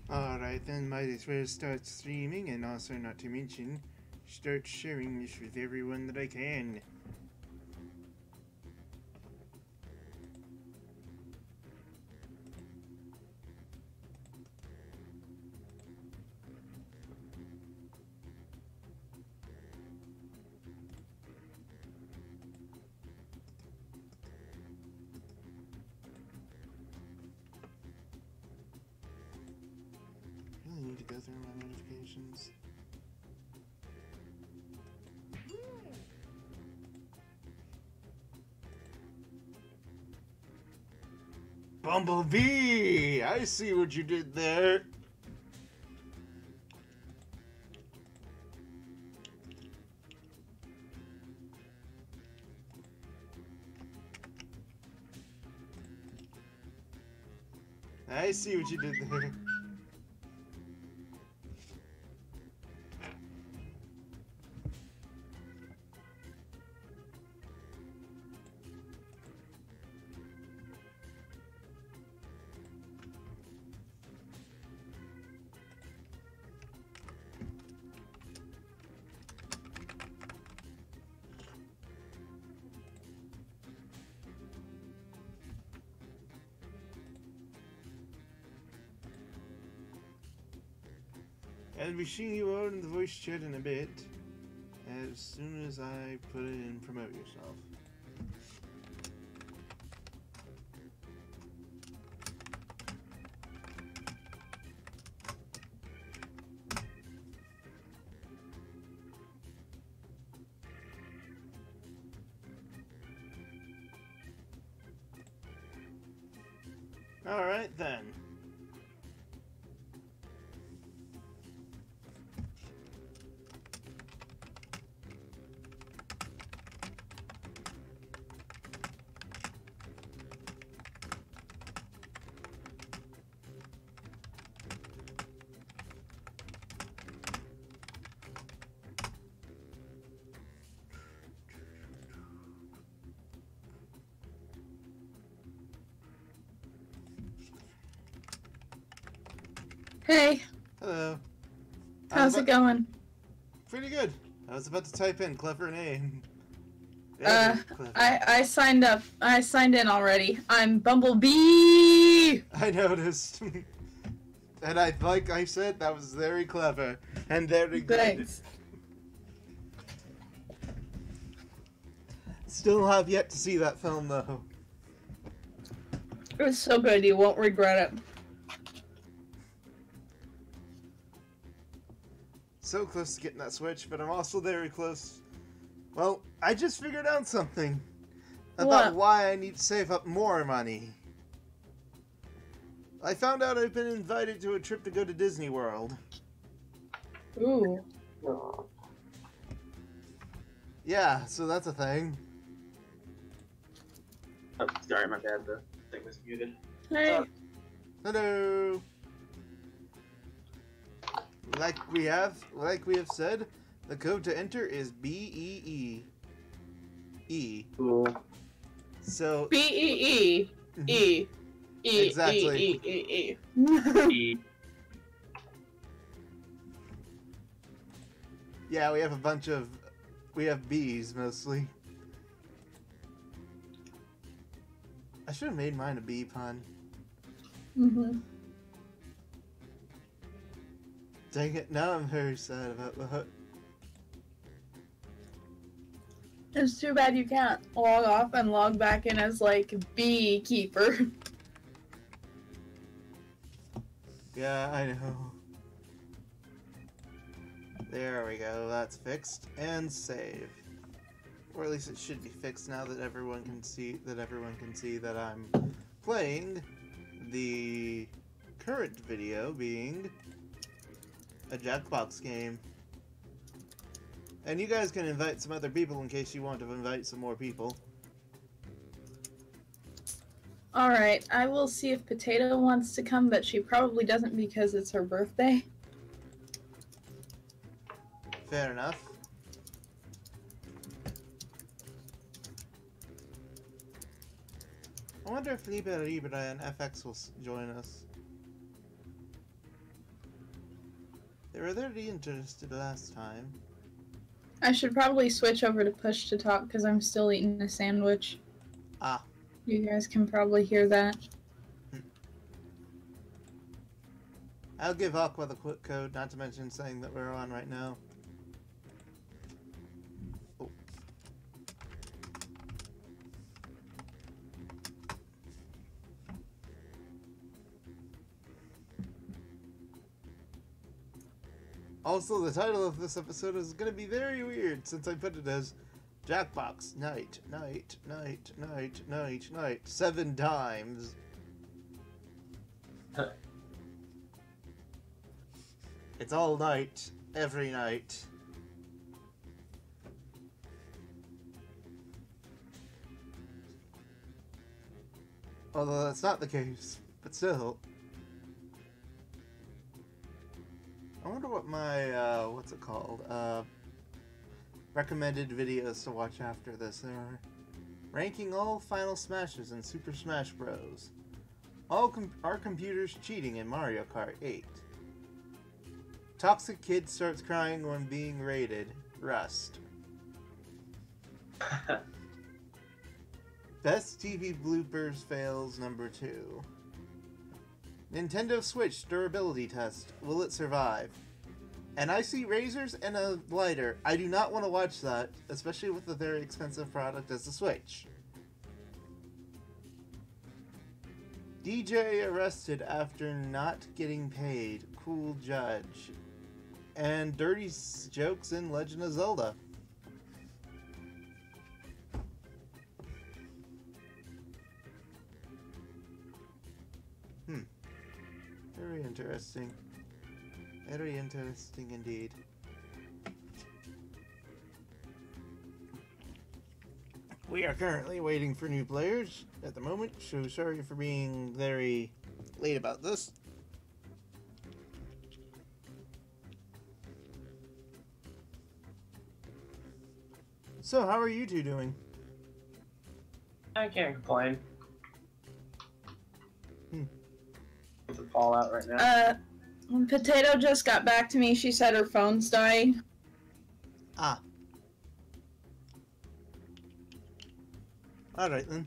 Alright then, might as well start streaming, and also not to mention, start sharing this with everyone that I can. I really need to go through my notifications. Bumblebee! I see what you did there. I see what you did there. I'll be seeing you all in the voice chat in a bit, as soon as I put it in promote yourself. Alright then. Hey, Hello. how's it going? Pretty good. I was about to type in clever name. Clever. I signed up. I signed in already. I'm Bumblebee! I noticed. And like I said, that was very clever. And very good. Thanks. Still have yet to see that film though. It was so good, you won't regret it. So close to getting that Switch, but I'm also very close. Well, I just figured out something about What? why I need to save up more money. I found out I've been invited to a trip to go to Disney World. Ooh. Yeah, so that's a thing. Oh, sorry, my bad. The thing was muted. Hey. Hello. Like we have said, the code to enter is BEE. E. Cool. So B-E-E. E. E. Exactly. E. E. yeah, we have B's mostly. I should have made mine a bee pun. Mm-hmm. Dang it, now I'm very sad about that. It's too bad you can't log off and log back in as, like, beekeeper. Yeah, I know. There we go, that's fixed. And save. Or at least it should be fixed now that everyone can see that I'm playing the current video being a Jackbox game. And you guys can invite some other people in case you want to invite some more people. Alright, I will see if Potato wants to come, but she probably doesn't because it's her birthday. Fair enough. I wonder if Libra and FX will join us. They were already interested last time. I should probably switch over to push to talk because I'm still eating a sandwich. Ah. You guys can probably hear that. I'll give Aqua the quick code, not to mention saying that we're on right now. Oh. Also, the title of this episode is going to be very weird since I put it as Jackbox night, night, night, night, night, night, 7 times. It's all night, every night. Although that's not the case, but still. I wonder what my, what's it called? Recommended videos to watch after this. There are ranking all Final Smashes in Super Smash Bros. Are computers cheating in Mario Kart 8? Toxic kid starts crying when being raided. Rust. Best TV bloopers fails number 2. Nintendo Switch durability test. Will it survive? And I see razors and a lighter. I do not want to watch that, especially with a very expensive product as the Switch. DJ arrested after not getting paid. Cool judge. And dirty jokes in Legend of Zelda. Very interesting. Very interesting indeed. We are currently waiting for new players at the moment, so sorry for being very late about this. So, how are you two doing? I can't complain. It's a fallout right now. Potato just got back to me. She said her phone's dying. Ah. Alright then.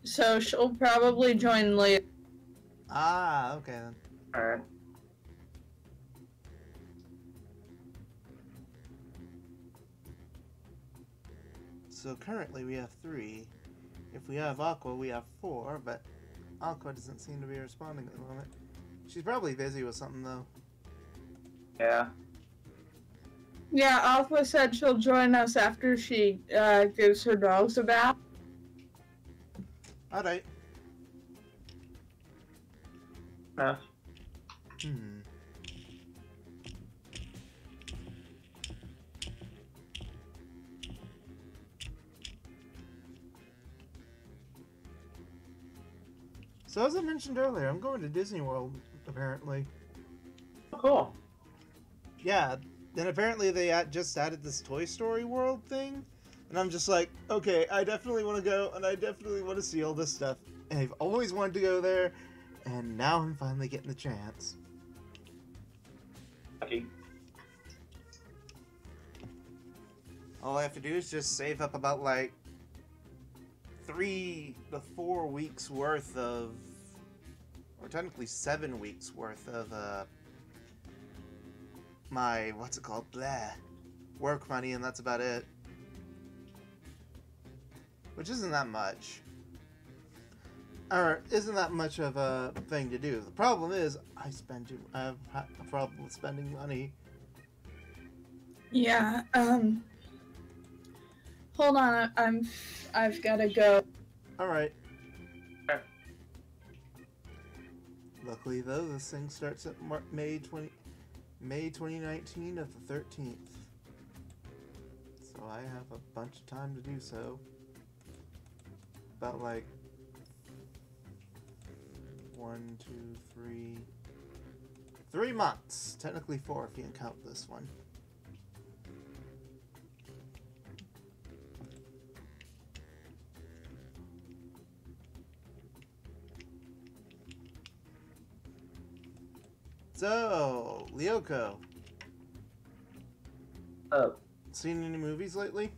So she'll probably join later. Ah, okay then. Alright. So currently we have 3. If we have Aqua, we have 4, but Aqua doesn't seem to be responding at the moment. She's probably busy with something though. Yeah. Yeah, Alpha said she'll join us after she gives her dogs a bath. Alright. No. So as I mentioned earlier, I'm going to Disney World, apparently. Oh, cool. Yeah, and apparently they just added this Toy Story World thing, and I'm just like, okay, I definitely want to go, and I definitely want to see all this stuff. And I've always wanted to go there, and now I'm finally getting the chance. Okay. All I have to do is just save up about like 3 to 4 weeks worth of, or technically 7 weeks worth of my, what's it called, work money, and that's about it. Which isn't that much. Or isn't that much of a thing to do. The problem is, I have a problem with spending money. Yeah, hold on, I've gotta go. Alright. Luckily though, this thing starts at May 2019 of the 13th. So I have a bunch of time to do so. About like 3 months. Technically 4 if you can count this one. So, Lyoko, Oh. seen any movies lately?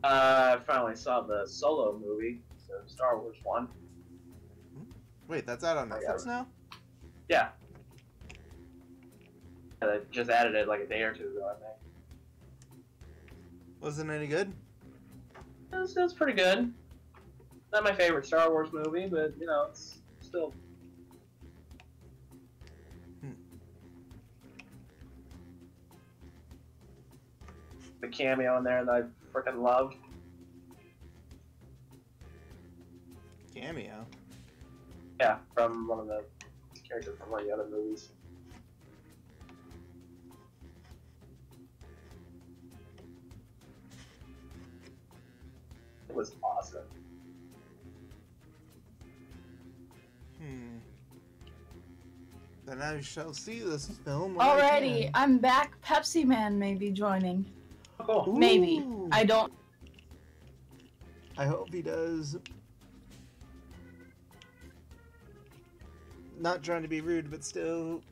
I finally saw the Solo movie, the Star Wars one. Wait, that's out on Oh, Netflix yeah. now? Yeah. I just added it like a day or two ago, I think. Wasn't any good? It was pretty good. Not my favorite Star Wars movie, but, you know, it's still... The cameo in there that I freaking loved. Cameo? Yeah, from one of the characters from one of the other movies. It was awesome. Then I shall see this film when Alrighty, I'm back. Pepsi Man may be joining. Oh, cool. Maybe. Ooh. I don't. I hope he does. Not trying to be rude, but still.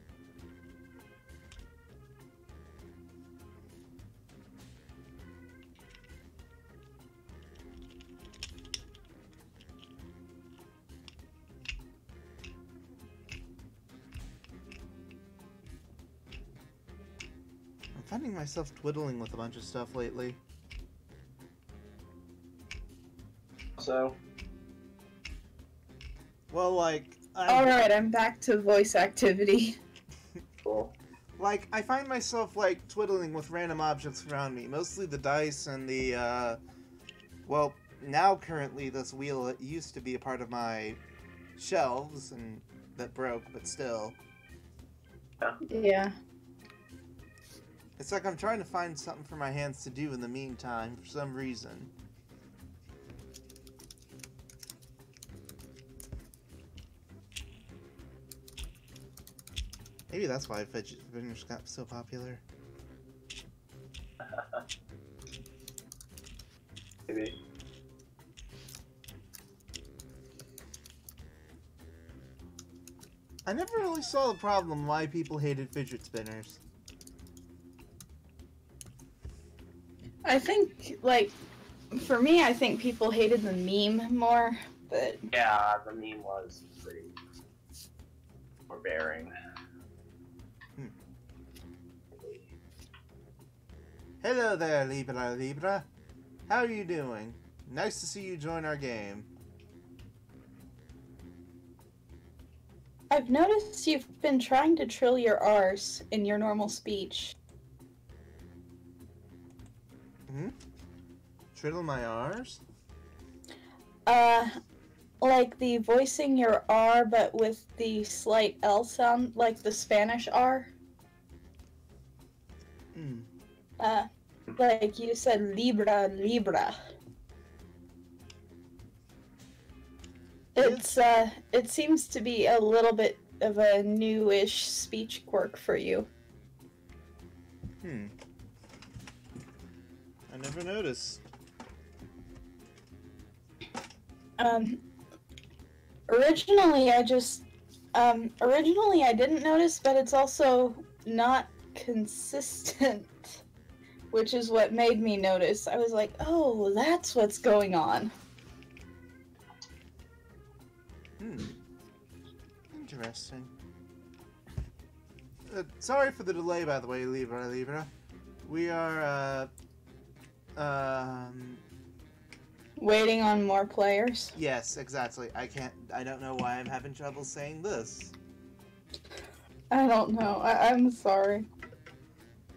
I'm finding myself twiddling with a bunch of stuff lately. So, Well, like, Alright, I'm back to voice activity. cool. like, I find myself, like, twiddling with random objects around me. Mostly the dice and the, well, now currently this wheel that used to be a part of my shelves and that broke, but still. Yeah. It's like I'm trying to find something for my hands to do in the meantime, for some reason. Maybe that's why fidget spinners got so popular. Maybe. I never really saw the problem why people hated fidget spinners. I think, like, for me, I think people hated the meme more, but... Yeah, the meme was pretty overbearing. Hello there, Libra Libra. How are you doing? Nice to see you join our game. I've noticed you've been trying to trill your R's in your normal speech. Triddle my R's? Like the voicing your R, but with the slight L sound, like the Spanish R. Like you said, Libra, Libra. It's, it seems to be a little bit of a newish speech quirk for you. I never noticed. Originally I didn't notice, but it's also not consistent, which is what made me notice. I was like, oh, that's what's going on. Interesting. Sorry for the delay, by the way, Libra Libra. We are, Waiting on more players. yes, exactly. I don't know why I'm having trouble saying this. I don't know. I'm sorry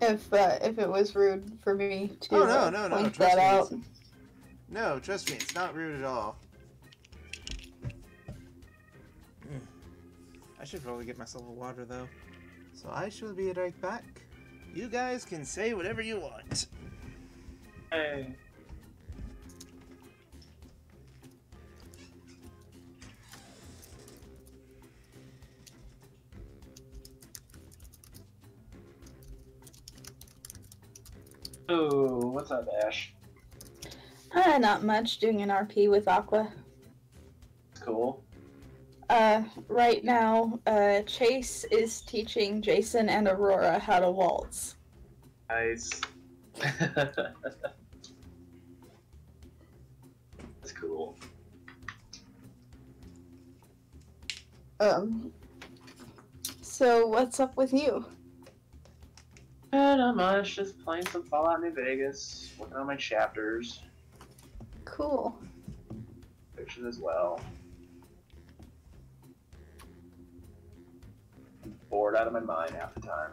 if it was rude for me to Oh, no, point trust that me. out. No, trust me, it's not rude at all. I should probably get myself a water, though. So I shall be right back. You guys can say whatever you want. Hey. Ooh, what's up, Ash? Not much. Doing an RP with Aqua. Cool. Right now, Chase is teaching Jason and Aurora how to waltz. Nice. That's cool. So what's up with you? Not much. Just playing some Fallout New Vegas, working on my chapters, Cool. fiction as well. I'm bored out of my mind half the time.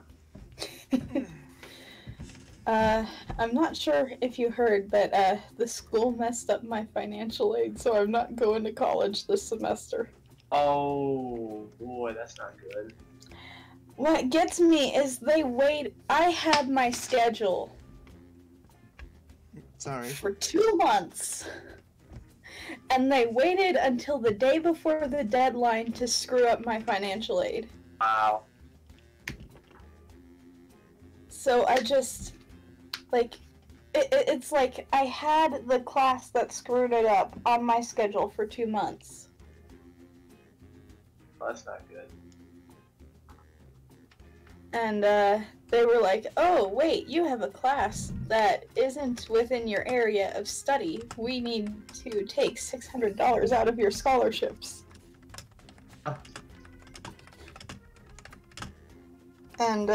I'm not sure if you heard, but the school messed up my financial aid, so I'm not going to college this semester. Oh boy, that's not good. What gets me is I had my schedule Sorry. for 2 months, and they waited until the day before the deadline to screw up my financial aid. Wow. So I just, it's like I had the class that screwed it up on my schedule for 2 months. Well, that's not good. And they were like, oh, wait, you have a class that isn't within your area of study. We need to take $600 out of your scholarships. Oh. And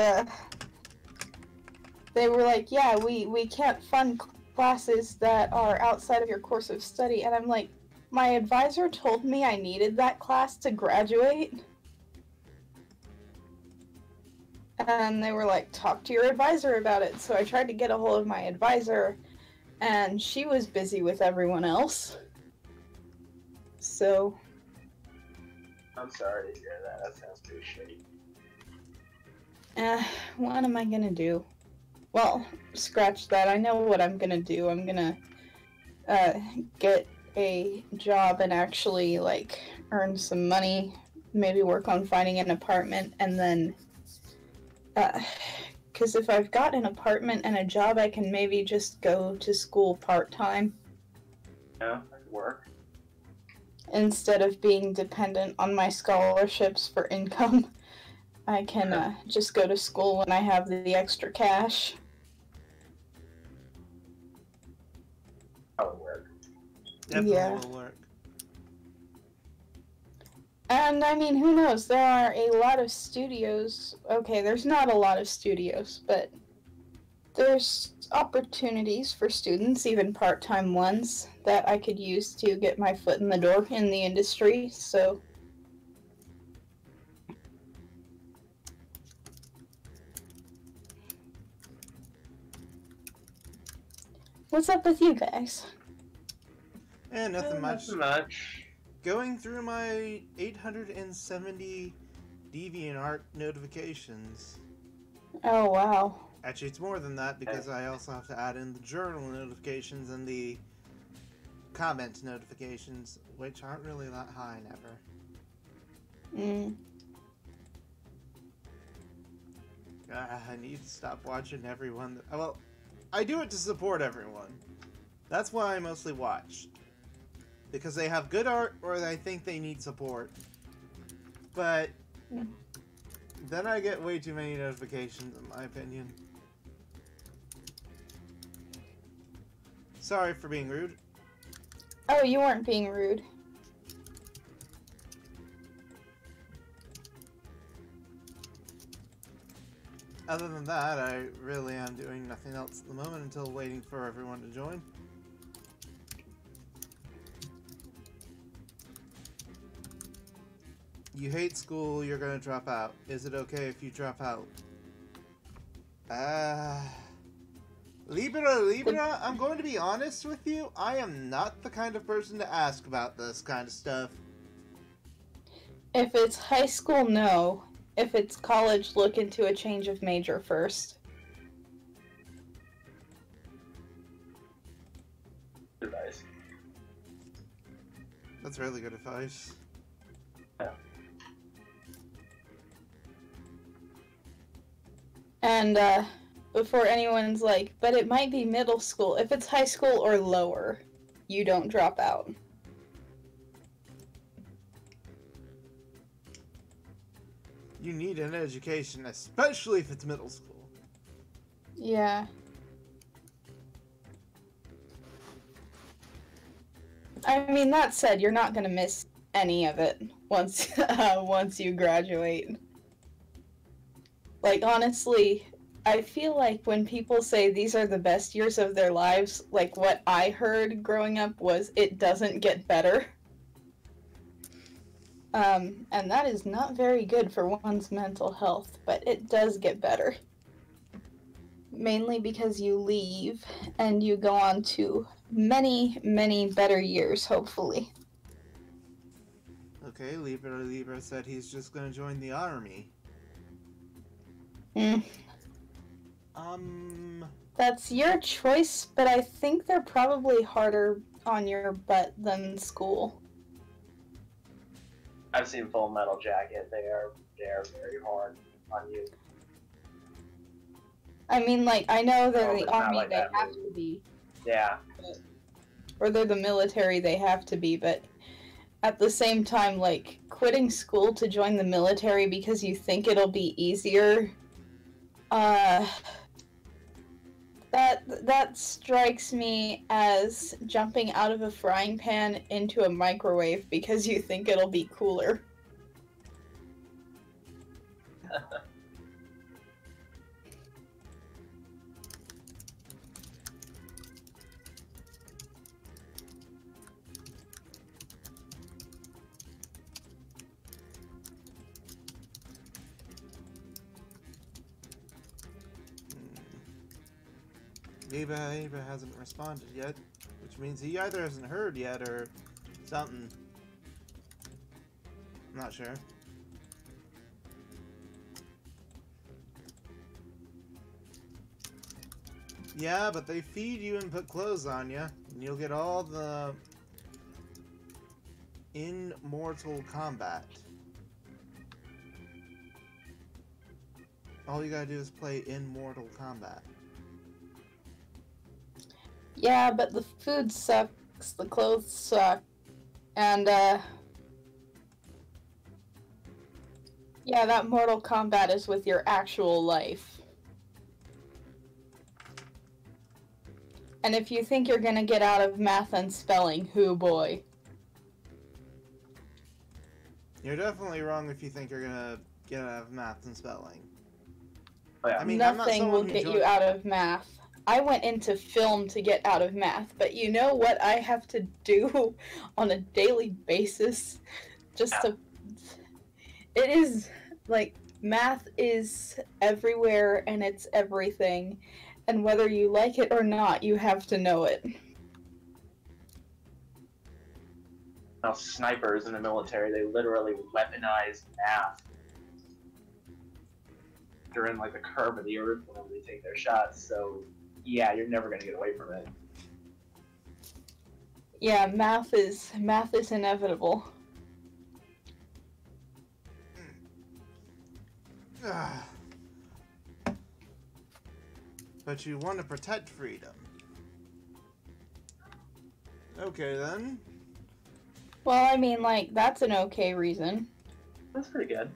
they were like, yeah, we can't fund classes that are outside of your course of study. And I'm like, my advisor told me I needed that class to graduate. And they were like, talk to your advisor about it. So I tried to get a hold of my advisor, and she was busy with everyone else. So... I'm sorry to hear that. That sounds pretty shitty. what am I gonna do? Well, scratch that. I know what I'm gonna do. I'm gonna, get a job and actually, earn some money. Maybe work on finding an apartment, and then... because if I've got an apartment and a job, I can maybe just go to school part-time. Yeah, that could work. Instead of being dependent on my scholarships for income. I can just go to school when I have the extra cash. That would work. Definitely Yeah. will work. And I mean, who knows? There are a lot of studios. Okay, there's not a lot of studios, but there's opportunities for students, even part-time ones, that I could use to get my foot in the door in the industry, so... What's up with you guys? And nothing much. Nothing much. Going through my 870 DeviantArt notifications. Oh, wow. Actually, it's more than that because I also have to add in the journal notifications and the comment notifications, which aren't really that high, never. I need to stop watching everyone. Well, I do it to support everyone. That's why I mostly watch. Because they have good art or I think they need support. But then I get way too many notifications, in my opinion. Sorry for being rude. Oh, you weren't being rude. Other than that, I really am doing nothing else at the moment until waiting for everyone to join. You hate school, you're gonna drop out. Is it okay if you drop out? Libra, I'm going to be honest with you. I am not the kind of person to ask about this kind of stuff. If it's high school, no. If it's college, look into a change of major first. Advice. That's really good advice. Yeah. And, before anyone's like, but it might be middle school. If it's high school or lower, you don't drop out. You need an education, especially if it's middle school. Yeah. I mean, that said, you're not gonna miss any of it once once you graduate. Like, honestly, I feel like when people say these are the best years of their lives, like what I heard growing up was it doesn't get better. And that is not very good for one's mental health, but it does get better. Mainly because you leave and you go on to many, many better years, hopefully. Okay, Libra said he's just gonna join the army. Mm. That's your choice, but I think they're probably harder on your butt than school. I've seen Full Metal Jacket. They are very hard on you. I mean, like, I know they're Oh, the it's not army, like they that have movie. to be. Yeah. Or they're the military, they have to be, but at the same time, like, quitting school to join the military because you think it'll be easier, that strikes me as jumping out of a frying pan into a microwave because you think it'll be cooler. Libra hasn't responded yet, which means he either hasn't heard yet or something. I'm not sure. Yeah, but they feed you and put clothes on you, and you'll get all the immortal combat. All you gotta do is play Immortal Kombat. Yeah, but the food sucks, the clothes suck, and, yeah, that Mortal Kombat is with your actual life. And if you think you're gonna get out of math and spelling, hoo boy. You're definitely wrong if you think you're gonna get out of math and spelling. Oh, yeah. I mean, I'm not Nothing will someone who get you out of math. I went into film to get out of math, but you know what I have to do on a daily basis just to... It is, like, math is everywhere and it's everything, and whether you like it or not, you have to know it. Now, snipers in the military, they literally weaponize math during, like, the curve of the earth whenever they take their shots, so... Yeah, you're never gonna get away from it. Yeah, math is inevitable. But you want to protect freedom. Okay then. Well, I mean, like, that's an okay reason. That's pretty good.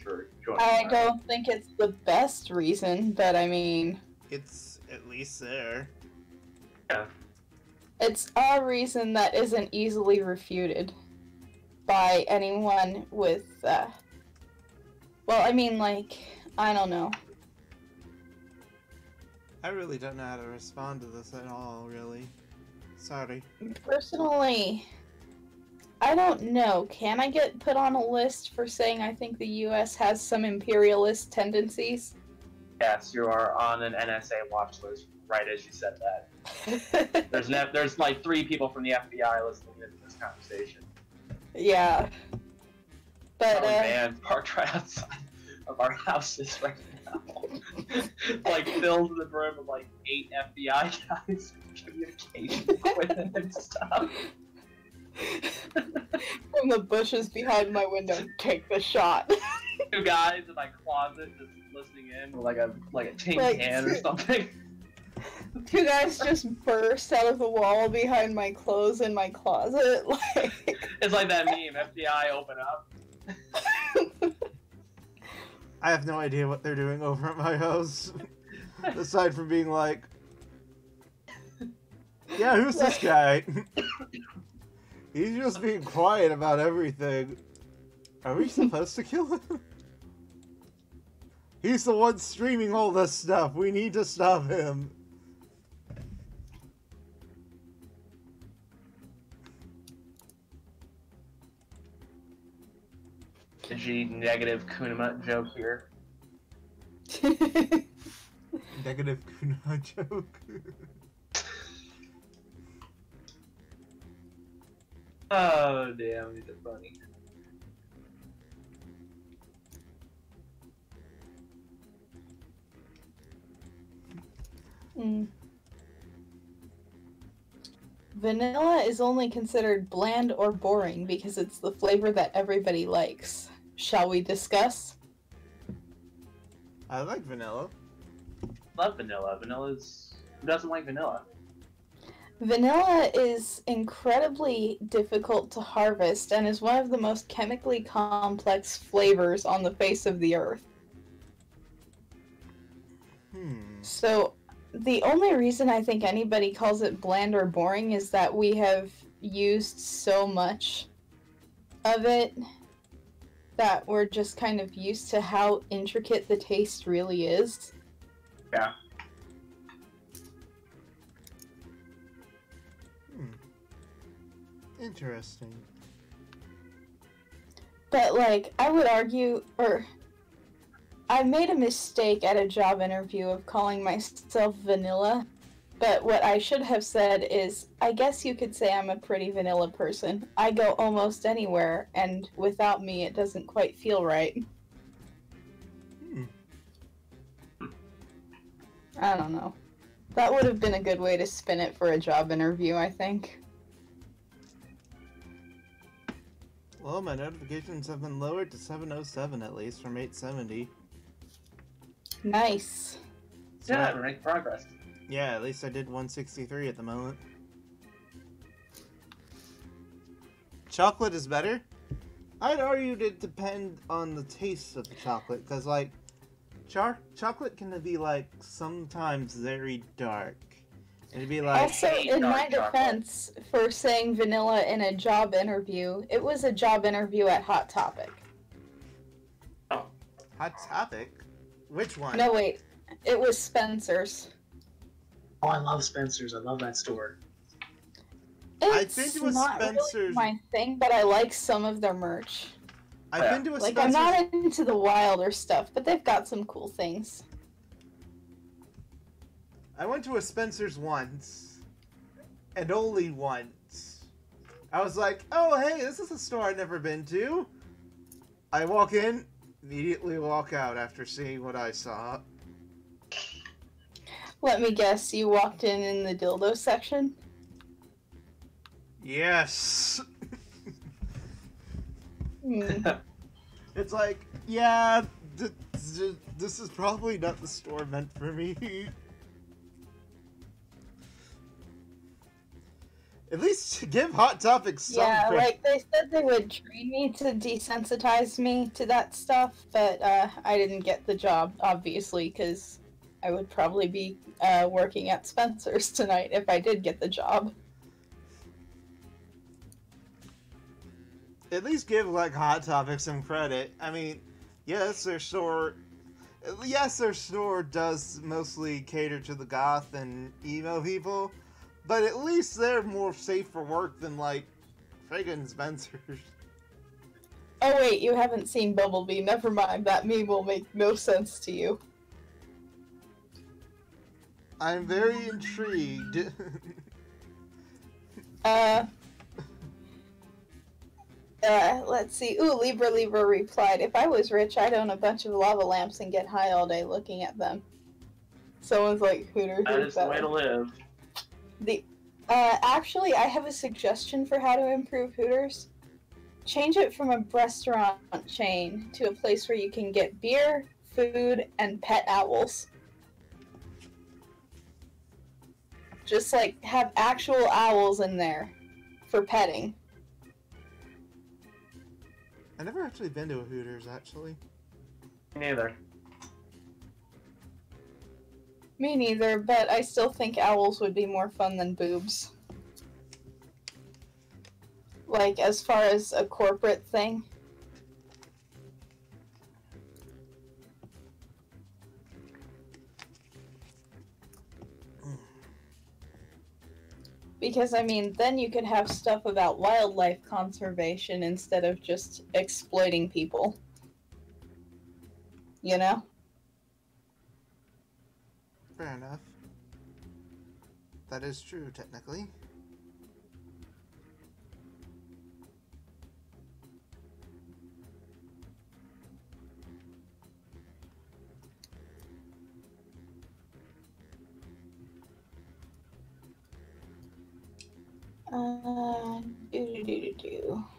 For I don't think it's the best reason, but I mean... It's at least there. Yeah. It's a reason that isn't easily refuted by anyone with, well, I mean, like, I don't know. I really don't know how to respond to this at all, really. Sorry. Personally, I don't know. Can I get put on a list for saying I think the US has some imperialist tendencies? Yes, you are on an NSA watch list right as you said that. There's like 3 people from the FBI listening to this conversation. Yeah. But, man parked right outside of our houses right now. Like, filled to the brim with like 8 FBI guys with communication equipment and stuff. From the bushes behind my window, take the shot. 2 guys in my closet just listening in with like a tin can or something. 2 guys just burst out of the wall behind my clothes in my closet. Like, it's like that meme, FBI open up. I have no idea what they're doing over at my house. Aside from being like, yeah, who's this guy? He's just being quiet about everything. Are we supposed to kill him? He's the one streaming all this stuff. We need to stop him. The G negative Kunama joke here. Negative Kuna joke. Oh damn, these are funny. Vanilla is only considered bland or boring because it's the flavor that everybody likes. Shall we discuss? I like vanilla. Love vanilla. Vanilla's... Who doesn't like vanilla? Vanilla is incredibly difficult to harvest and is one of the most chemically complex flavors on the face of the earth. So, the only reason I think anybody calls it bland or boring is that we have used so much of it that we're just kind of used to how intricate the taste really is. Yeah. Interesting. But, like, I would argue, or I made a mistake at a job interview of calling myself vanilla, but what I should have said is, I guess you could say I'm a pretty vanilla person. I go almost anywhere, and without me it doesn't quite feel right. I don't know. That would have been a good way to spin it for a job interview, I think. Well, my notifications have been lowered to 707 at least from 870. Nice. So Yeah, we're making progress. yeah, at least I did 163 at the moment. Chocolate is better? I'd argue it depend on the taste of the chocolate, because, like, chocolate can be, like, sometimes very dark. It'd be like... Also, in my dark defense for saying vanilla in a job interview, it was a job interview at Hot Topic. Oh. Hot Topic? Which one? No, wait. It was Spencer's. Oh, I love Spencer's. I love that store. It's I've been to a not Spencer's. really my thing, but I like some of their merch. I've been to a Like, Spencer's... I'm not into the wilder stuff, but they've got some cool things. I went to a Spencer's once, and only once. I was like, oh, hey, this is a store I've never been to. I walk in, immediately walk out after seeing what I saw. Let me guess, you walked in the dildo section? Yes. Hmm. It's like, yeah, this is probably not the store meant for me. At least give Hot Topic some Yeah, credit. like, they said they would train me to desensitize me to that stuff, but I didn't get the job, obviously, because I would probably be working at Spencer's tonight if I did get the job. At least give, like, Hot Topic some credit. I mean, yes, their store does mostly cater to the goth and emo people, but at least they're more safe for work than, like, friggin' Spencer's. Oh wait, you haven't seen Bumblebee. Never mind, that meme will make no sense to you. I'm very intrigued. Let's see. Ooh, Libra replied, if I was rich, I'd own a bunch of lava lamps and get high all day looking at them. Someone's like, Hooter. That is the way to live. Actually, I have a suggestion for how to improve Hooters. Change it from a restaurant chain to a place where you can get beer, food, and pet owls. Just, like, have actual owls in there for petting. I've never actually been to a Hooters, actually. Neither. Me neither, but I still think owls would be more fun than boobs. Like, as far as a corporate thing. Because, I mean, then you could have stuff about wildlife conservation instead of just exploiting people. You know? Fair enough. That is true, technically.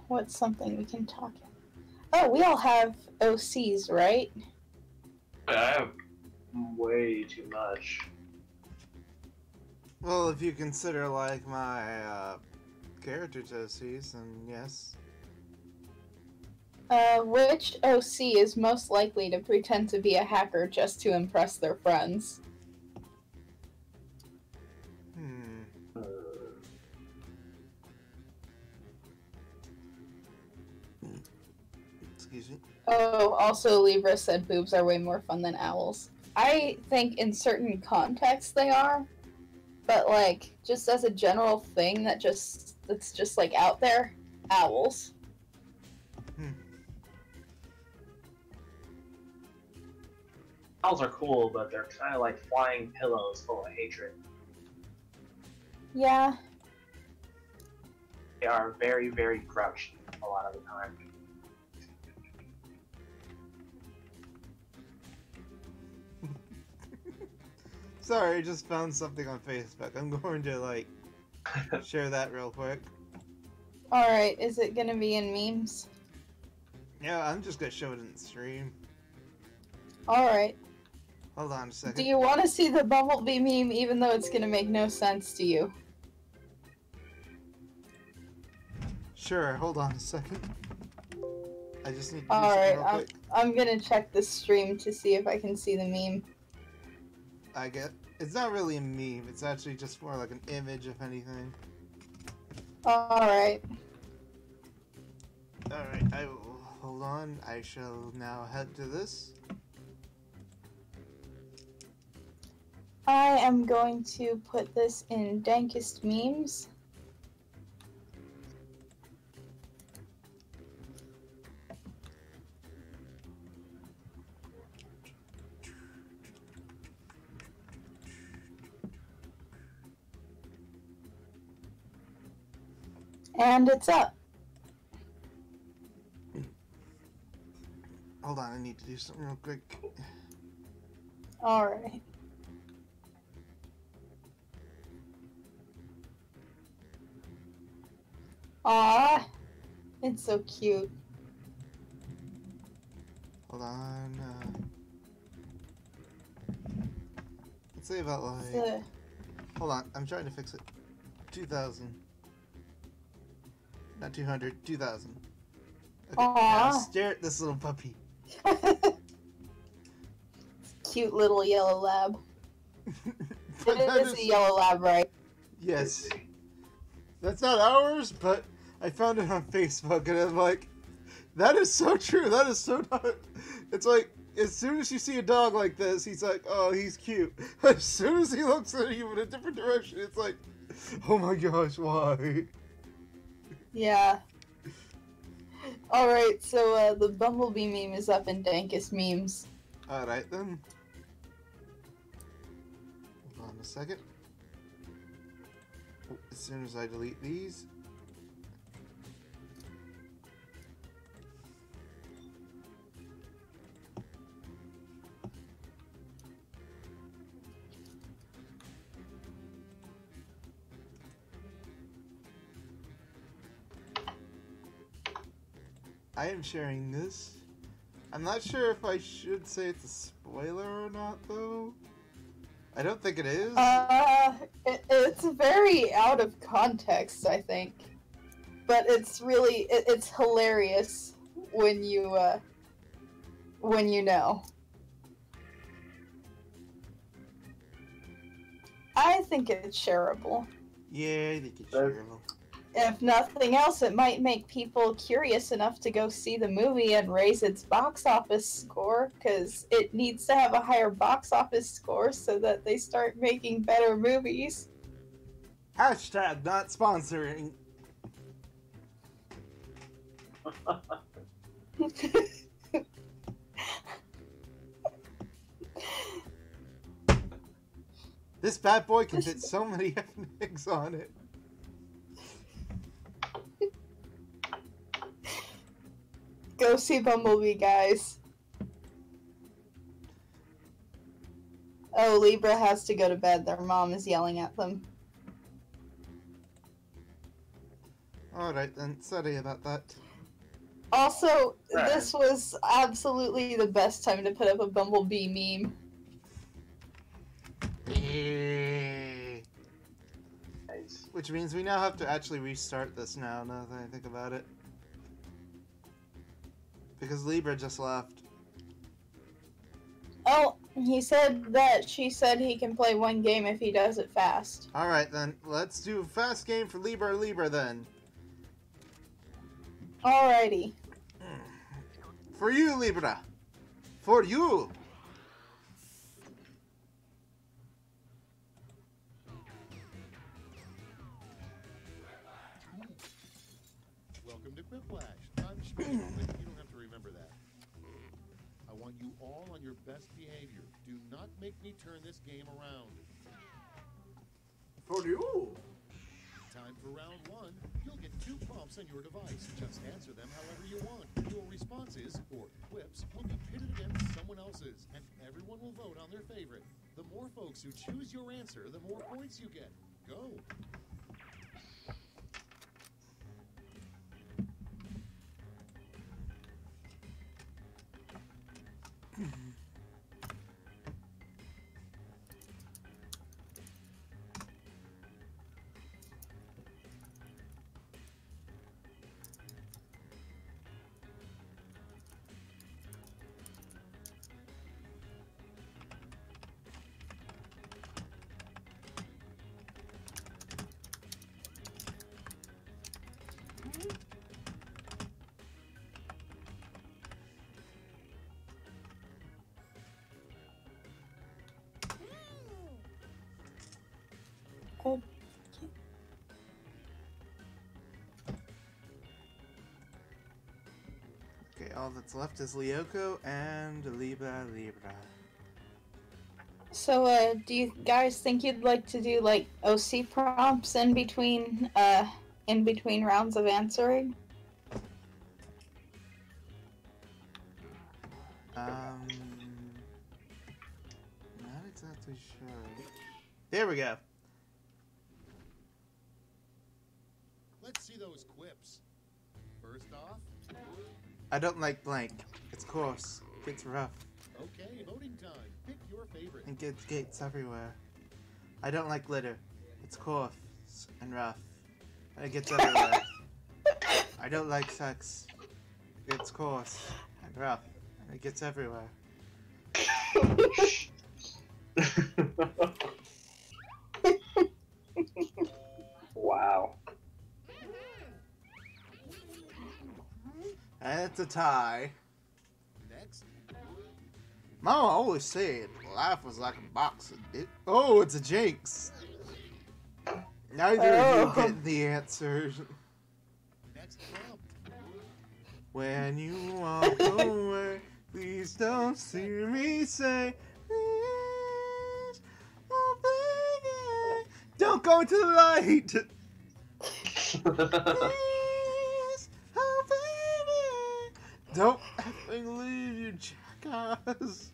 What's something we can talk about? Oh, we all have OCs, right? I have way too much. Well, if you consider, like, my, character OCs, then yes. Which OC is most likely to pretend to be a hacker just to impress their friends? Excuse me. Oh, also Libra said boobs are way more fun than owls. I think in certain contexts they are, but like just as a general thing that's just like out there, owls. Owls are cool, but they're kind of like flying pillows full of hatred. Yeah. They are very, very grouchy a lot of the time. Sorry, I just found something on Facebook. I'm going to, like, share that real quick. Alright, is it gonna be in memes? Yeah, I'm just gonna show it in the stream. Alright. Hold on a second. Do you want to see the Bumblebee meme even though it's gonna make no sense to you? Sure, hold on a second. I just need to do Alright, something real quick. I'm gonna check the stream to see if I can see the meme. I get... It's not really a meme, it's actually just more like an image, if anything. Alright. Alright, I will... Hold on, I shall now head to this. I am going to put this in Dankest Memes. And it's up. Hold on, I need to do something real quick. Alright. Aww. It's so cute. Hold on, let's say about like... So, Hold on, I'm trying to fix it. 2,000. Not 200, 2,000. Okay, now Aww. stare at this little puppy. cute little yellow lab. But that It is a yellow lab, right? Yes. That's not ours, but I found it on Facebook and I'm like, that is so true, that is so not... It's like, as soon as you see a dog like this, he's like, oh, he's cute. As soon as he looks at you in a different direction, it's like, oh my gosh, why? Yeah. Alright, so the Bumblebee meme is up in Dankest Memes. Alright then. Hold on a second. Oh, as soon as I delete these. I am sharing this. I'm not sure if I should say it's a spoiler or not, though. I don't think it is. It's very out of context, I think. But it's really, it's hilarious when you when you know. I think it's shareable. Yeah, I think it's shareable. If nothing else, it might make people curious enough to go see the movie and raise its box office score, because it needs to have a higher box office score so that they start making better movies. Hashtag not sponsoring. This bad boy can fit so many eggs on it. Go see Bumblebee, guys. Oh, Libra has to go to bed. Their mom is yelling at them. Alright then, sorry about that. Also, this was absolutely the best time to put up a Bumblebee meme. Nice. Which means we now have to actually restart this now that I think about it. Because Libra just left. Oh, he said that she said he can play one game if he does it fast. Alright then, let's do a fast game for Libra then. Alrighty. For you, Libra. For you. Welcome to Quiplash. I'm Schmidt, but you don't have to remember that. I want you all on your best behavior. Do not make me turn this game around. For you. Time for round one. You'll get 2 prompts on your device. Just answer them however you want. Your responses, or quips, will be pitted against someone else's, and everyone will vote on their favorite. The more folks who choose your answer, the more points you get. Go. Okay, all that's left is Lyoko and Libra. So, do you guys think you'd like to do, like, OC prompts in between rounds of answering? Not exactly sure. There we go. Let's see those quips. First off, I don't like blank. It's coarse. It's rough. okay, voting time. Pick your favorite. And gets gates everywhere. I don't like glitter. It's coarse and rough. And it gets everywhere. I don't like sex. It's coarse and rough. And it gets everywhere. Wow. And it's a tie. Next, Mama always said life was like a box of Oh, it's a jinx. Neither of you get the answers. next prompt. When you walk away, please don't see me say, please, oh baby, don't go into the light. Please, oh baby, don't effing leave, you jackass.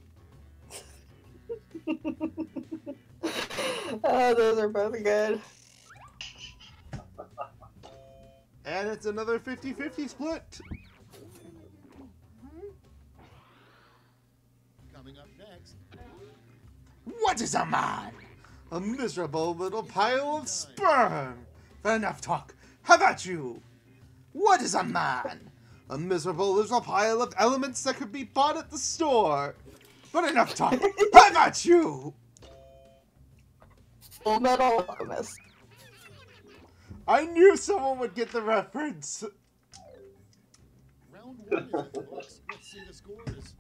Oh, those are both good. And it's another 50-50 split. Coming up next, What is a man? A miserable little pile of sperm. Enough talk. How about you? What is a man? A miserable little pile of elements that could be bought at the store. But enough talk. How about you? Full Metal Alchemist. I knew someone would get the reference. Round 1 is in the books. Let's see the scores.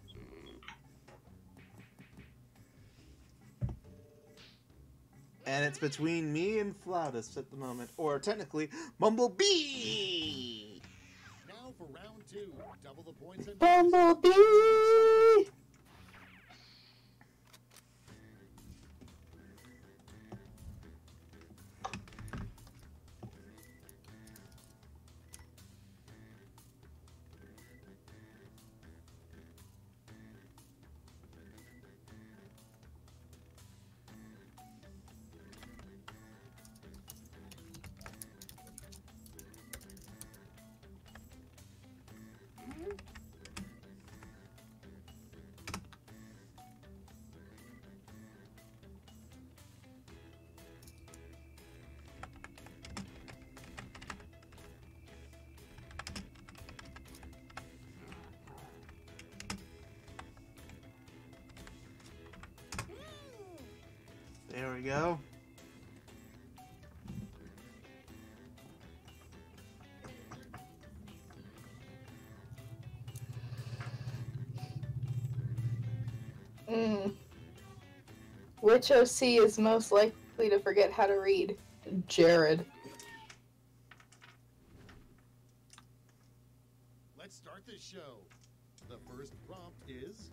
And it's between me and Flautist at the moment. Or technically, Bumblebee! Now for round 2. Double the points and Bumblebee! There we go. Which OC is most likely to forget how to read? Jared. Let's start this show. The first prompt is...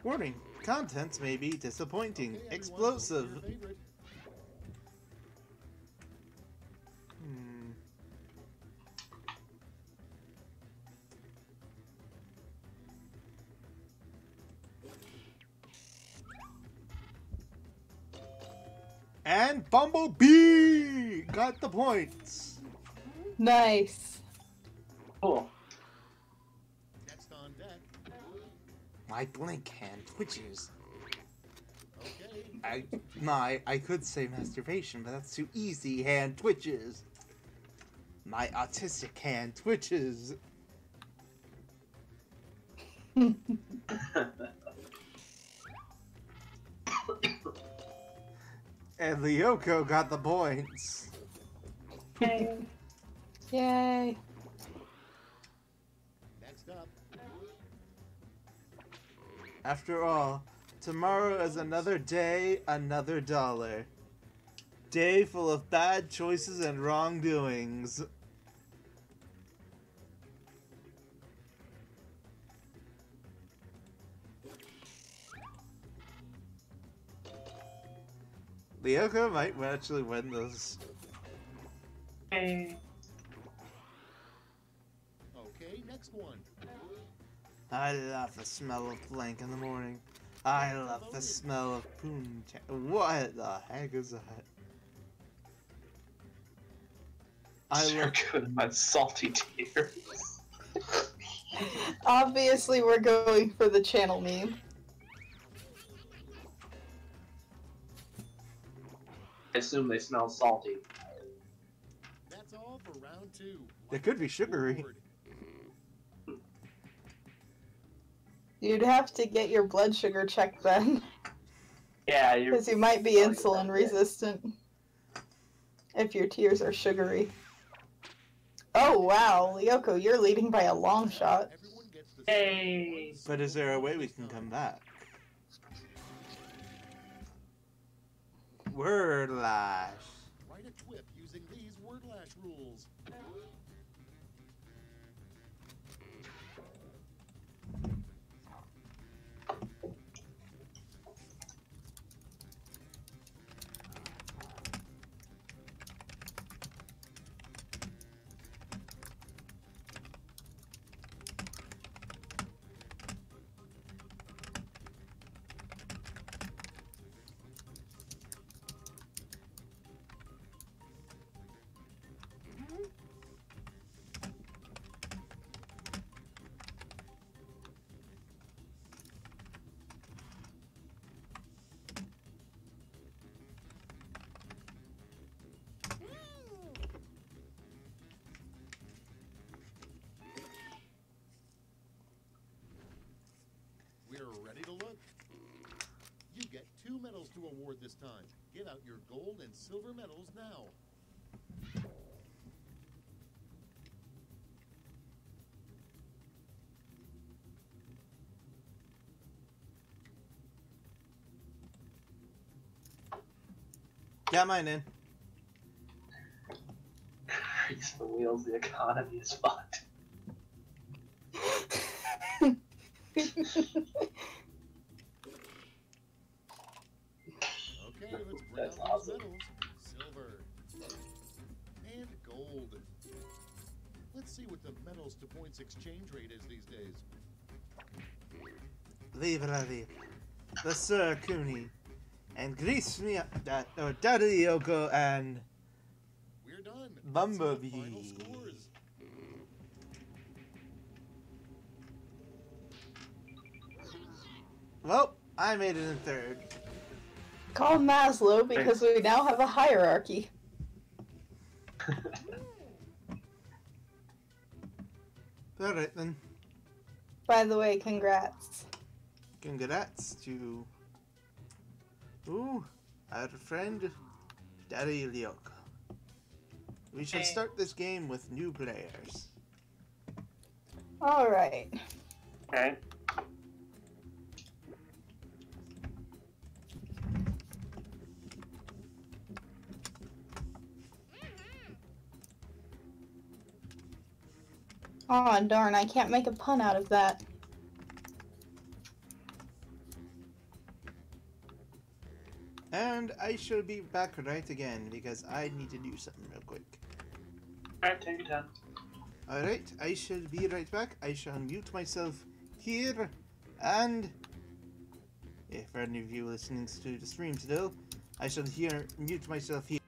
Warning. Contents may be disappointing. Okay, everyone, Explosive. vote for your favorite. And Bumblebee got the points. Nice. Cool. Next on deck. My blink hand twitches. Okay. I could say masturbation, but that's too easy. Hand twitches. My autistic hand twitches. And Lyoko got the points. Yay. Yay. Next up. After all, tomorrow is another day, another dollar. Day full of bad choices and wrongdoings. Lyoko might actually win this. Hey. Okay, next one. I love the smell of blank in the morning. I love the smell of poontang. What the heck is that? I Sure love. good my salty tears. Obviously, we're going for the channel meme. I assume they smell salty. That's all for round 2. It could be sugary. Forward. You'd have to get your blood sugar checked then, Yeah, you're. because you might be insulin resistant if your tears are sugary. Oh wow, Lyoko, you're leading by a long shot. Everyone gets the Hey. But is there a way we can come back? Word lash. Write a quip using these word lash rules. 2 medals to award this time. Get out your gold and silver medals now. Got mine in. Grease the wheels, the economy is fucked. Okay, let's bring That's out awesome. those medals. Silver. And gold. Let's see what the medals to points exchange rate is these days. Leave the Sir Cooney and Grease me up that or Daddy Yoko and We're done. Bumblebee. Let's see the final scores. Well, I made it in third. Call Maslow because we now have a hierarchy. Alright then. By the way, congrats. Congrats to our friend Daddy Lyoko. We shall start this game with new players. Alright. Okay. Aw, darn, I can't make a pun out of that. And I shall be back right again because I need to do something real quick. Alright, take your time. Alright, I shall be right back. I shall mute myself here, and if any of you listening to the stream still, I shall mute myself here.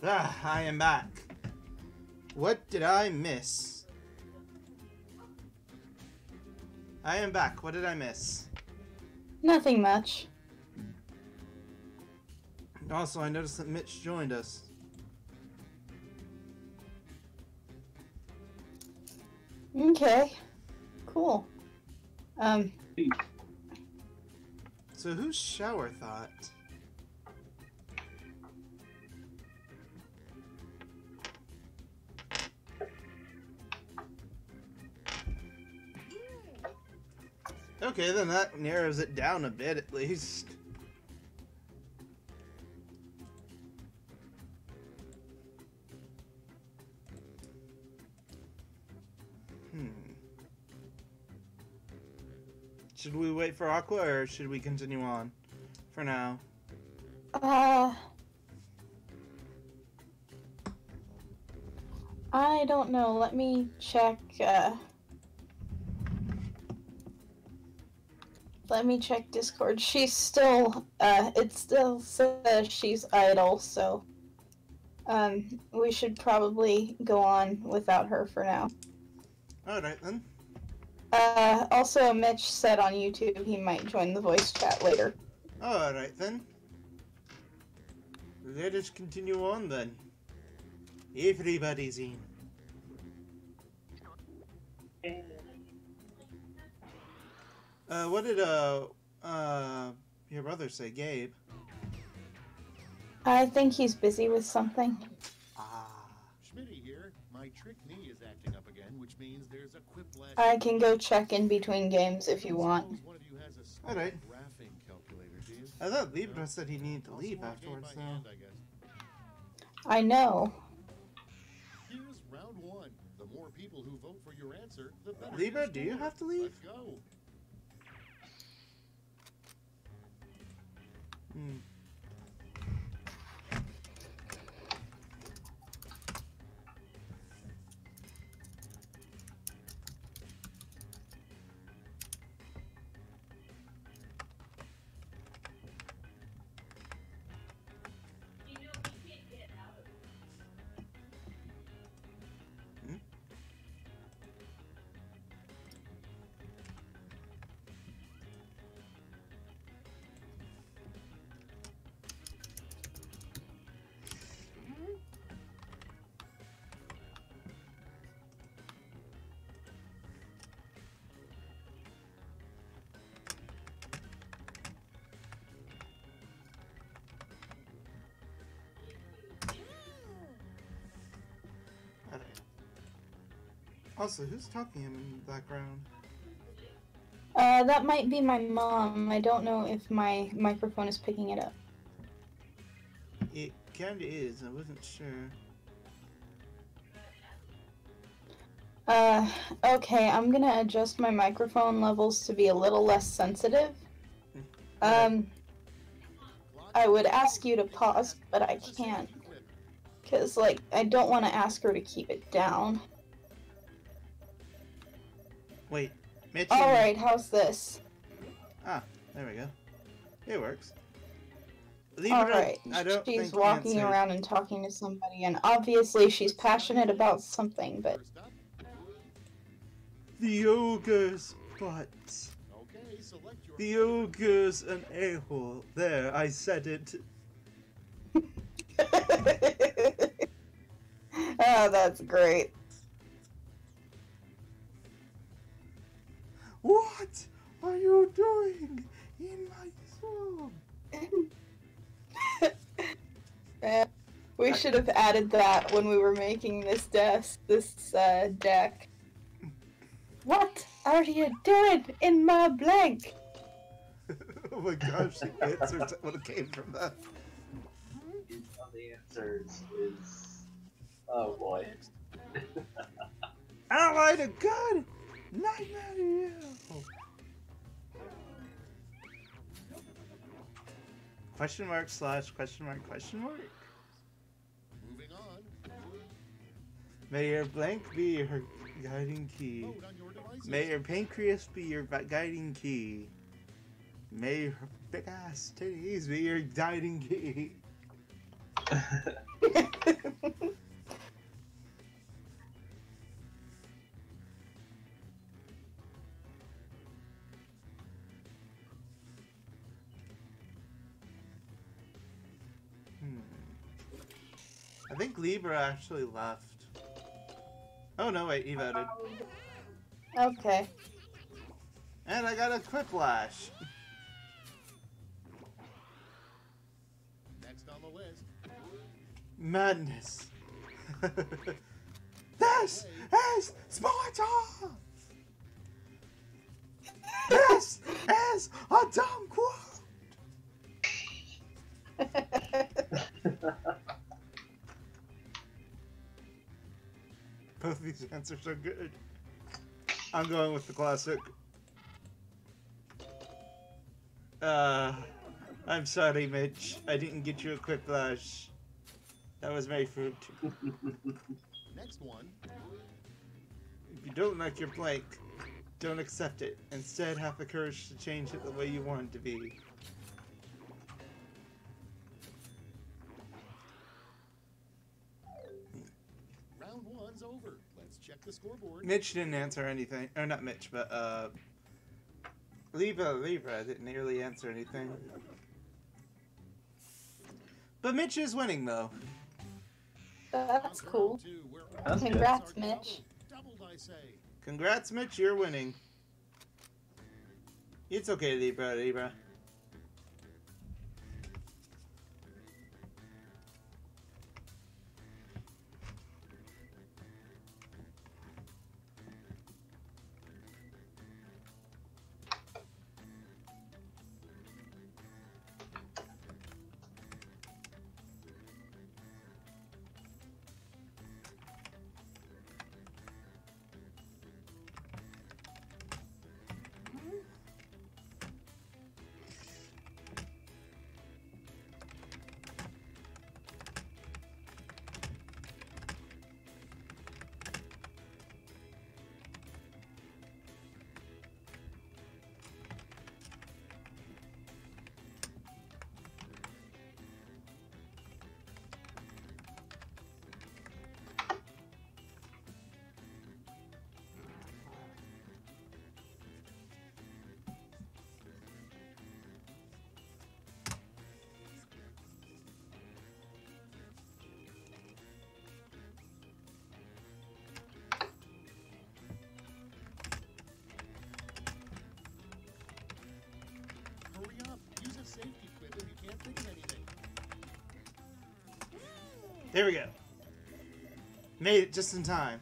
Ah, I am back. What did I miss? I am back. What did I miss? Nothing much. Also, I noticed that Mitch joined us. Okay. Cool. So who's Shower Thought? Okay, then that narrows it down a bit at least. Should we wait for Aqua or should we continue on for now? I don't know. Let me check. Let me check Discord. She's still. It still says she's idle, so. We should probably go on without her for now. Alright then. Also, Mitch said on YouTube he might join the voice chat later. Alright then. Let us continue on then. Everybody's in. What did your brother say, Gabe? I think he's busy with something. Schmitty here. My trick knee is acting up again, which means there's a quiplash. I can go check in between games if you want. One of you has a small Alright. graphing calculator, do you? I thought Libra said he needed to I'll leave swap afterwards, game by though. hand, I guess. I know. Here's round one. The more people who vote for your answer, the better. Libra, your do you score. have to leave? Let's go. Hmm. Also, who's talking in the background? That might be my mom. I don't know if my microphone is picking it up. It kinda is, I wasn't sure. Okay, I'm gonna adjust my microphone levels to be a little less sensitive. I would ask you to pause, but I can't. Because, like, I don't want to ask her to keep it down. Wait, Mitch. Alright, how's this? Ah, there we go. It works. Libra, Alright, I don't she's think walking Nancy- around and talking to somebody, and obviously she's passionate about something, but... First up. The ogre's butt. Okay, select your The ogre's an a-hole. There, I said it. Oh, that's great. What are you doing in my swamp? We should have added that when we were making this deck. What are you doing in my blank? Oh my gosh, the answers would have came from that. One of the answers is. Oh boy. Ally to God! Nightmare to you! Question mark slash question mark question mark? moving on. May your blank be your guiding key. Vote on your devices. May your pancreas be your guiding key. May your big ass titties be your guiding key. I think Libra actually left. Oh no, wait, he voted. Okay. And I got a Quiplash. Next on the list. Madness. This is Sparta! This is a dumb quote! Both these answers are good. I'm going with the classic. I'm sorry, Mitch. I didn't get you a Quiplash. That was my fruit. Next one. If you don't like your blank, don't accept it. Instead, have the courage to change it the way you want it to be. Round one's over. Let's check the scoreboard. Mitch didn't answer anything. Or not Mitch, but, Libra didn't really answer anything. But Mitch is winning, though. That's cool. That's good. Congrats, Mitch. Doubled, I say. Congrats, Mitch, you're winning. It's okay, Libra. Hurry up. Use a safety quip if you can't think of anything. There we go. Made it just in time.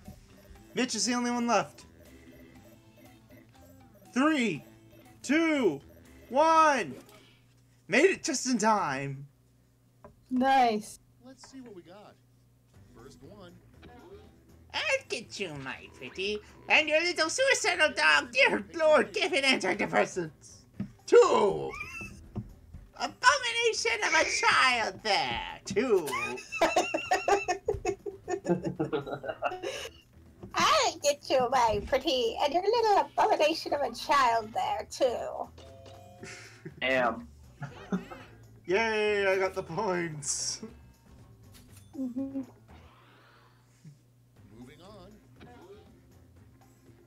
Mitch is the only one left. 3, 2, 1. Made it just in time. Nice. Let's see what we got. First one. I'll get you, my pretty, and your little suicidal dog. Dear Lord, give it antidepressants. 2. Abomination of a child there. 2. I get you, my pretty, and your little abomination of a child there, too. Damn. Yay, I got the points. Mm-hmm. Moving on.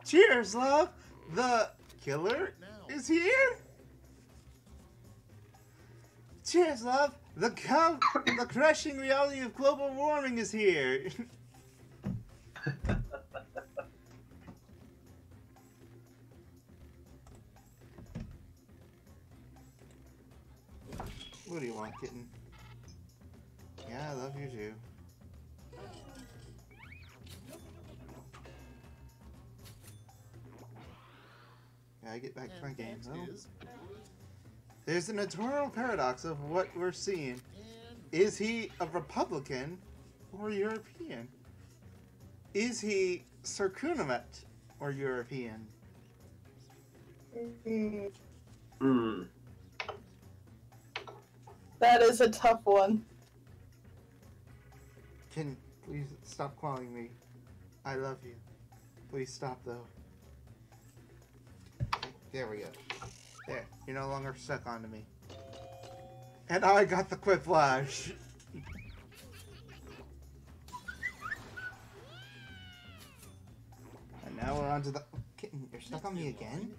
Cheers, love. The killer Now. is here. Cheers, love. The crushing reality of global warming is here. What do you want, kitten? Yeah, I love you too. Gotta get back to my And game, next though. is. There's an eternal paradox of what we're seeing. And Is he a Republican or European? Is he circumvent or European? Hmm. That is a tough one. Can please stop calling me? I love you. Please stop though. There we go. There, you're no longer stuck onto me. And I got the quiplash. onto the... You're stuck on me again?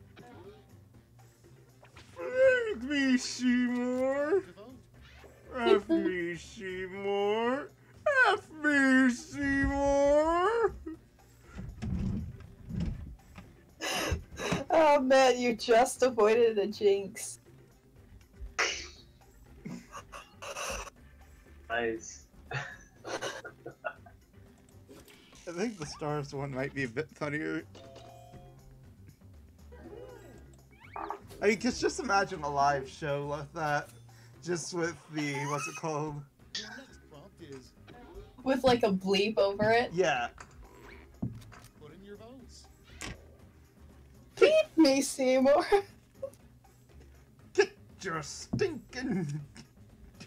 Let me see more. Let me see more. Let me see more. Oh man, you just avoided a jinx. Nice. I think the stars one might be a bit funnier. I mean, cause just imagine a live show like that, just with the, what's it called? Your next prompt is With like a bleep over it. Yeah. put in your votes. Feed me, Seymour. Get your stinking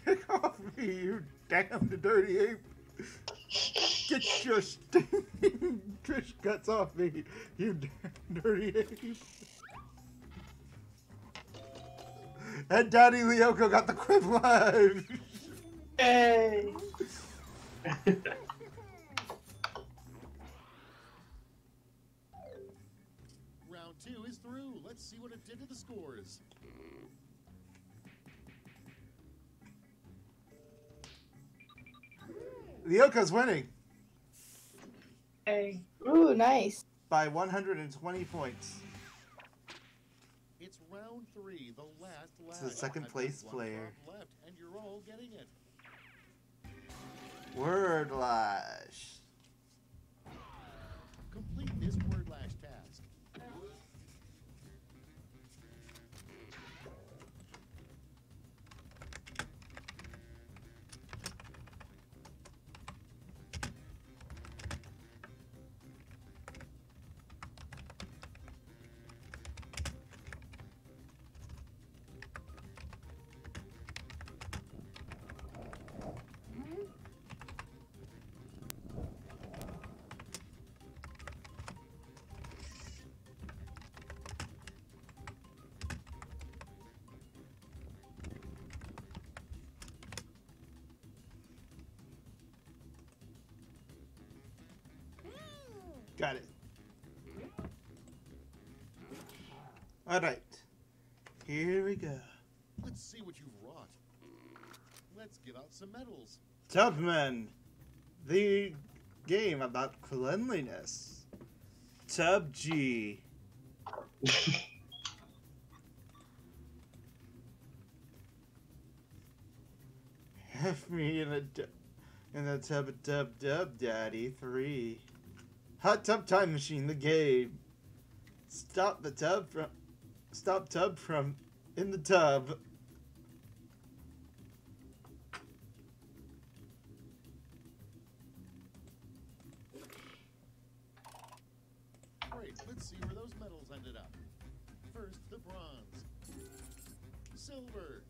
dick off me, you damned dirty ape. Get your stinking Trish guts off me, you damn dirty ape. And Daddy Lyoko got the quip live. Hey. Round 2 is through. Let's see what it did to the scores. Lyoko's winning Hey. Ooh, nice. by 120 points. It's round 3, the last lap. To the second I've place got one player. prompt left, and you're all getting it. Word lash. Complete this word lash task. Got it. Alright. Here we go. Let's see what you've wrought. Let's give out some medals. Tubman. The game about cleanliness. Tub G. Have me in the tub of dub daddy 3. Hot tub time machine, the game. Stop tub from in the tub. Great, let's see where those medals ended up. First, the bronze. Silver.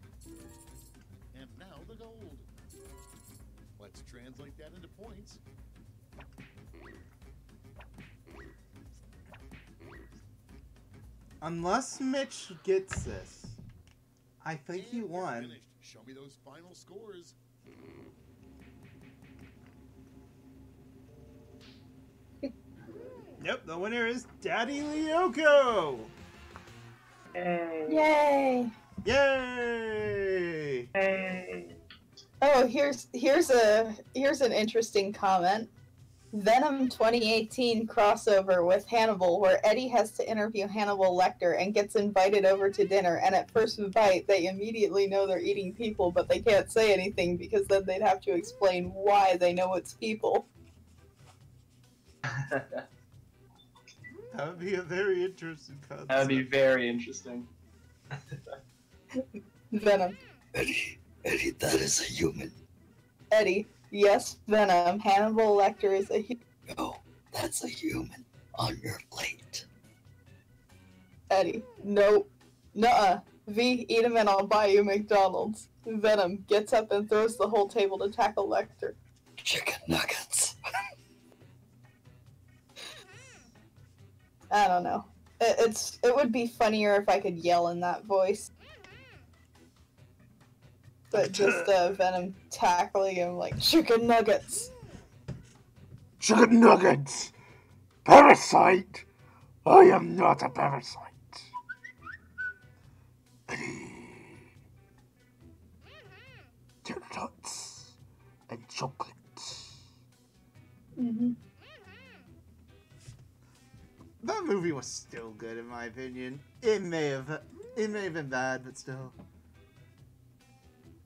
And now the gold. Let's translate that into points. Unless Mitch gets this, I think he And we're won. finished. Show me those final scores. Yep, the winner is Daddy Lyoko! Hey. Yay. Yay! Hey. Oh, here's an interesting comment. Venom 2018 crossover with Hannibal, where Eddie has to interview Hannibal Lecter and gets invited over to dinner, and at first bite, they immediately know they're eating people, but they can't say anything because then they'd have to explain why they know it's people. That would be a very interesting concept. That would be very interesting. Venom. Eddie, that is a human. Eddie. Yes, Venom. Hannibal Lecter is a No, that's a human on your plate. Eddie. Nope. Nuh-uh. V, eat him and I'll buy you McDonald's. Venom gets up and throws the whole table to tackle Lecter. Chicken nuggets. I don't know. It would be funnier if I could yell in that voice. But just Venom tackling him like chicken nuggets. Chicken nuggets! Parasite! I am not a parasite. Donuts and chocolate. Mm-hmm. That movie was still good in my opinion. It may have been bad, but still.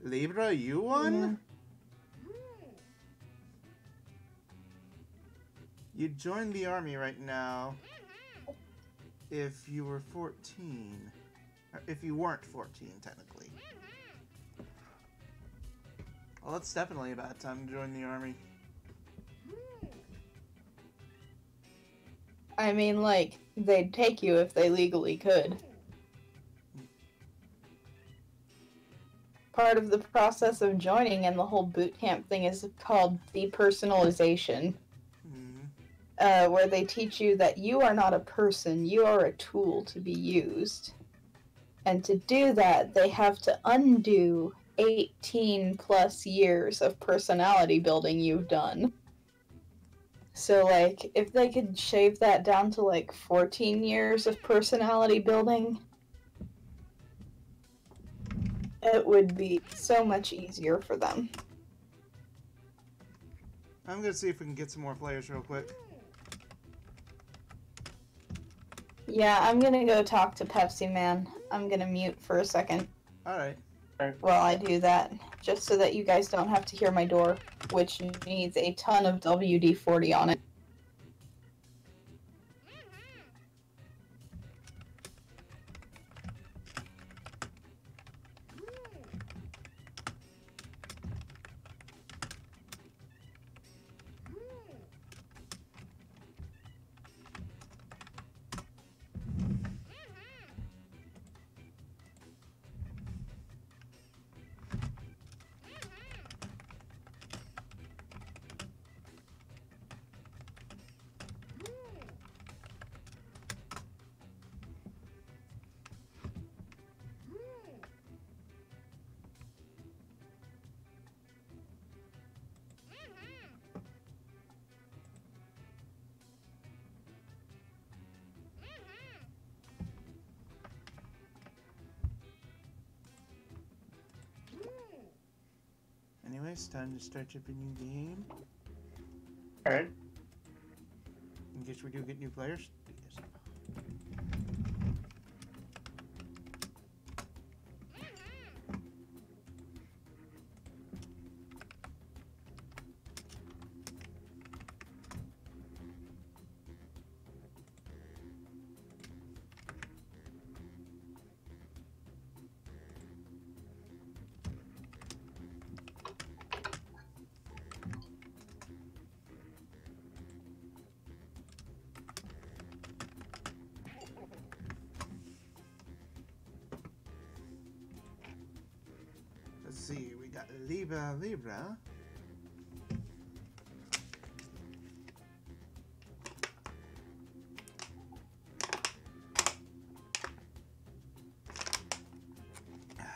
Libra, you won? Yeah. You'd join the army right now if you were 14. Or if you weren't 14, technically. Well, it's definitely a bad time to join the army. I mean, like, they'd take you if they legally could. Part of the process of joining and the whole boot camp thing is called depersonalization, where they teach you that you are not a person, you are a tool to be used. And to do that, they have to undo 18 plus years of personality building you've done. So, like, if they could shave that down to, like, 14 years of personality building, it would be so much easier for them. I'm gonna see if we can get some more players real quick. Yeah, I'm gonna go talk to Pepsi Man. I'm gonna mute for a second Alright. while I do that, just so that you guys don't have to hear my door, which needs a ton of WD-40 on it. Anyways, time to start up a new game. Alright. In case we do get new players. Let's see, we got Libra.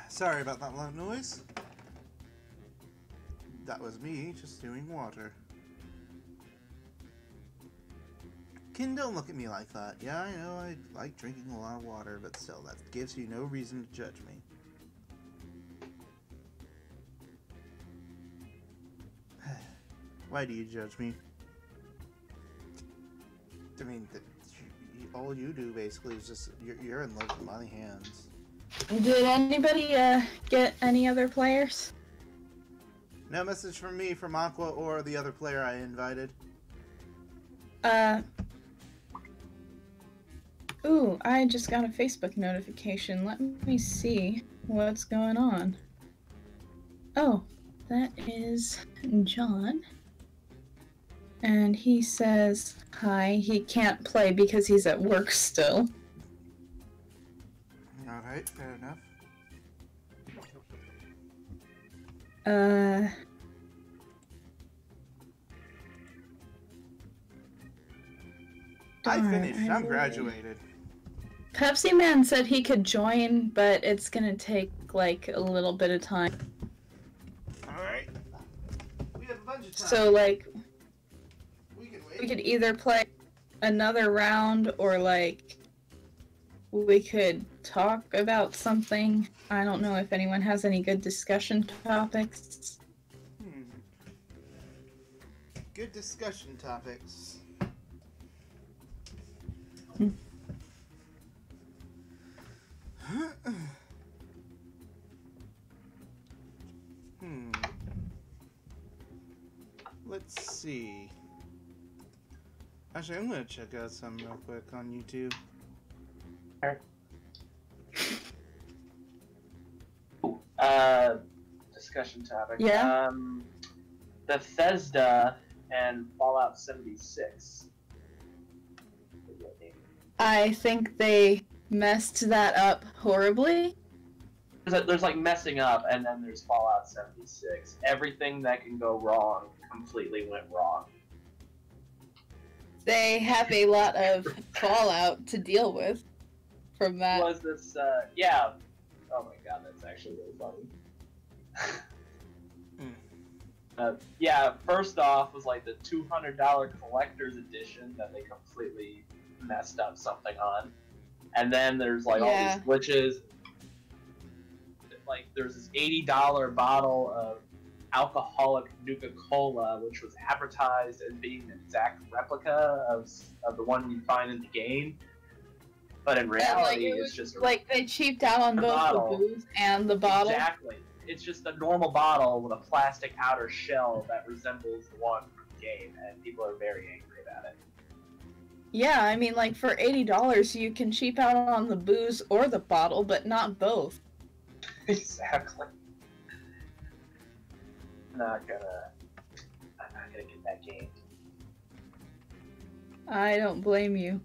Sorry about that loud noise. That was me just doing water. Ken, don't look at me like that. Yeah, I know I like drinking a lot of water, but still, that gives you no reason to judge me. Why do you judge me? I mean, all you do basically is just, you're in love with my hands. Did anybody get any other players? No message from me, from Aqua, or the other player I invited. Ooh, I just got a Facebook notification. Let me see what's going on. Oh, that is John. And he says hi. He can't play because he's at work still. Alright, fair enough. I finished. I'm graduated. Pepsi Man said he could join, but it's gonna take like a little bit of time. Alright. We have a bunch of time. So like we can wait. we could either play another round, or like we could talk about something. I don't know if anyone has any good discussion topics. Good discussion topics. Let's see. Actually, I'm gonna check out some real quick on YouTube. Discussion topic. Yeah? Bethesda and Fallout 76. I think they messed that up horribly. There's like messing up, and then there's Fallout 76. Everything that can go wrong completely went wrong. They have a lot of fallout to deal with from that. Was this, yeah. Oh my god, that's actually really funny. Yeah, first off was like the $200 collector's edition that they completely messed up something on. And then there's like all these glitches. Like there's this $80 bottle of alcoholic Nuka-Cola, which was advertised as being an exact replica of the one you find in the game. But in reality, it's just like they cheaped out on both the booze and the bottle. Exactly. It's just a normal bottle with a plastic outer shell that resembles the one from the game, and people are very angry about it. Yeah, I mean, like for $80, you can cheap out on the booze or the bottle, but not both. Exactly. I'm not gonna get that game. I don't blame you.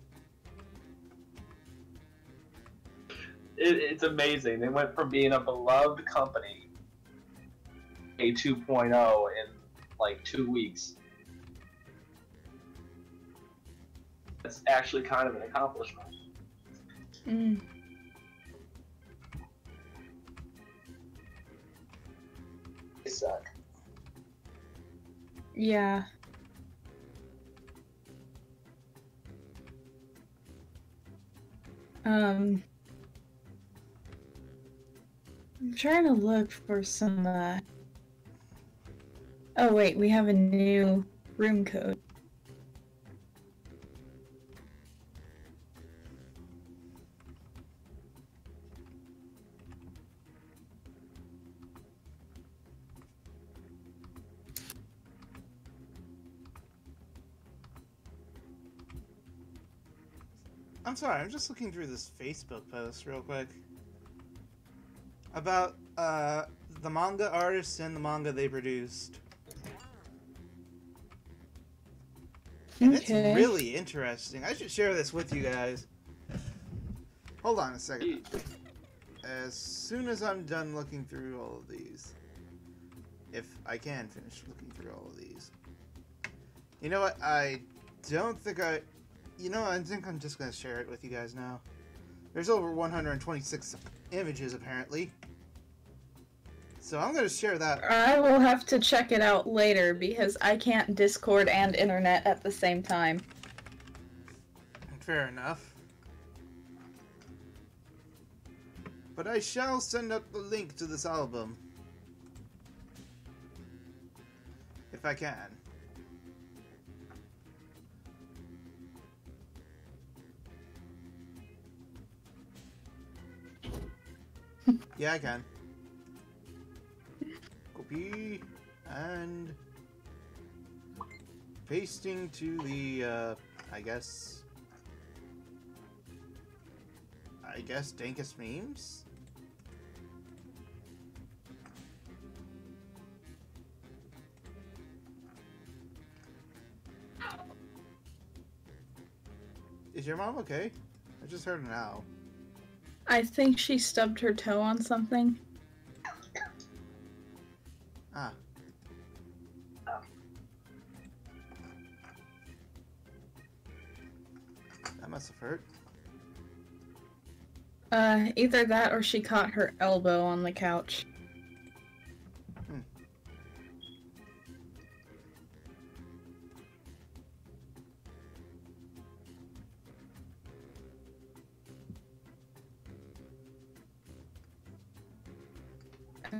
It's amazing. They went from being a beloved company, a 2.0 in like 2 weeks. It's actually kind of an accomplishment. They suck. Yeah. I'm trying to look for some, Oh wait, we have a new room code. I'm sorry, I'm just looking through this Facebook post real quick. About, the manga artists and the manga they produced. And it's really interesting. I should share this with you guys. Hold on a second. As soon as I'm done looking through all of these. If I can finish looking through all of these. You know what? I don't think You know, I think I'm just going to share it with you guys now. There's over 126 images, apparently. So I'm going to share that. I will have to check it out later, because I can't Discord and internet at the same time. Fair enough. But I shall send up the link to this album. If I can. Yeah, I can. Copy and pasting to the I guess Dankest Memes? Is your mom okay? I just heard an ow. I think she stubbed her toe on something. Ah. That must have hurt. Either that or she caught her elbow on the couch. I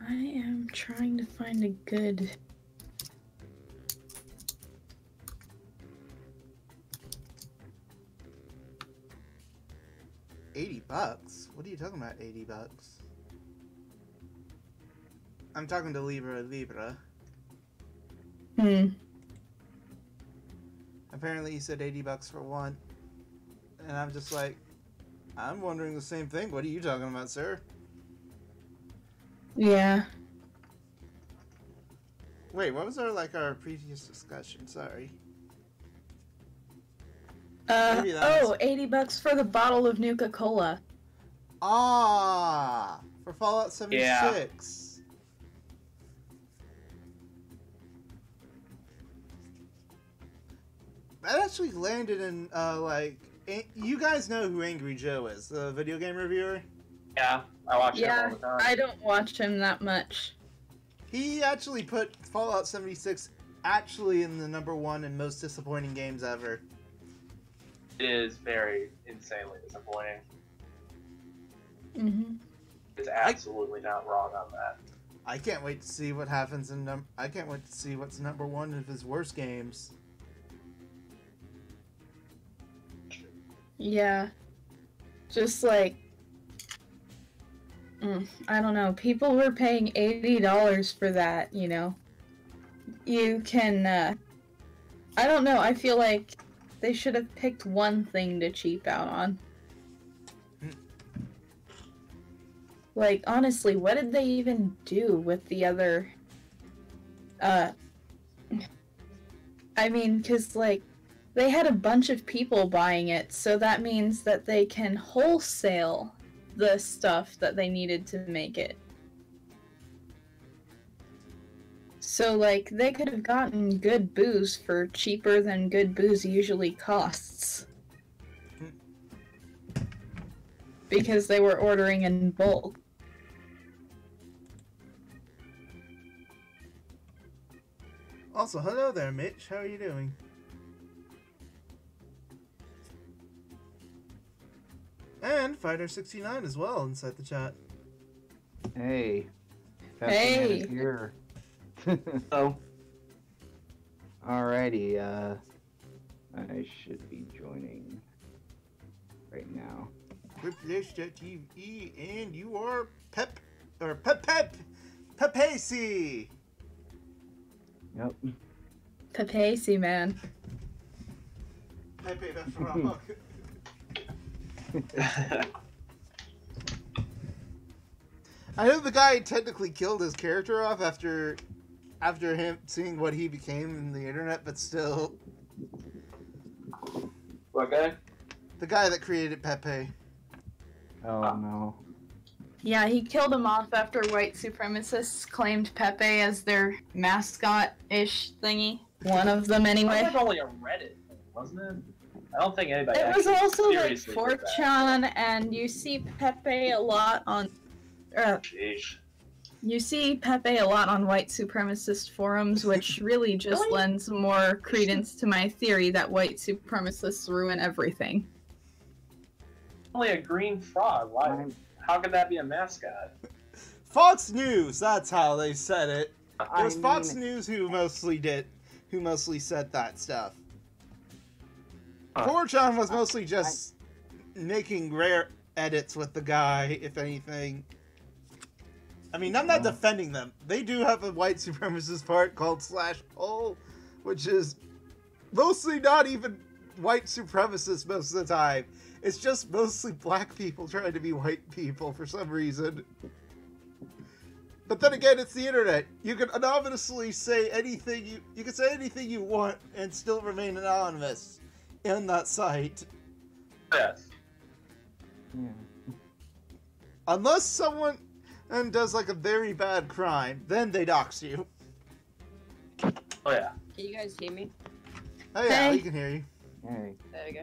am trying to find a good. $80? What are you talking about, $80? I'm talking to Libra. Apparently he said $80 for one. And I'm just like, I'm wondering the same thing. What are you talking about, sir? Yeah. Wait, what was our previous discussion? Sorry. Maybe that's- $80 for the bottle of Nuka-Cola. Ah, for Fallout 76. That actually landed in, you guys know who Angry Joe is, the video game reviewer? Yeah, I watch him all the time. I don't watch him that much. He actually put Fallout 76 actually in the #1 and most disappointing games ever. It is very insanely disappointing. Mm-hmm. It's absolutely not wrong on that. I can't wait to see what happens in I can't wait to see what's #1 of his worst games. Yeah. Just like, I don't know. People were paying $80 for that, you know. You can, I don't know. I feel like they should have picked one thing to cheap out on. Like, honestly, what did they even do with the other, I mean, 'cause, like, they had a bunch of people buying it, so that means that they can wholesale the stuff that they needed to make it. So, like, they could have gotten good booze for cheaper than good booze usually costs. Because they were ordering in bulk. Also, hello there, Mitch. How are you doing? And Fighter69 as well inside the chat. Hey. Hey. Is here. Oh. Alrighty, I should be joining right now. Whiplash.tv, and you are Pepacey. Yep. Papacey, man. Pepe the Frog. I know the guy technically killed his character off after him seeing what he became in the internet, but still. What guy? The guy that created Pepe. Oh no. Yeah, he killed him off after white supremacists claimed Pepe as their mascot-ish thingy. One of them, anyway. That was only a Reddit thing, wasn't it? I don't think anybody. It was also like seriously did that. 4chan, and you see Pepe a lot on. Jeez. You see Pepe a lot on white supremacist forums, which really just Really? lends more credence to my theory that white supremacists ruin everything. Only a green frog. Why? How could that be a mascot? Fox News, that's how they said it. It was I Fox mean- News who mostly said that stuff. Huh. 4chan was mostly just making rare edits with the guy, if anything. I mean, I'm not defending them. They do have a white supremacist part called /poll, which is mostly not even white supremacists most of the time. It's just mostly black people trying to be white people for some reason. But then again, it's the internet. You can anonymously say anything you can say anything you want and still remain anonymous in that site. Yes. Yeah. Unless someone does like a very bad crime, then they dox you. Oh yeah. Can you guys hear me? Oh yeah, Hey. we can hear you. Hey. There we go.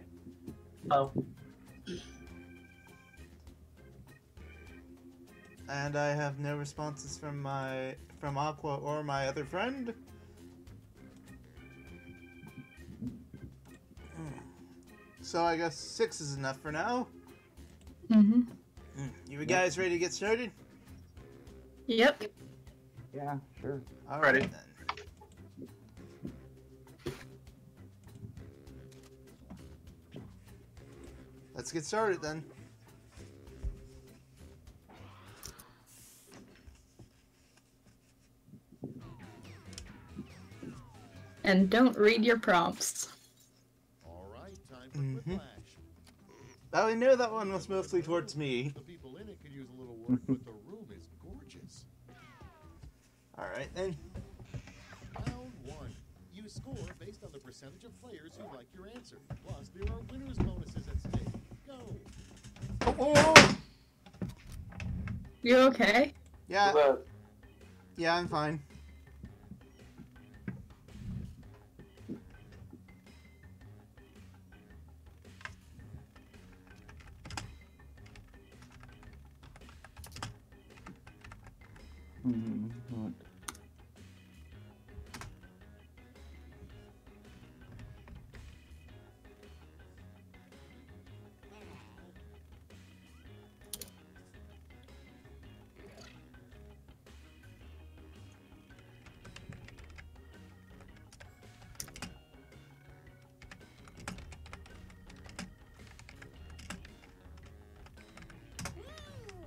Oh. And I have no responses from Aqua or my other friend. So I guess 6 is enough for now. Mm-hmm. You you guys ready to get started? Yep. Yeah, sure. All Ready. right, then. Let's get started then. And don't read your prompts. All right, time for Mhm. Quiplash. Oh, I know that one was mostly towards me. The people in it could use a little work, but the room is gorgeous. All right then. Round 1. You score based on the percentage of players who like your answer. Plus, there are winners' bonuses at stake. Go. Oh! You okay? Yeah, yeah, I'm fine. What?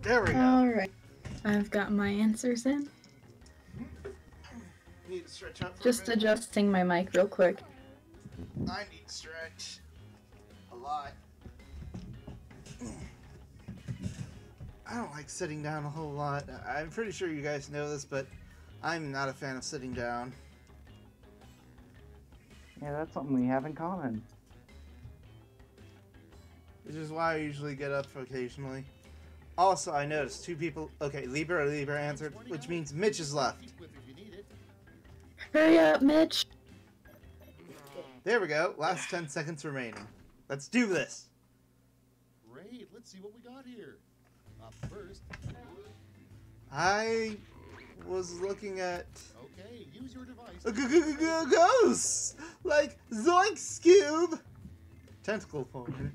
There we go. Alright. I've got my answers in. Need to stretch out for Just a minute. adjusting my mic real quick. I need to stretch a lot. I don't like sitting down a whole lot. I'm pretty sure you guys know this, but I'm not a fan of sitting down. Yeah, that's something we have in common. Which is why I usually get up occasionally. Also, I noticed 2 people. Okay, Libra answered, which means Mitch is left. Keep with if you need it. Hurry up, Mitch. There we go. Last 10 seconds remaining. Let's do this. Great, let's see what we got here. Up first. I was looking at Okay, use your device. ghosts like Zoink Scoob. Tentacle form.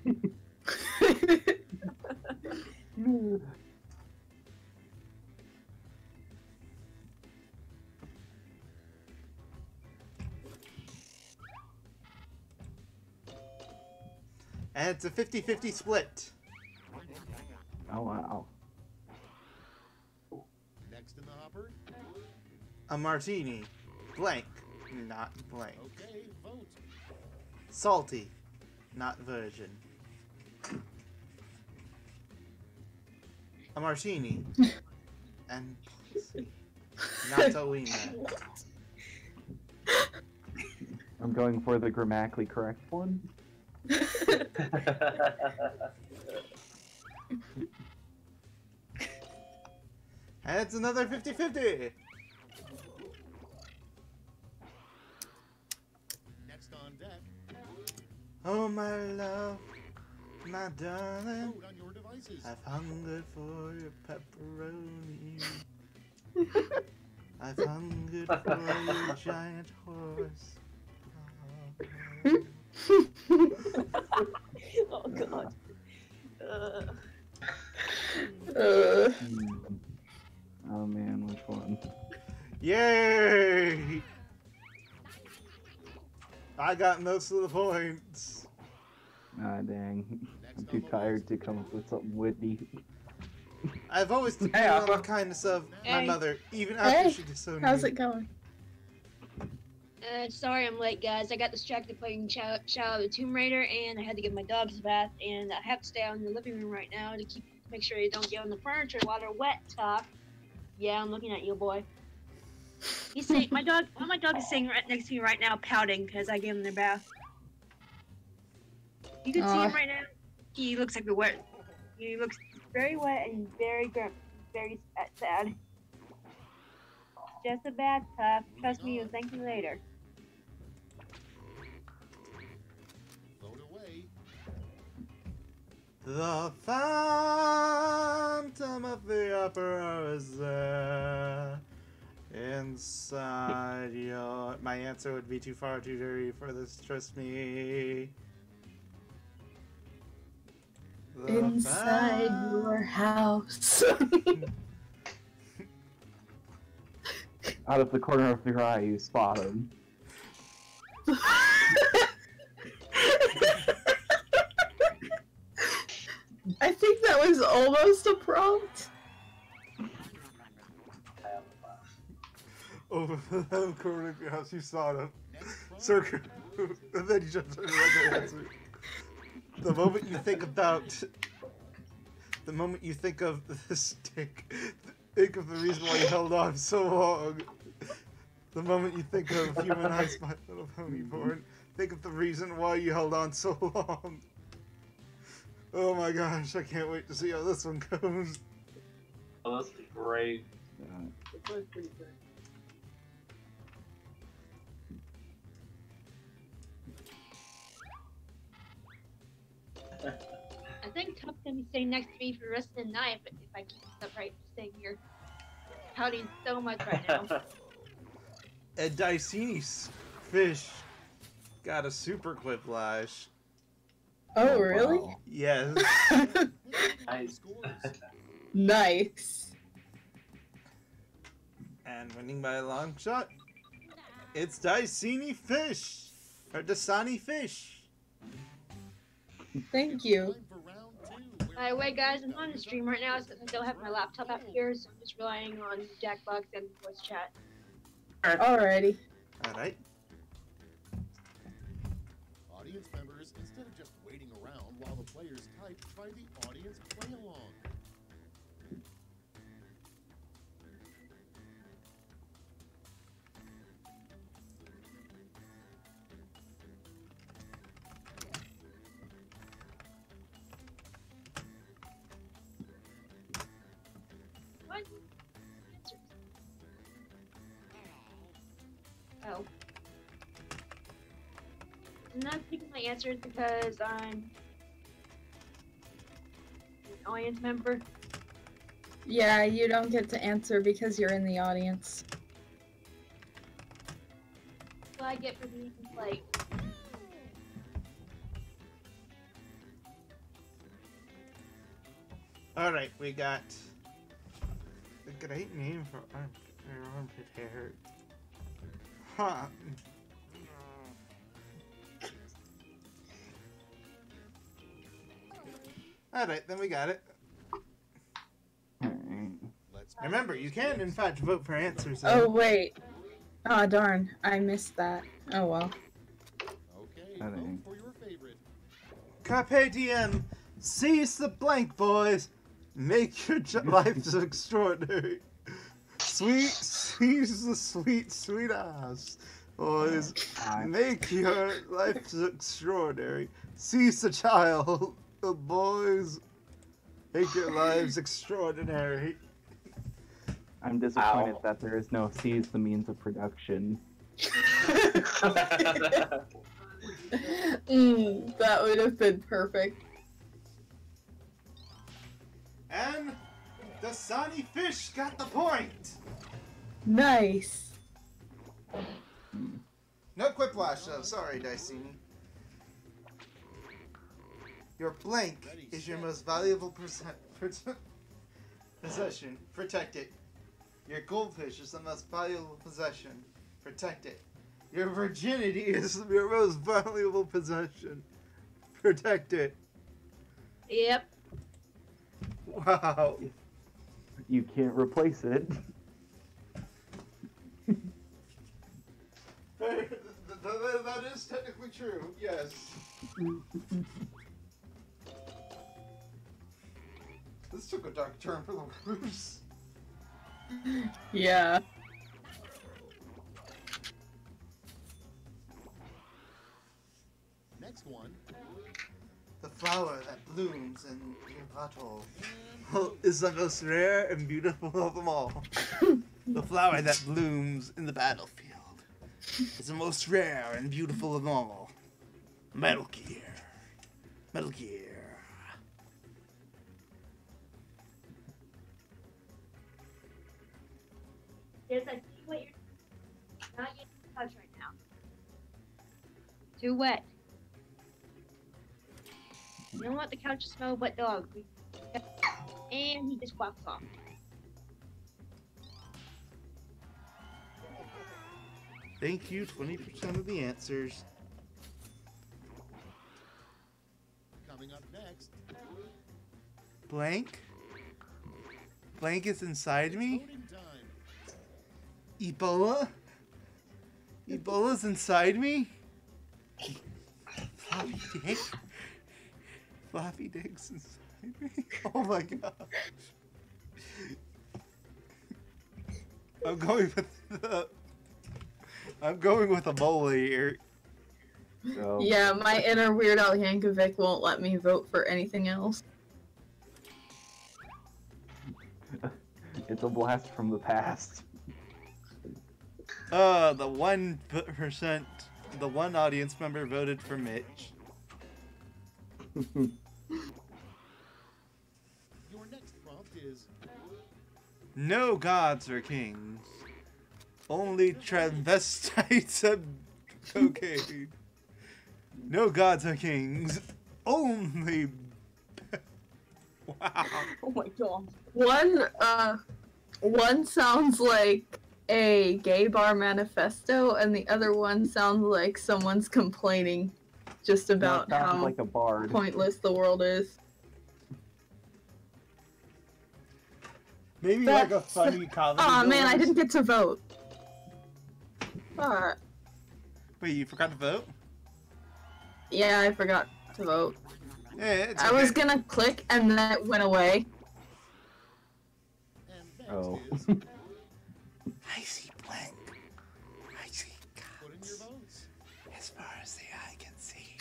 And it's a 50-50 split. Oh wow. Next in the hopper. A martini. Blank. Not blank. Okay, vote. Salty. Not virgin. A martini. And pussy. Not a wiener. I'm going for the grammatically correct one. And it's another 50-50. Next on deck. Oh my love, my darling, Vote on your devices. I've hungered for your pepperoni. I've hungered for your giant horse. Oh god. Oh man, which one? Yay! I got most of the points. Ah dang. Next I'm on too the tired list. to come up with something witty. I've always depended Hey, on Aqua. the kindness of my Hey. mother, even after Hey, she disowned How's me. it going? Sorry I'm late, guys. I got distracted playing Shadow of the Tomb Raider, and I had to give my dogs a bath, and I have to stay out in the living room right now to make sure they don't get on the furniture while they're wet. Talk. Yeah, I'm looking at you, boy. He's saying my dog is sitting right next to me right now, pouting because I gave him their bath. You can see Aw. him right now. He looks like a wet. He looks very wet and very sad. Just a bathtub. Trust me, you'll thank me later. Vote away. The Phantom of the Opera is there. Inside your... My answer would be too far too dirty for this, trust me. Inside your house. Out of the corner of your eye, you spot him. I think that was almost a prompt. Over the corner of your house, you saw them. Next prompt. Circle. And then you just turned around and answered. The moment you think about. The moment you think of the stick. Think of the reason why you held on so long. The moment you think of Humanize My Little Pony Born. Think of the reason why you held on so long. Oh my gosh, I can't wait to see how this one goes. Oh, this is great. I think Tup's gonna be staying next to me for the rest of the night if I keep this up right, staying here. Pouting so much right now. Ed Dicini's fish got a super quiplash. Oh, really? Wow. Yes. Nice. Nice. And winning by a long shot, it's Dicini Fish! Or Dasani Fish! Thank you. Time for round 2, where By the way, guys, I'm on the stream right now, so I don't have my laptop out here, so I'm just relying on Jackbox and voice chat. Alrighty. Alright. audience members, instead of just waiting around while the players type, try the audience play along. What? Oh. I'm not picking my answers because I'm an audience member. Yeah, you don't get to answer because you're in the audience. So I get for being like, Alright, we got a great name for armpit hair. Huh. Alright, then we got it. Let's Remember, you can in fact vote for answers. Oh, wait. Aw, darn. I missed that. Oh, well. Okay, I vote think- for your favorite. Carpe diem. Seize the blank, boys. Make your lives extraordinary. Seize the sweet ass, boys. Make your lives extraordinary. Seize the child, the boys. Make your lives extraordinary. I'm disappointed that there is no seize the means of production. That would have been perfect. And the Sunny Fish got the point. Nice. No quiplash though. Sorry, Dicini. Your blank is your most valuable possession. Protect it. Your goldfish is the most valuable possession. Protect it. Your virginity is your most valuable possession. Protect it. yep. Wow. You can't replace it. That is technically true, yes. This took a dark turn for the worse. Yeah. Next one. The flower that blooms in your bottle is the most rare and beautiful of them all. The flower that blooms in the battlefield is the most rare and beautiful of them all. Metal Gear. Metal Gear. Yes, I see what you're not getting touch right now. Too wet. You don't want the couch to smell wet dog. And he just walks off. Thank you, 20% of the answers. Coming up next, Blank? Blank is inside me? voting time. Ebola? Ebola's inside me? Floppy dick? Floppy dick's inside me? Oh my god. I'm going with Ebola here. So, Yeah, my inner Weird Al Yankovic won't let me vote for anything else. it's a blast from the past. The 1%, the one audience member voted for Mitch. Your next prompt is No gods are kings. Only transvestites and cocaine. No gods are kings. Only. Wow. Oh my god. One sounds like a gay bar manifesto, and the other one sounds like someone's complaining just about That sounds how like a bard. pointless the world is. Maybe That's- like a funny comedy. Aw man, I goers. didn't get to vote. Wait, you forgot to vote? Yeah, I forgot to vote. Yeah, it's I okay. was gonna click and then it went away. and next Oh. is I see blank. I see put in your gods. votes. As far as the eye can see.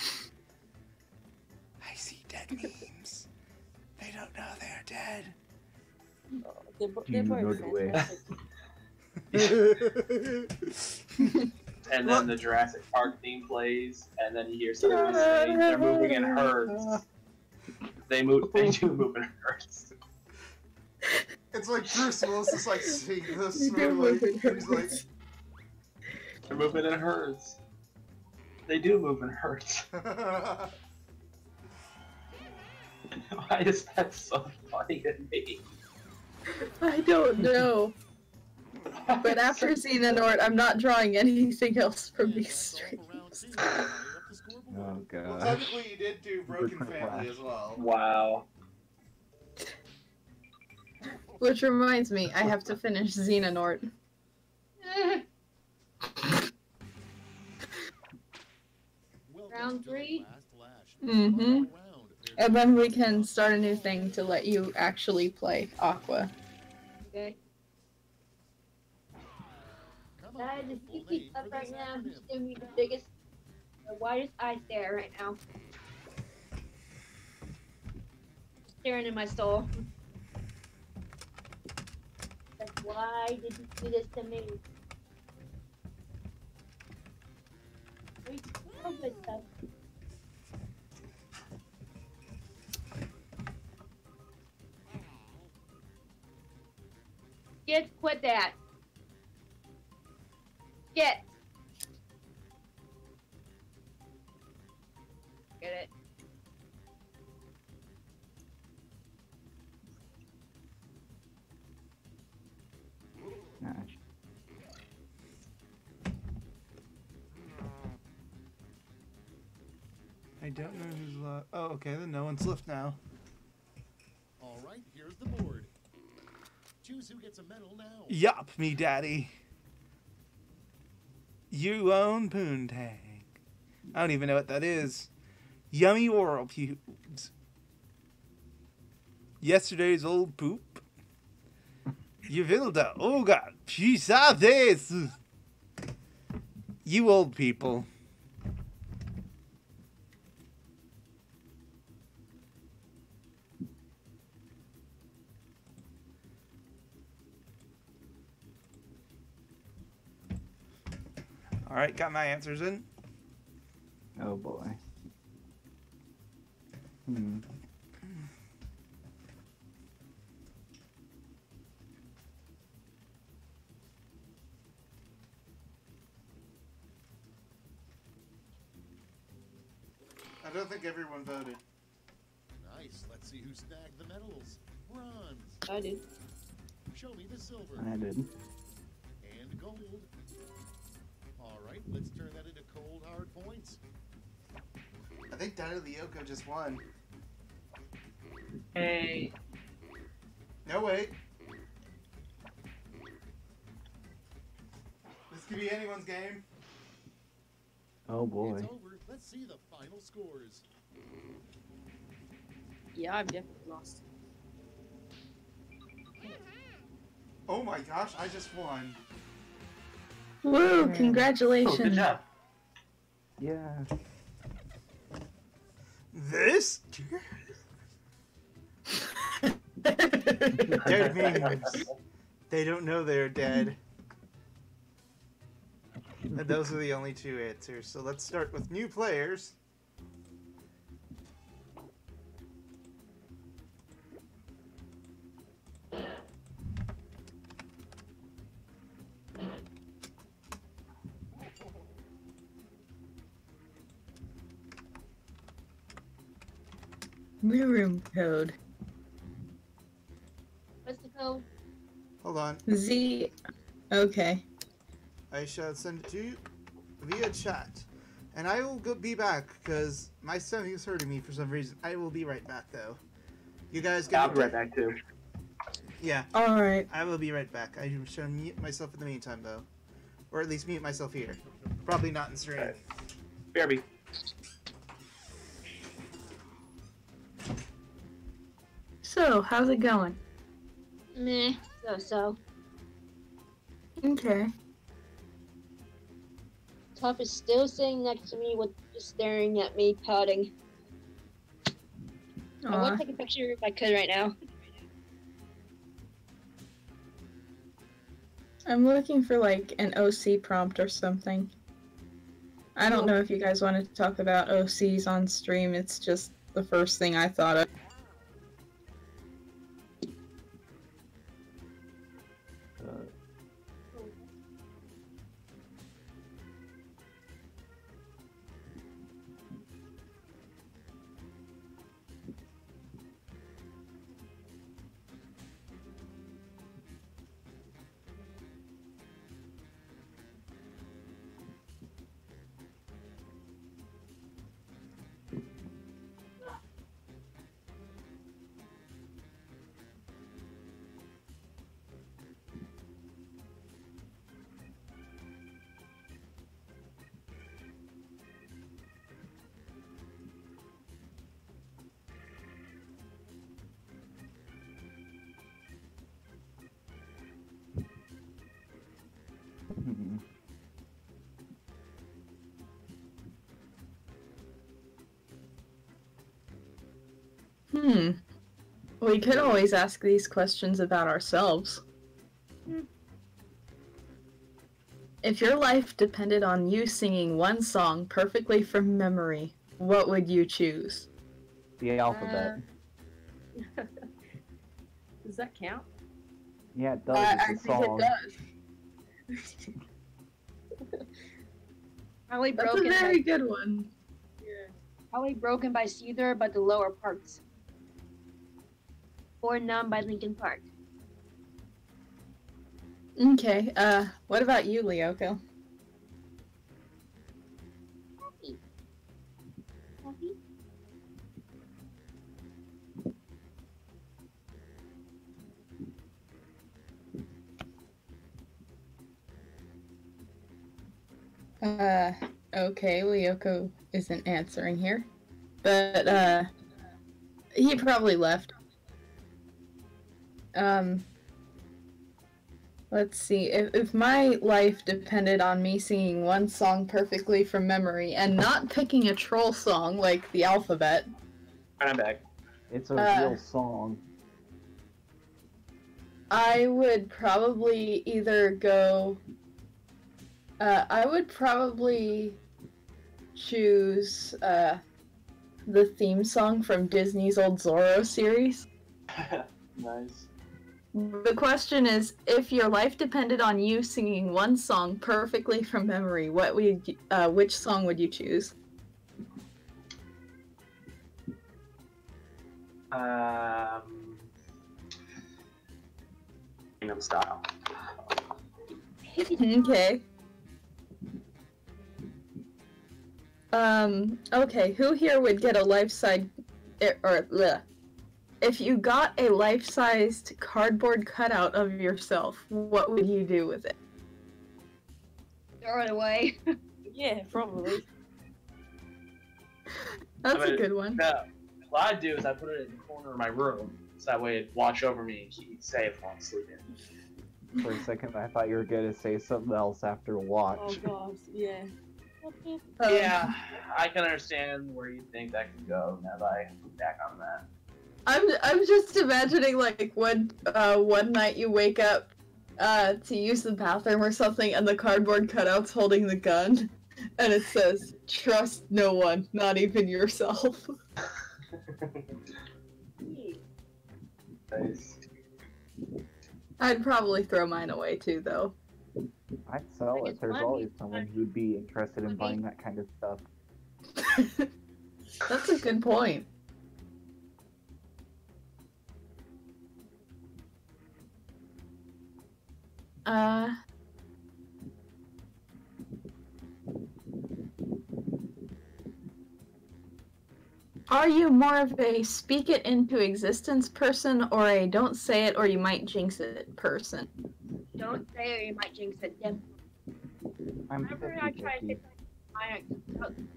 I see dead memes. They don't know they're dead. You know the way. And then the Jurassic Park theme plays, and then you hear someone say they're moving in herds. They do move in herds. It's like Bruce Willis is like seeing this. You do and move in he's like, herds. They're moving in herds. They do move in herds. Why is that so funny to me? I don't know. But after Xehanort, I'm not drawing anything else from And these that's all for round streams. two. Fire up the scoreboard. Oh well, god. technically you did do Broken Broken Family Flash. as well. Wow. Which reminds me, I have to finish Xehanort. Welcome Round to the three? last lash. Mhm. Final round. And then we can start a new thing to let you actually play Aqua. Okay. Come on, Guys, if full you name keep up for right this now, acronym. just give me the biggest, the widest eye stare right now. Staring in my soul. Like, why did you do this to me? Are you so good stuff? Quit that. Get it. Gosh. I don't know who's left. Oh, okay, then no one's left now. All right, here's the board. Choose who gets a medal now. Yup, me daddy. You own Poontang. I don't even know what that is. Yummy oral pubes. Yesterday's old poop. Yuvilda. Oh god. She saw this. You old people. Alright, got my answers in. Oh boy. Hmm. I don't think everyone voted. Nice. Let's see who snagged the medals. Bronze. I did. Show me the silver. I did. And gold. All right, let's turn that into cold hard points. I think Daddy Lyoko just won. Hey. No, wait. This could be anyone's game. Oh boy. It's over. Let's see the final scores. Yeah, I've definitely lost. Oh my gosh, I just won. Woo! Oh, good Congratulations. job. Yeah. This? Dead memes. They don't know they're dead. And those are the only two answers. So let's start with new players. New room code. What's the code? Hold on. Z. Okay. I shall send it to you via chat. And I will be back because my stomach is hurting me for some reason. I will be right back though. You guys get I'll be right back too. Yeah, Alright. I will be right back. I shall mute myself in the meantime though. Or at least mute myself here. Probably not in stream. Right. BRB. So, how's it going? Meh. So. Okay. Tough is still sitting next to me with just staring at me, pouting. I Aw. would take a picture if I could right now. I'm looking for like an OC prompt or something. I don't know if you guys wanted to talk about OCs on stream. It's just the first thing I thought of. Hmm. We could always ask these questions about ourselves. If your life depended on you singing one song perfectly from memory, what would you choose? The alphabet. Does that count? Yeah, it does. I It's a think song. it does. Probably That's a broken. very good one. Probably broken by Seether, but the lower parts. Or Numb by Linkin Park. Okay, what about you, Lyoko? Happy. Happy? Okay, Lyoko isn't answering here. But, he probably left. Let's see. If my life depended on me singing one song perfectly from memory and not picking a troll song like the alphabet, I'm back. It's a real song. I would probably either go. I would probably choose the theme song from Disney's old Zorro series. Nice. The question is, if your life depended on you singing one song perfectly from memory, which song would you choose? Kingdom style. Okay. Okay, who here would get a life-size, or, bleh. If you got a life-sized cardboard cutout of yourself, what would you do with it? Throw it away. Yeah, probably. That's a good one. No, what I'd do is I put it in the corner of my room, so that way it'd watch over me and keep me safe while I'm sleeping. For a second, I thought you were going to say something else after watch. Oh gosh, yeah. Yeah, I can understand where you think that can go now that I look back on that. I'm just imagining like one night you wake up to use the bathroom or something, and the cardboard cutout's holding the gun, and it says, "Trust no one, not even yourself." Nice. I'd probably throw mine away too, though. I'd sell it. There's always someone who'd be interested in buying that kind of stuff. That's a good point. Are you more of a speak it into existence person or a don't say it or you might jinx it person? Don't say it or you might jinx it. Yeah. I'm Whenever I try to 50-50. say something,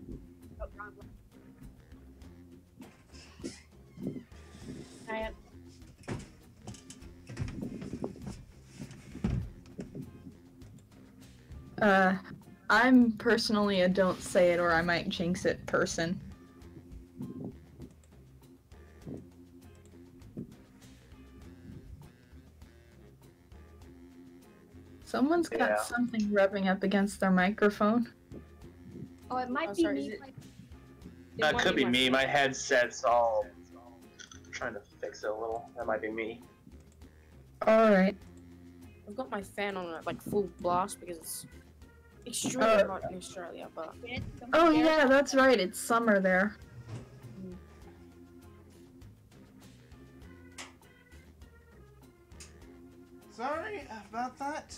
I'm personally a don't say it or I might jinx it person. Someone's got Yeah. something rubbing up against their microphone. Oh, it might Oh, be sorry, me. is it- Like, That could be me. My headset's all trying to fix it a little. That might be me. Alright. I've got my fan on at like full blast because it's extremely Oh. hot in Australia, but Oh yeah, that's right, it's summer there. Sorry about that.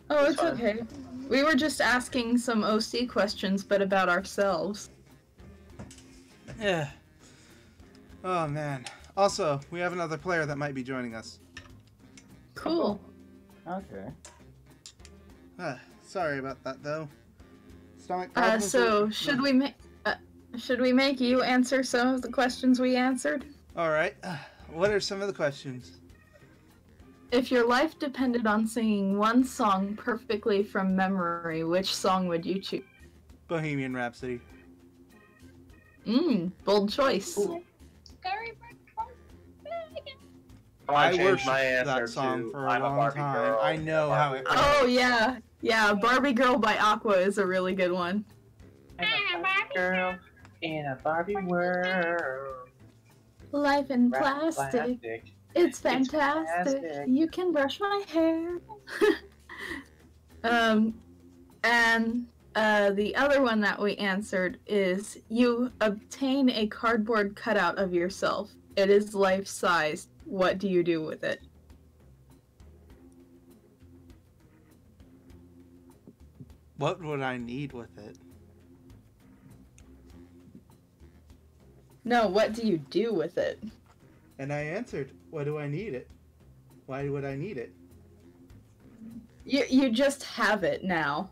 Oh, It's it's fine. okay. We were just asking some OC questions, but about ourselves. Yeah. Oh man. Also, we have another player that might be joining us. Cool. Okay. Sorry about that though. Stomach problems. So should we make you answer some of the questions we answered? All right. What are some of the questions? If your life depended on singing one song perfectly from memory, which song would you choose? Bohemian Rhapsody. Bold choice. I changed worshiped my answer that song to for a I'm long Barbie time. Girl. I know how it. Oh yeah, yeah. Barbie Girl by Aqua is a really good one. I'm a Barbie girl in a Barbie world. Life in Wrapped plastic. It's fantastic. fantastic. You can brush my hair. And the other one that we answered is you obtain a cardboard cutout of yourself. It is life-sized. What do you do with it? What would I need with it? No, what do you do with it? And I answered, what do I need it? Why would I need it? You just have it now.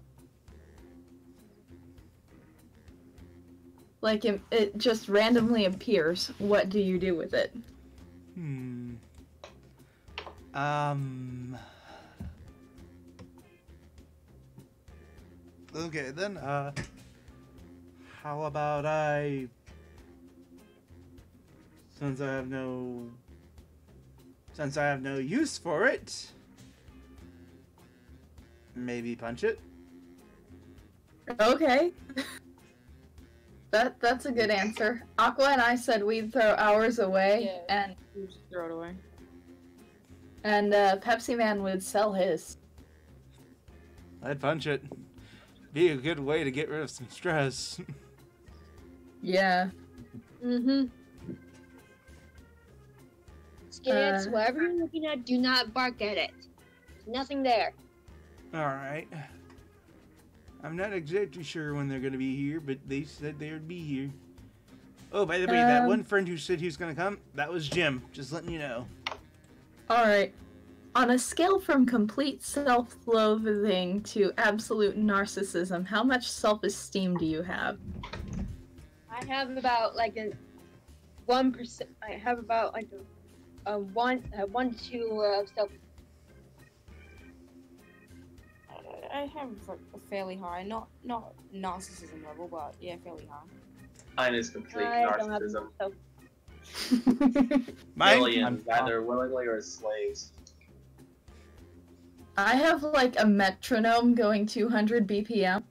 Like it just randomly appears. What do you do with it? Okay, then, how about since I have no use for it, maybe punch it? Okay. That's a good answer. Aqua and I said we'd throw ours away, Yeah. You just throw it away. and Pepsi Man would sell his. I'd punch it. Be a good way to get rid of some stress. Yeah. Skids, whatever you're looking at, do not bark at it. Nothing there. Alright. I'm not exactly sure when they're gonna be here, but they said they would be here. Oh, by the way, that one friend who said he was gonna come, that was Jim. Just letting you know. Alright. On a scale from complete self-loathing to absolute narcissism, how much self-esteem do you have? I have about like a 1%. I have about like a 1 to 2 self. I have like a fairly high, not narcissism level, but yeah, fairly high. Mine is complete I don't have narcissism. self. Millions, either willingly or as slaves. I have like a metronome going 200 BPM.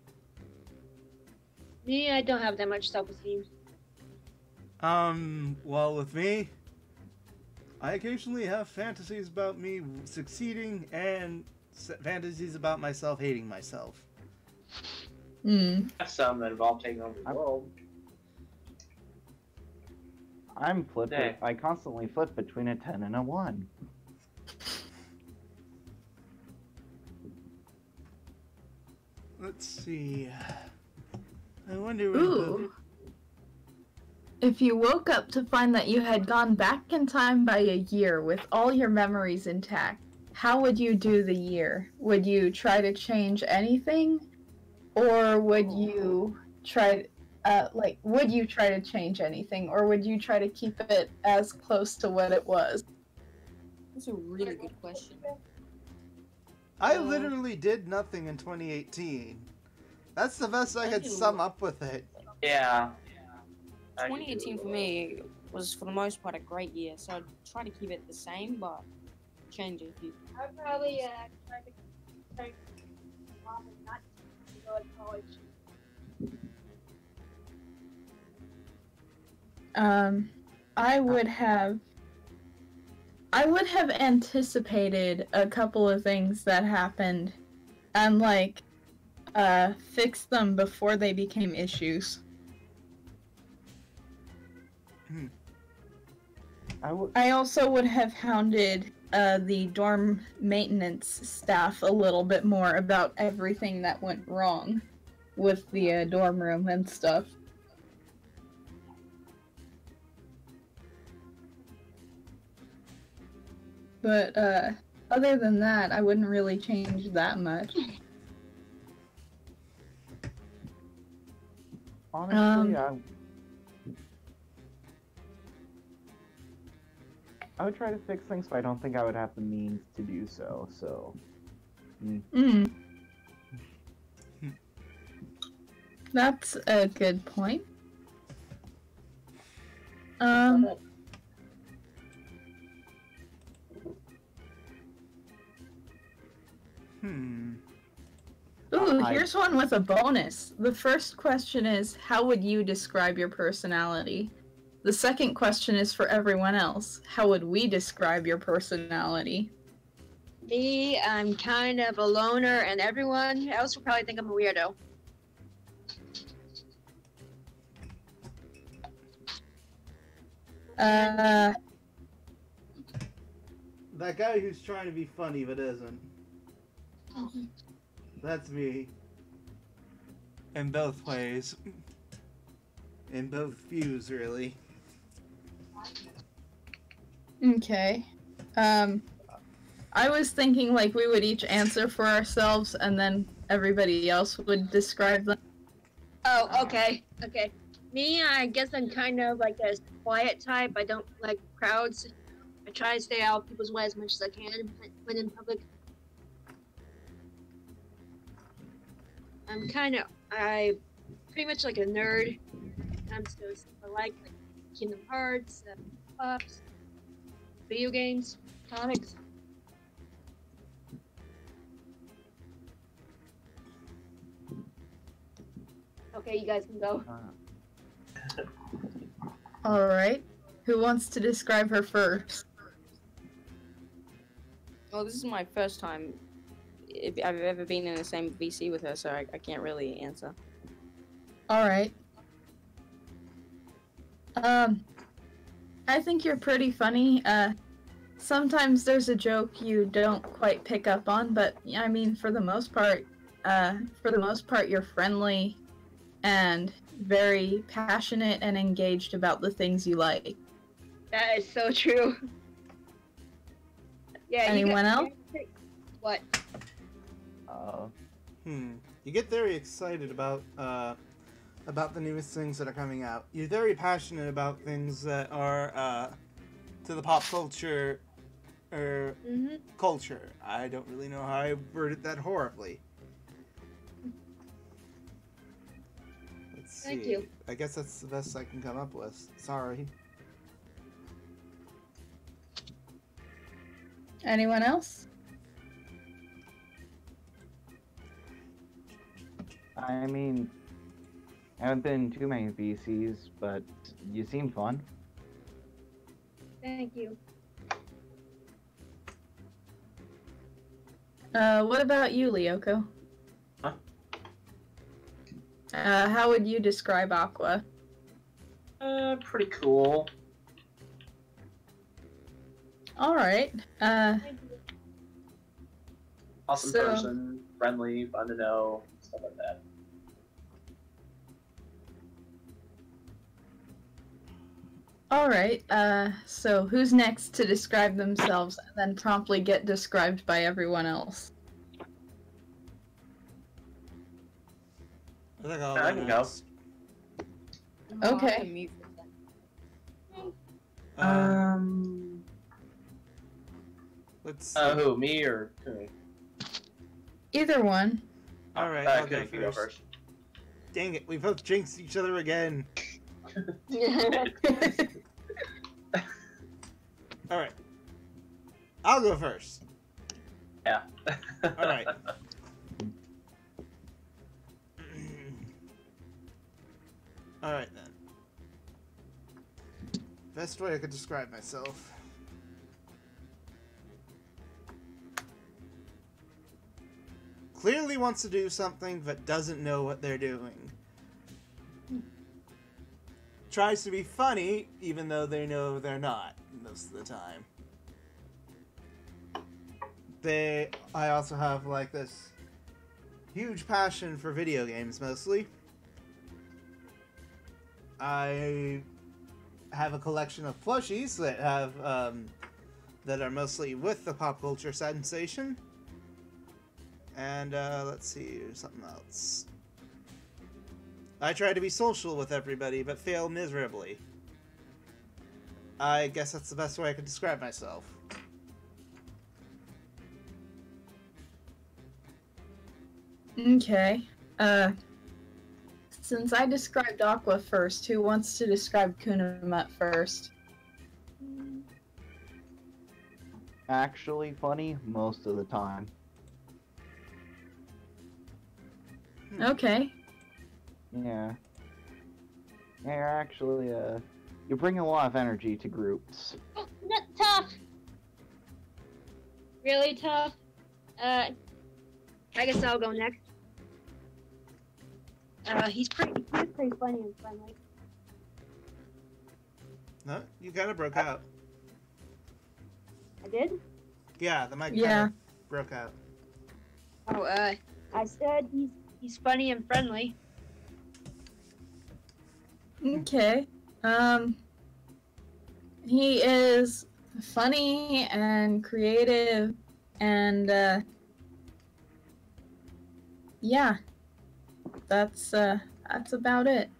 Me, I don't have that much self-esteem. Well, with me, I occasionally have fantasies about me succeeding and fantasies about myself hating myself. That's some that involve taking over the world. I'm flipping. Yeah. I constantly flip between a 10 and a 1. Let's see. I wonder what Ooh. If you woke up to find that you had gone back in time by a year with all your memories intact, how would you do the year? Would you try to change anything? Or would you try would you try to change anything, or would you try to keep it as close to what it was? That's a really good question. I literally did nothing in 2018. That's the best I could sum up with it. Yeah. 2018 for me was, for the most part, a great year, so I'd try to keep it the same, but change it. I'd probably try to mom and not to go to college. I would have anticipated a couple of things that happened and fixed them before they became issues. I also would have hounded the dorm maintenance staff a little bit more about everything that went wrong with the dorm room and stuff. But other than that, I wouldn't really change that much. Honestly, I would try to fix things, but I don't think I would have the means to do so, That's a good point. Ooh, here's one with a bonus. The first question is, how would you describe your personality? The second question is for everyone else. How would we describe your personality? Me, I'm kind of a loner, and everyone else will probably think I'm a weirdo. That guy who's trying to be funny but isn't. That's me. In both ways. In both views, really. Okay. I was thinking we would each answer for ourselves and then everybody else would describe them. Oh, okay. Okay. Me, I guess I'm kind of like a quiet type. I don't like crowds. I try to stay out of people's way as much as I can when in public. I'm pretty much like a nerd. I'm so I like Kingdom Hearts, Puffs, video games, comics. Okay, you guys can go. Alright. Who wants to describe her first? Well, this is my first time I've ever been in the same VC with her, so I can't really answer. Alright. I think you're pretty funny. sometimes there's a joke you don't quite pick up on, but I mean, for the most part, you're friendly and very passionate and engaged about the things you like. That is so true. Yeah. Anyone else? What? You get very excited about the newest things that are coming out. You're very passionate about things that are to the pop culture culture. I don't really know how I worded that horribly. Let's see. Thank you. I guess that's the best I can come up with. Sorry. Anyone else? I mean, I haven't been to too many VCs, but you seem fun. Thank you. What about you, Lyoko? Huh? How would you describe Aqua? Pretty cool. Alright. Thank you. Awesome So- person, friendly, fun to know, stuff like that. Alright, so who's next to describe themselves and then promptly get described by everyone else? I think I'll I can go. next. Oh, Okay. I can mute for a second. Let's see. Who, me or Kumi? Either one. All right, I'll Kumi go can go first. first. Dang it, we both jinxed each other again. All right, I'll go first. Yeah. All right. All right then. Best way I could describe myself. Clearly wants to do something but doesn't know what they're doing. Tries to be funny even though they know they're not most of the time. I also have like this huge passion for video games mostly. I have a collection of plushies that have that are mostly with the pop culture sensation. And let's see, something else. I try to be social with everybody, but fail miserably. I guess that's the best way I could describe myself. Okay. Since I described Aqua first, who wants to describe Kunamut first? Actually funny most of the time. Okay. Yeah. Yeah, you're actually, you bring a lot of energy to groups. Not tough. Really tough. I guess I'll go next. He's pretty funny and friendly. No, you kind of broke out. I did? Yeah, the mic Yeah. kind of broke out. Oh, I said he's funny and friendly. Okay. He is funny and creative and yeah. That's about it.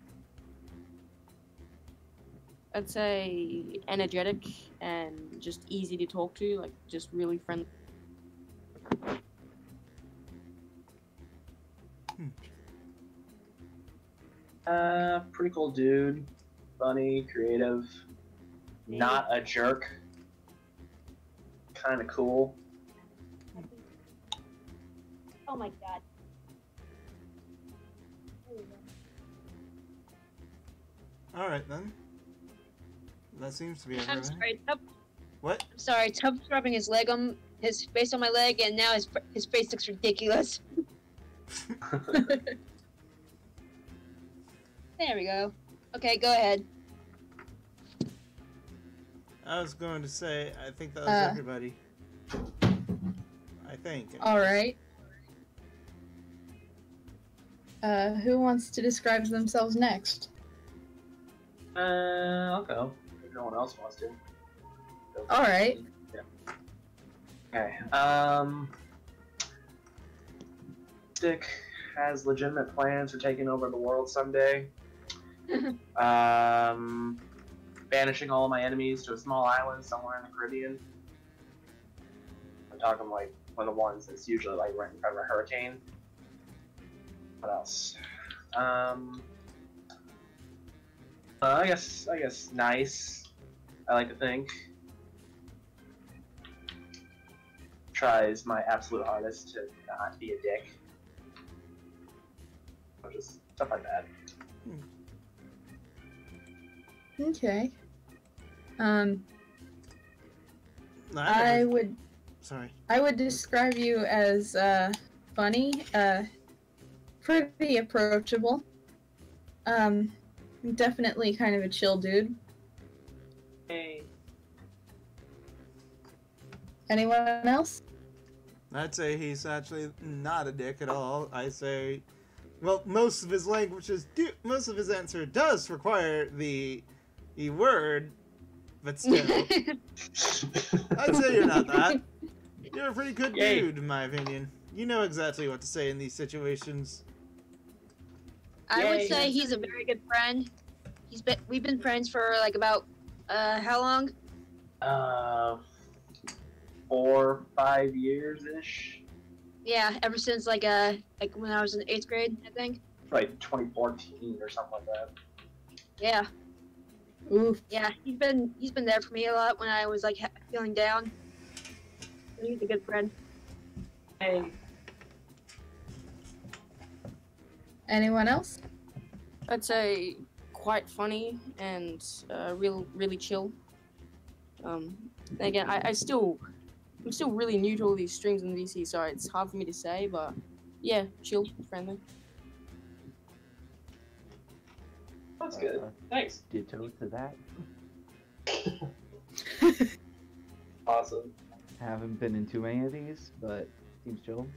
I'd say energetic and just easy to talk to, like just really friendly. Pretty cool dude. Funny, creative. Not a jerk. Kind of cool. Oh my god. Alright then. That seems to be I'm everything. sorry. Tub, What? I'm sorry. Tub's rubbing his leg on his face on my leg, and now his face looks ridiculous. There we go. Okay, go ahead. I was going to say, I think that was everybody. I think. All right. Who wants to describe themselves next? I'll go. If no one else wants to. All right. Okay. Dick has legitimate plans for taking over the world someday. Banishing all of my enemies to a small island somewhere in the Caribbean. I'm talking like one of the ones that's usually like right in front of a hurricane. What else? I guess nice. I like to think. Tries my absolute hardest to not be a dick. Or just stuff like that. Okay. I would describe you as funny, pretty approachable. Definitely kind of a chill dude. Hey. Anyone else? I'd say he's actually not a dick at all. I say, well, most of his most of his answer does require the word, but still, I'd say you're not that. You're a pretty good dude, in my opinion. You know exactly what to say in these situations. I would say he's a very good friend. We've been friends for like about how long? 4 or 5 years ish. Yeah, ever since like when I was in 8th grade, I think. Like 2014 or something like that. Yeah. Oof. Yeah, he's been there for me a lot when I was like feeling down. He's a good friend. Hey. Anyone else? I'd say quite funny and really chill. Again, I'm still really new to all these streams in VC, so it's hard for me to say, but yeah, chill, friendly. That's good. Thanks. Ditto to that. Awesome. Haven't been in too many of these, but seems chill.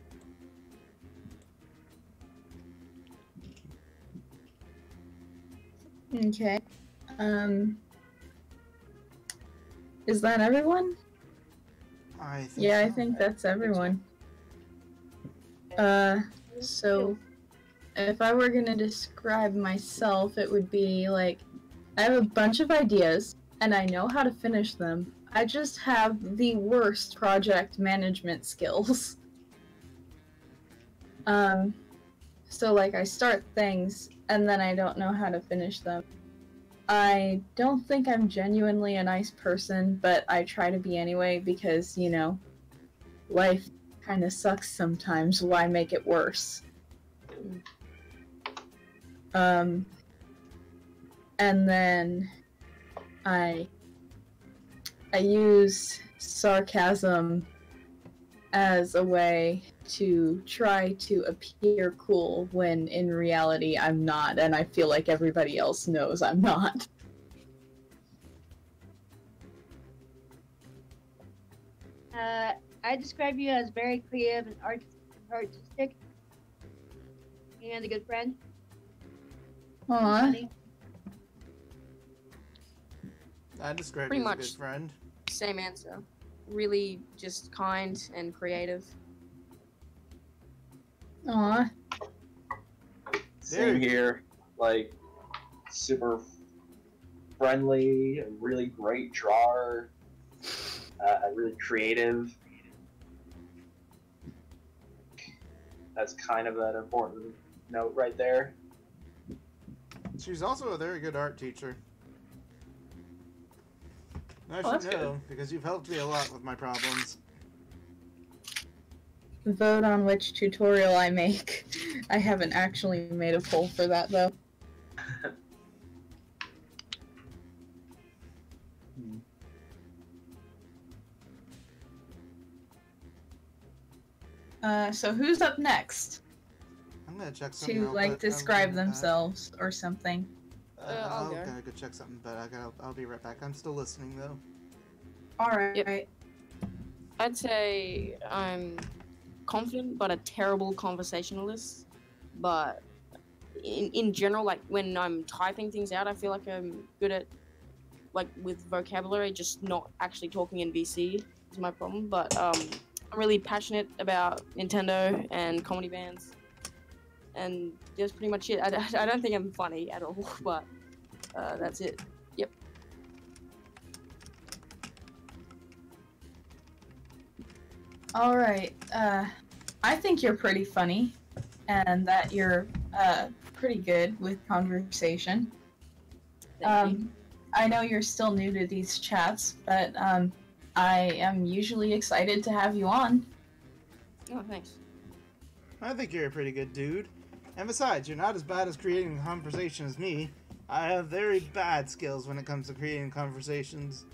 Okay. Is that everyone? I think that's everyone. So if I were gonna describe myself, it would be like, I have a bunch of ideas, and I know how to finish them. I just have the worst project management skills. So like I start things, and then I don't know how to finish them. I don't think I'm genuinely a nice person, but I try to be anyway because, you know, life kind of sucks sometimes. Why make it worse? And then I use sarcasm as a way to try to appear cool when in reality I'm not, and I feel like everybody else knows I'm not. I describe you as very creative and artistic, and a good friend. Aww. I describe Pretty you as a much. good friend. Same answer. Really just kind and creative. Aww. Same here. Like, super friendly, a really great drawer, really creative. That's kind of an important note right there. She's also a very good art teacher. I that's should know, because you've helped me a lot with my problems. Vote on which tutorial I make. I haven't actually made a poll for that, though. So who's up next? I'm gonna check something To, out, like, but describe I'll be right back. themselves or something. I'll go. Gotta go check something, but I'll be right back. I'm still listening, though. Alright. Yep. I'd say I'm confident, but a terrible conversationalist. But in general, like when I'm typing things out, I feel like I'm good at, like with vocabulary, just not actually talking in VC is my problem. But I'm really passionate about Nintendo and comedy bands, and that's pretty much it. I don't think I'm funny at all, but that's it. Yep. Alright. I think you're pretty funny, and that you're pretty good with conversation. Thank you. I know you're still new to these chats, but I am usually excited to have you on. Oh, thanks. I think you're a pretty good dude. And besides, you're not as bad as creating a conversation as me. I have very bad skills when it comes to creating conversations.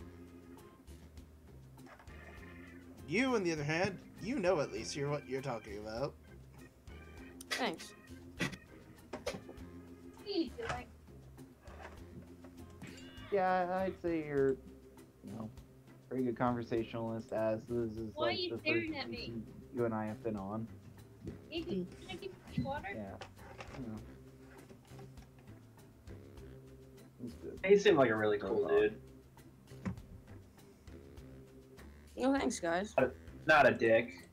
You, on the other hand, you know at least what you're talking about. Thanks. Yeah, I'd say you're, pretty good conversationalist, as this is Why are like you the staring first at me? season you and I have been on. Can I give you water? Yeah. It's good. He seemed like a really cool dude. No, thanks, guys. Not a dick.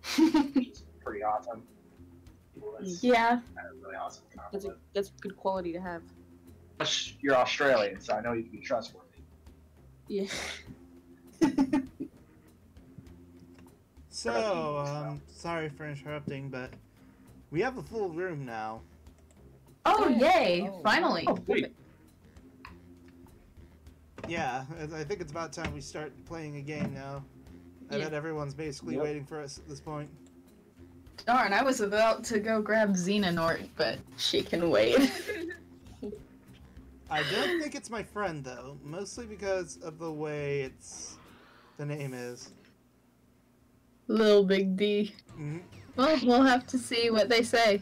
He's pretty awesome. Yeah. Really awesome. That's a good quality to have. Plus, you're Australian, so I know you can be trustworthy. Yeah. So, sorry for interrupting, but we have a full room now. Oh, yay! Oh. Finally. Oh, wait. Yeah, I think it's about time we start playing a game now. I bet everyone's basically waiting for us at this point. Darn, I was about to go grab Xenonort, but she can wait. I don't think it's my friend, though. Mostly because of the way the name is. Little Big D. Mm-hmm. Well, we'll have to see what they say.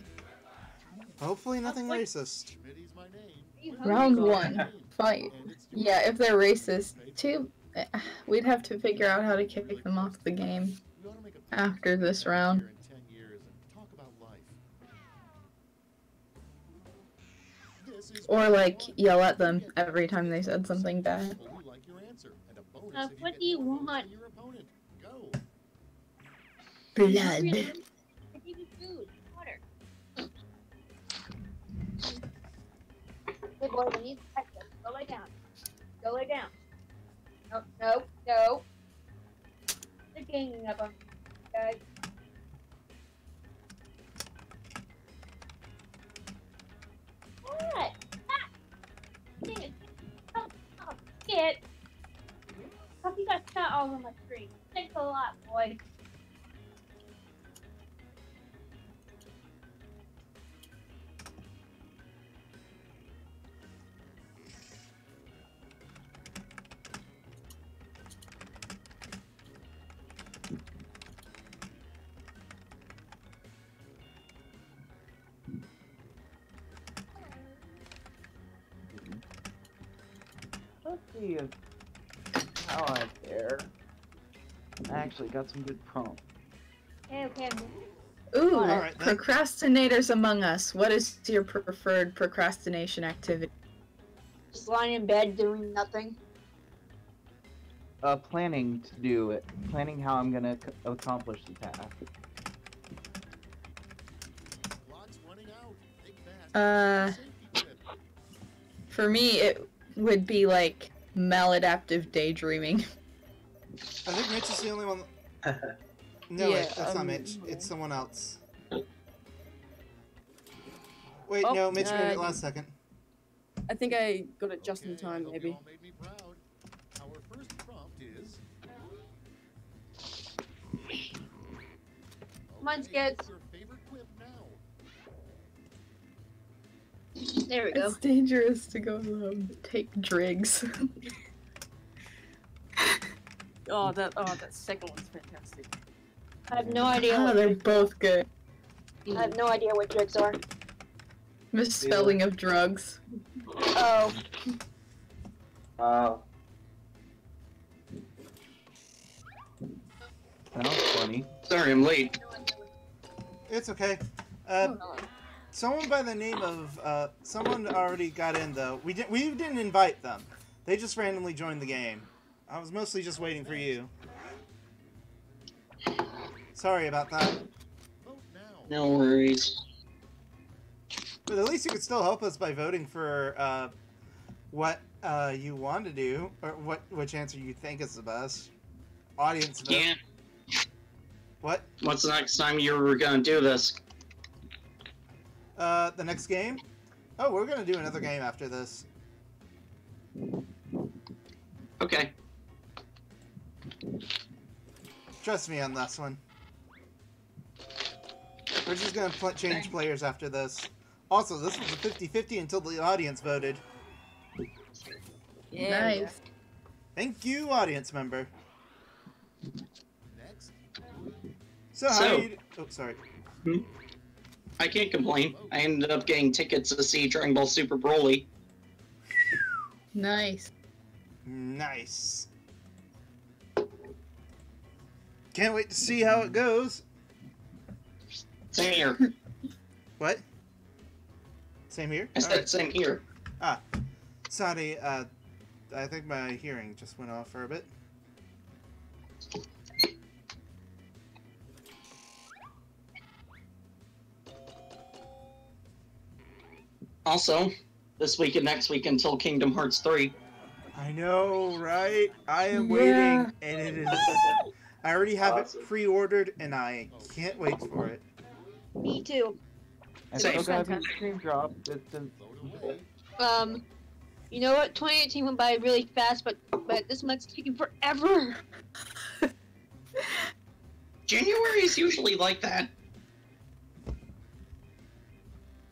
Hopefully nothing racist. Smitty's my name. Round one. Fight. Yeah, if they're racist, too, we'd have to figure out how to kick them off the game We ought to make a after this round. here in 10 years and talk about life. This is Or, like, yell at them every time they said something bad. people who like your answer, and a bonus if What get do you more votes want? than your opponent. Go. Blood. I give you food, water. Hey boy, we need breakfast. Go lay down. Go lay down. No, no, no. They're ganging up on me, guys. What? Ah! Dang it. Oh, shit. How you got shot all over my screen? Thanks a lot, boy. Let's see if how I fare. I actually got some good prompts. Okay. Ooh, Alright, then. procrastinators among us. What is your preferred procrastination activity? Just lying in bed doing nothing. Planning to do it. Planning how I'm gonna accomplish the task. Clock's running out. Think fast. Safety tip. For me, it would be like maladaptive daydreaming. I think Mitch is the only one. No, Yeah, wait, that's not Mitch. It's someone else. Wait, Oh, no, Mitch made it last second. I think I got it just in Okay, I time, hope maybe. you all made me proud. Our first prompt is. Mine's Okay, good. what's your favorite quip now? There we go. It's dangerous to go take drigs. Oh, that second one's fantastic. I have no idea. Oh, What they're both good. I have no idea what tricks are. Misspelling of drugs. Oh, That was funny. Sorry, I'm late. It's okay. Oh, hello. Someone by the name of someone already got in though. We didn't invite them. They just randomly joined the game. I was mostly just waiting for you. Sorry about that. Vote now. No worries. But at least you could still help us by voting for what you want to do, or which answer you think is the best. Audience vote. Yeah. What? What's the next time you're gonna do this? The next game? Oh, we're gonna do another game after this. Okay. Trust me on this one. We're just gonna change players after this. Also, this was a 50-50 until the audience voted. Yeah. Nice. Thank you, audience member. Next. So, how So- you... Oh, sorry. I can't complain. I ended up getting tickets to see Dragon Ball Super Broly. Nice. Nice. Can't wait to see how it goes. Same here. What? Same here? I said Alright. same here. Sorry, I think my hearing just went off for a bit. Also, this week and next week until Kingdom Hearts 3. I know, right? I am Yeah. waiting, and it is... I already have Awesome. it pre-ordered, and I can't wait for it. Me too. I Same. still got the stream drop. It's a... Vote away. You know what? 2018 went by really fast, but this month's taking forever. January is usually like that.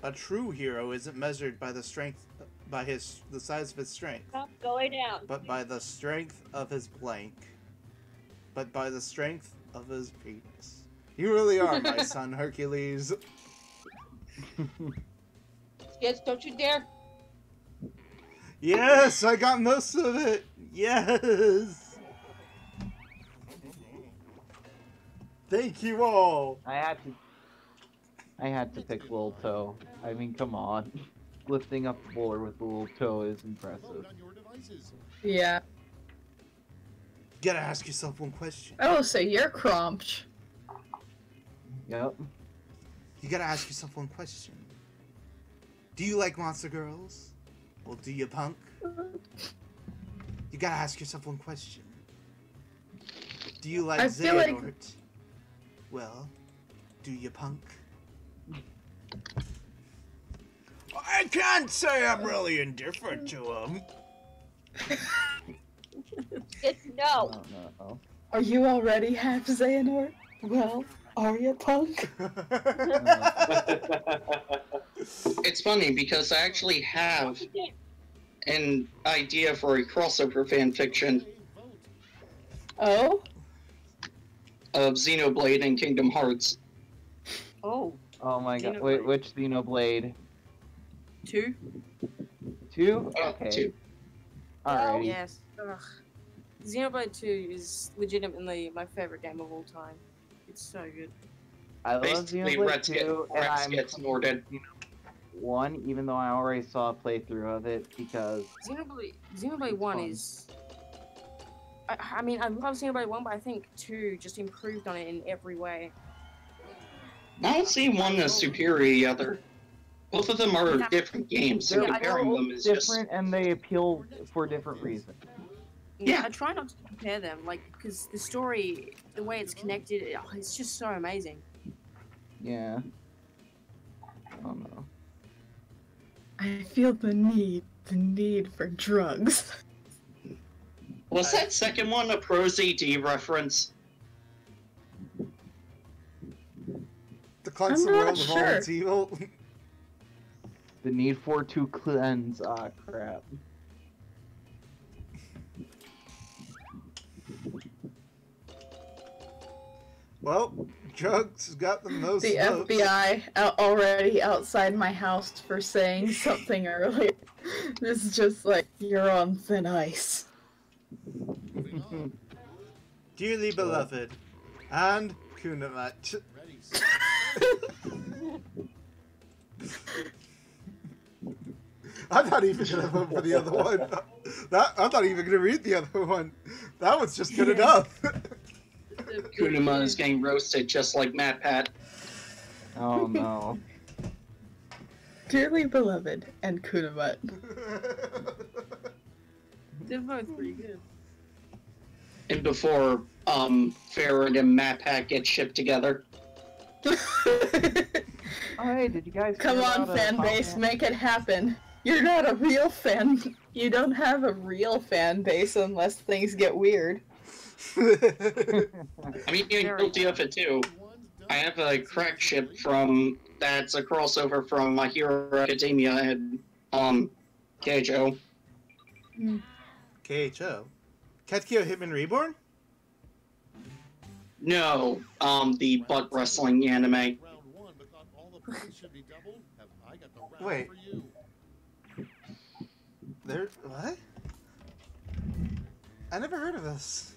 A true hero isn't measured by the strength, by the size of his strength, Stop going down. but by the strength of his plank, but by the strength of his penis. You really are my son, Hercules. Yes, don't you dare. Yes, I got most of it. Yes. Thank you all. I had to pick Little Toe. I mean, come on. Lifting up the boulder with the Little Toe is impressive. Vote on your devices. Yeah. You gotta ask yourself one question. Oh, so you're Cromch. Yep. You gotta ask yourself one question. Do you like monster girls? Well, do you, punk? You gotta ask yourself one question. Do you like I feel like- Xehanort? Well, do you, punk? I can't say I'm really indifferent to him. It's no. Oh, no. Are you already half Xehanort? Well, are you, punk? It's funny because I actually have an idea for a crossover fanfiction Vote. Oh? of Xenoblade and Kingdom Hearts. Oh, Oh my god. Xenoblade. Wait, which Xenoblade? 2? 2? Oh, Okay. two. Alrighty. Yes. Ugh. Xenoblade 2 is legitimately my favorite game of all time. It's so good. I love Basically, Xenoblade Rex 2, and Rex I'm gets Norded. 1, even though I already saw a playthrough of it, because Xenoblade 1 fun. is... I mean, I love Xenoblade 1, but I think 2 just improved on it in every way. I don't see one as superior to the other. Both of them are Yeah. different games, so they're comparing all them is different just... and they appeal for different reasons. Yeah. I try not to compare them, like, because the story, the way it's connected, it's just so amazing. Yeah. I don't know. I feel the need for drugs. Was that second one a Pro ZD reference? The cleanse I'm the not world of all sure. its evil. The need for to cleanse. Ah, crap. Well, drugs got the most The votes. FBI already outside my house for saying something earlier. This is just like, you're on thin ice. Moving on. Dearly beloved, And Kunamat. Ready, set, I'm not even gonna vote for the other one. I'm not even gonna read the other one. That one's just good enough. Kunima is getting roasted just like Matt Pat. Oh no. Dearly beloved and Kunamat. They're both pretty good. And before Farron and Matt Pat get shipped together. Oh hey, did you guys Come hear on, about, fan base, make it happen. You're not a real fan. You don't have a real fan base unless things get weird. I mean, you're guilty of it too. I have a crack ship from that's a crossover from My Hero Academia and KHO. KHO. Katkyo Hitman Reborn? No, the butt wrestling anime. round one, but thought all the points should be doubled. Have I got the round Wait. for you? There what? I never heard of this.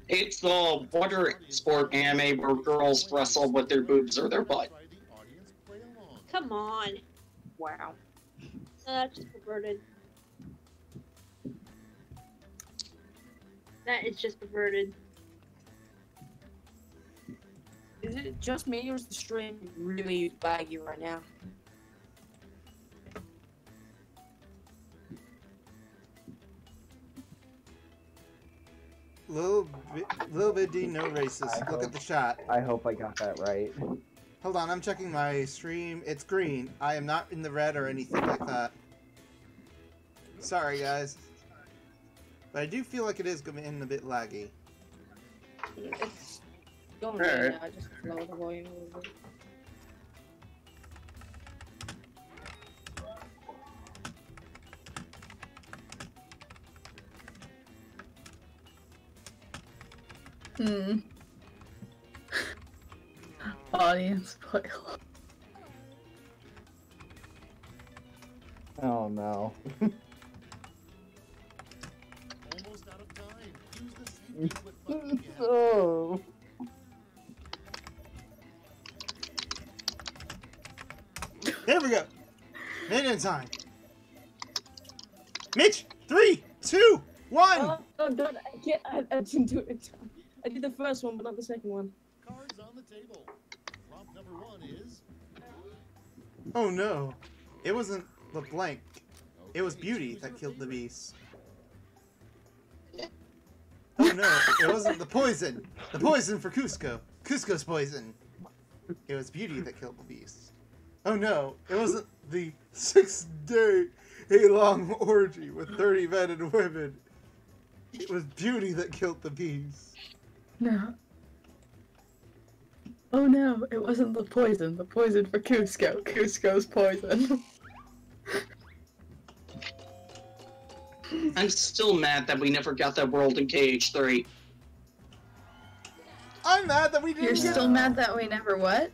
It's the water sport anime where girls wrestle with their boobs or their butt. Try the audience play along. Come on. Wow. That's just perverted. That is just perverted. Is it just me or is the stream really laggy right now? Little bit D, no racist. I Look at hope- the chat. I hope I got that right. Hold on, I'm checking my stream. It's green. I am not in the red or anything like that. Sorry, guys. But I do feel like it is getting a bit laggy. It's going Alright. right now. Just lower the volume a little bit. Audience play along. Oh no. Almost out of time. Use the same quit button again. Oh. There we go. Made it in time. Mitch, 3, 2, 1. Oh god, I can't. I didn't do it in time. I did the first one, but not the second one. Cards on the table. Prompt number one is. Oh no. It wasn't the blank. It was Beauty that killed the beast. Oh no, it wasn't the poison. The poison for Cusco. Cusco's poison. It was Beauty that killed the beast. Oh no, it wasn't the 6-day long orgy with 30 men and women. It was Beauty that killed the beast. No. Oh no, it wasn't the poison. The poison for Cusco. Cusco's poison. I'm still mad that we never got that world in KH3. I'm mad that we didn't You're get still mad that we never what?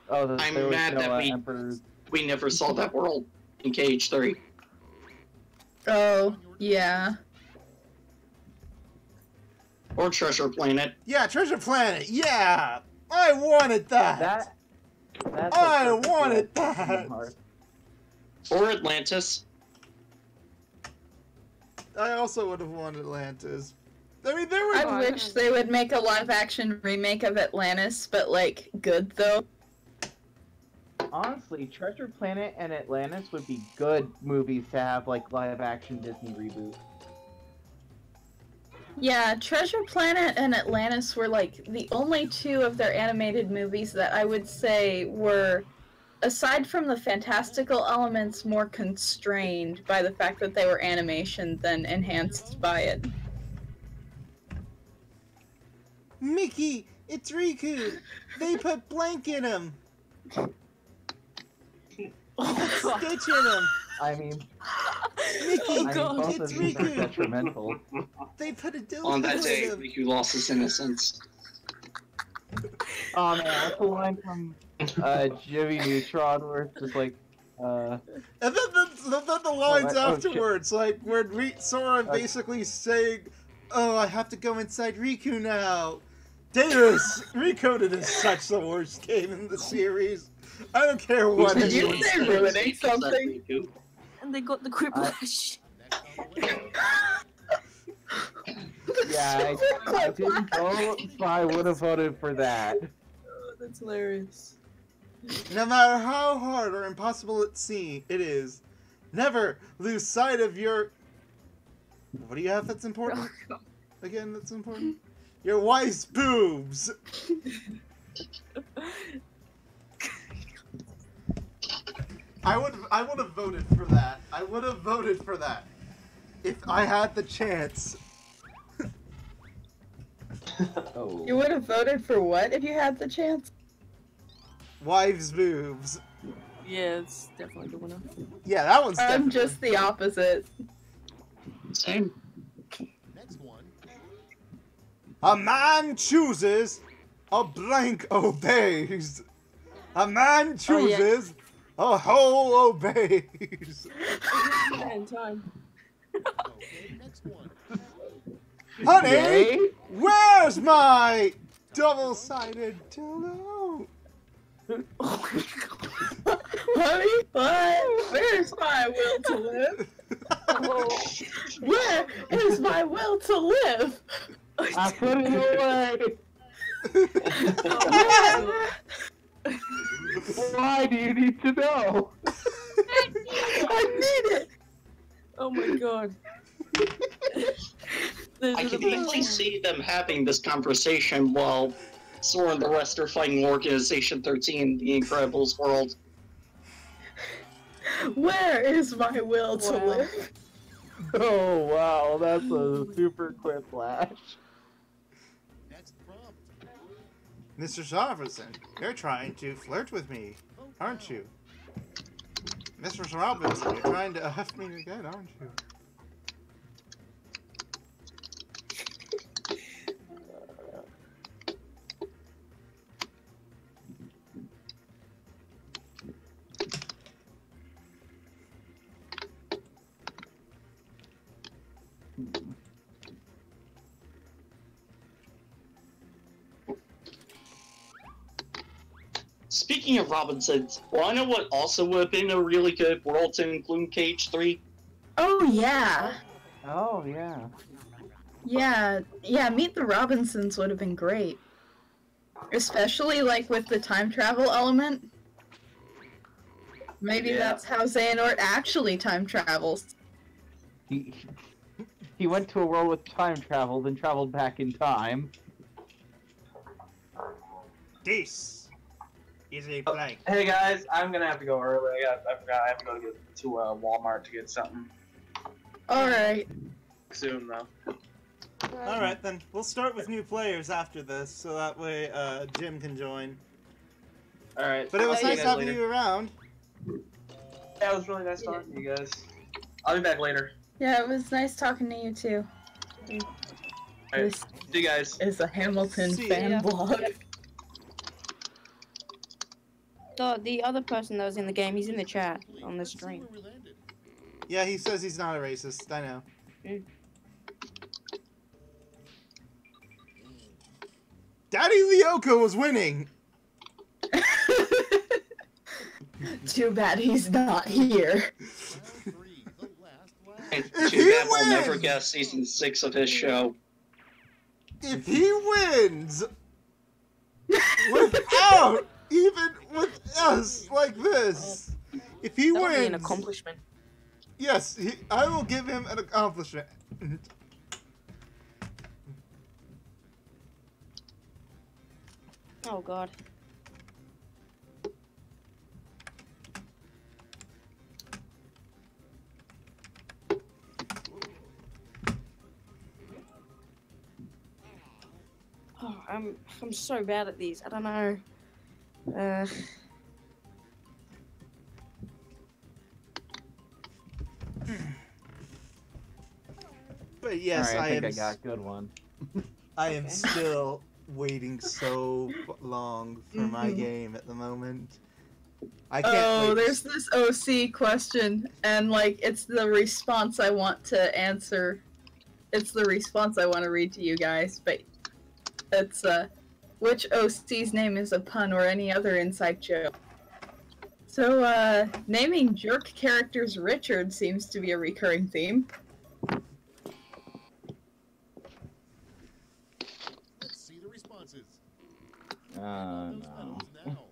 Oh, I'm there was mad no, that we- Emperor's... We never saw that world in KH3. Oh, yeah. Or Treasure Planet. Yeah, Treasure Planet. Yeah, I wanted that. That's I a perfect wanted little that. heart. Or Atlantis. I also would have wanted Atlantis. I mean, there were. I wish they would make a live-action remake of Atlantis, but, like, good, though. Honestly, Treasure Planet and Atlantis would be good movies to have, like, live-action Disney reboot. Yeah, Treasure Planet and Atlantis were, like, the only two of their animated movies that I would say were, aside from the fantastical elements, more constrained by the fact that they were animation than enhanced by it. Mickey, it's Riku. They put blank in him. Stitch in him. I mean, Mickey, both it's of these are Riku. detrimental. They put a dildo On that in day, him. Riku lost his innocence. Oh man, what's the line from Jimmy Neutron where it's just like, And then the lines oh, shit. afterwards, like where Sora basically saying, Oh, I have to go inside Riku now. Davis, Recoded is such the worst game in the series. I don't care what Did it you is. say ruining something? And they got the quiplash. Yeah, I didn't vote, but I would have voted for that. Oh, that's hilarious. No matter how hard or impossible it is, never lose sight of your... What do you have that's important? Again, that's important? Your wife's boobs! I would have voted for that. I would have voted for that. If I had the chance. Oh. You would have voted for what if you had the chance? Wives' boobs. Yeah, it's definitely the winner. Yeah, that one's I'm definitely... just the opposite. Same. Next one. A man chooses, a blank obeys. A man chooses, a hole obeys. In time. Okay, next one. Honey, Yay? where's my double-sided dildo? Honey, what? Where's my will to live? Where is my will to live? I put it away. Why do you need to know? I need it. Oh my god. I can easily see them having this conversation while Sora and the rest are fighting Organization 13 in the Incredibles world. Where is my will to Wow. live? Oh wow, that's a super quick flash. Next prompt. Mr. Soverson, you're trying to flirt with me, aren't you? Mr. Robinson, you're trying to F me again, aren't you? Speaking of Robinsons, wanna know what also would have been a really good world to include Cage 3? Oh yeah. Oh yeah. Yeah, Meet the Robinsons would have been great. Especially like with the time travel element. Maybe that's how Xehanort actually time travels. He went to a world with time travel, then traveled back in time. This is a blank. Hey guys, I'm gonna have to go early. I forgot I have to go to Walmart to get something Alright. soon though. Alright then, we'll start with new players after this, so that way Jim can join. Alright. But it was I'll see you nice guys having later. you around. Yeah, it was really nice talking to you guys. I'll be back later. Yeah, it was nice talking to you too. Alright, This see you guys. is a Hamilton See fan ya. blog. The other person that was in the game, he's in the chat on the Let's see stream. where we landed. Yeah, he says he's not a racist, I know. Daddy Lyoko was winning! Too bad he's not here. Round three, the last round. And If too he bad we'll never wins! get season 6 of his show. If he wins without even with us like this, if he That would be an wins, accomplishment. yes, I will give him an accomplishment. Oh god. Oh, I'm so bad at these. I don't know. But yes, Alright, I I think am. I got a good one. I am Okay. still waiting so long for my Mhm. game at the moment. I can't Oh, wait. there's this OC question, and like it's the response I want to answer. it's the response I want to read to you guys, but it's which OC's name is a pun or any other inside joke. So naming jerk characters Richard seems to be a recurring theme. Let's see the responses. No. Medals now.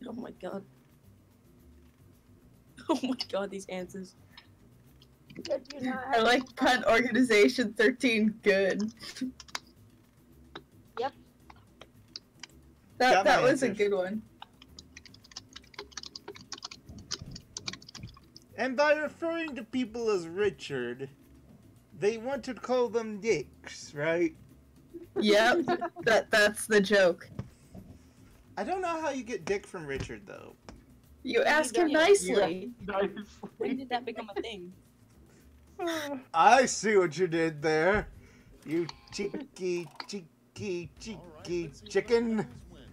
Oh my god. Oh my god, these answers. I like pun organization 13. Good. Yep. Got That my was a answers. good one. And by referring to people as Richard, they want to call them dicks, right? Yep. That's the joke. I don't know how you get dick from Richard, though. You ask him Yeah. nicely. When did that become a thing? I see what you did there. You cheeky, cheeky, All right, cheeky let's see what chicken. medals win.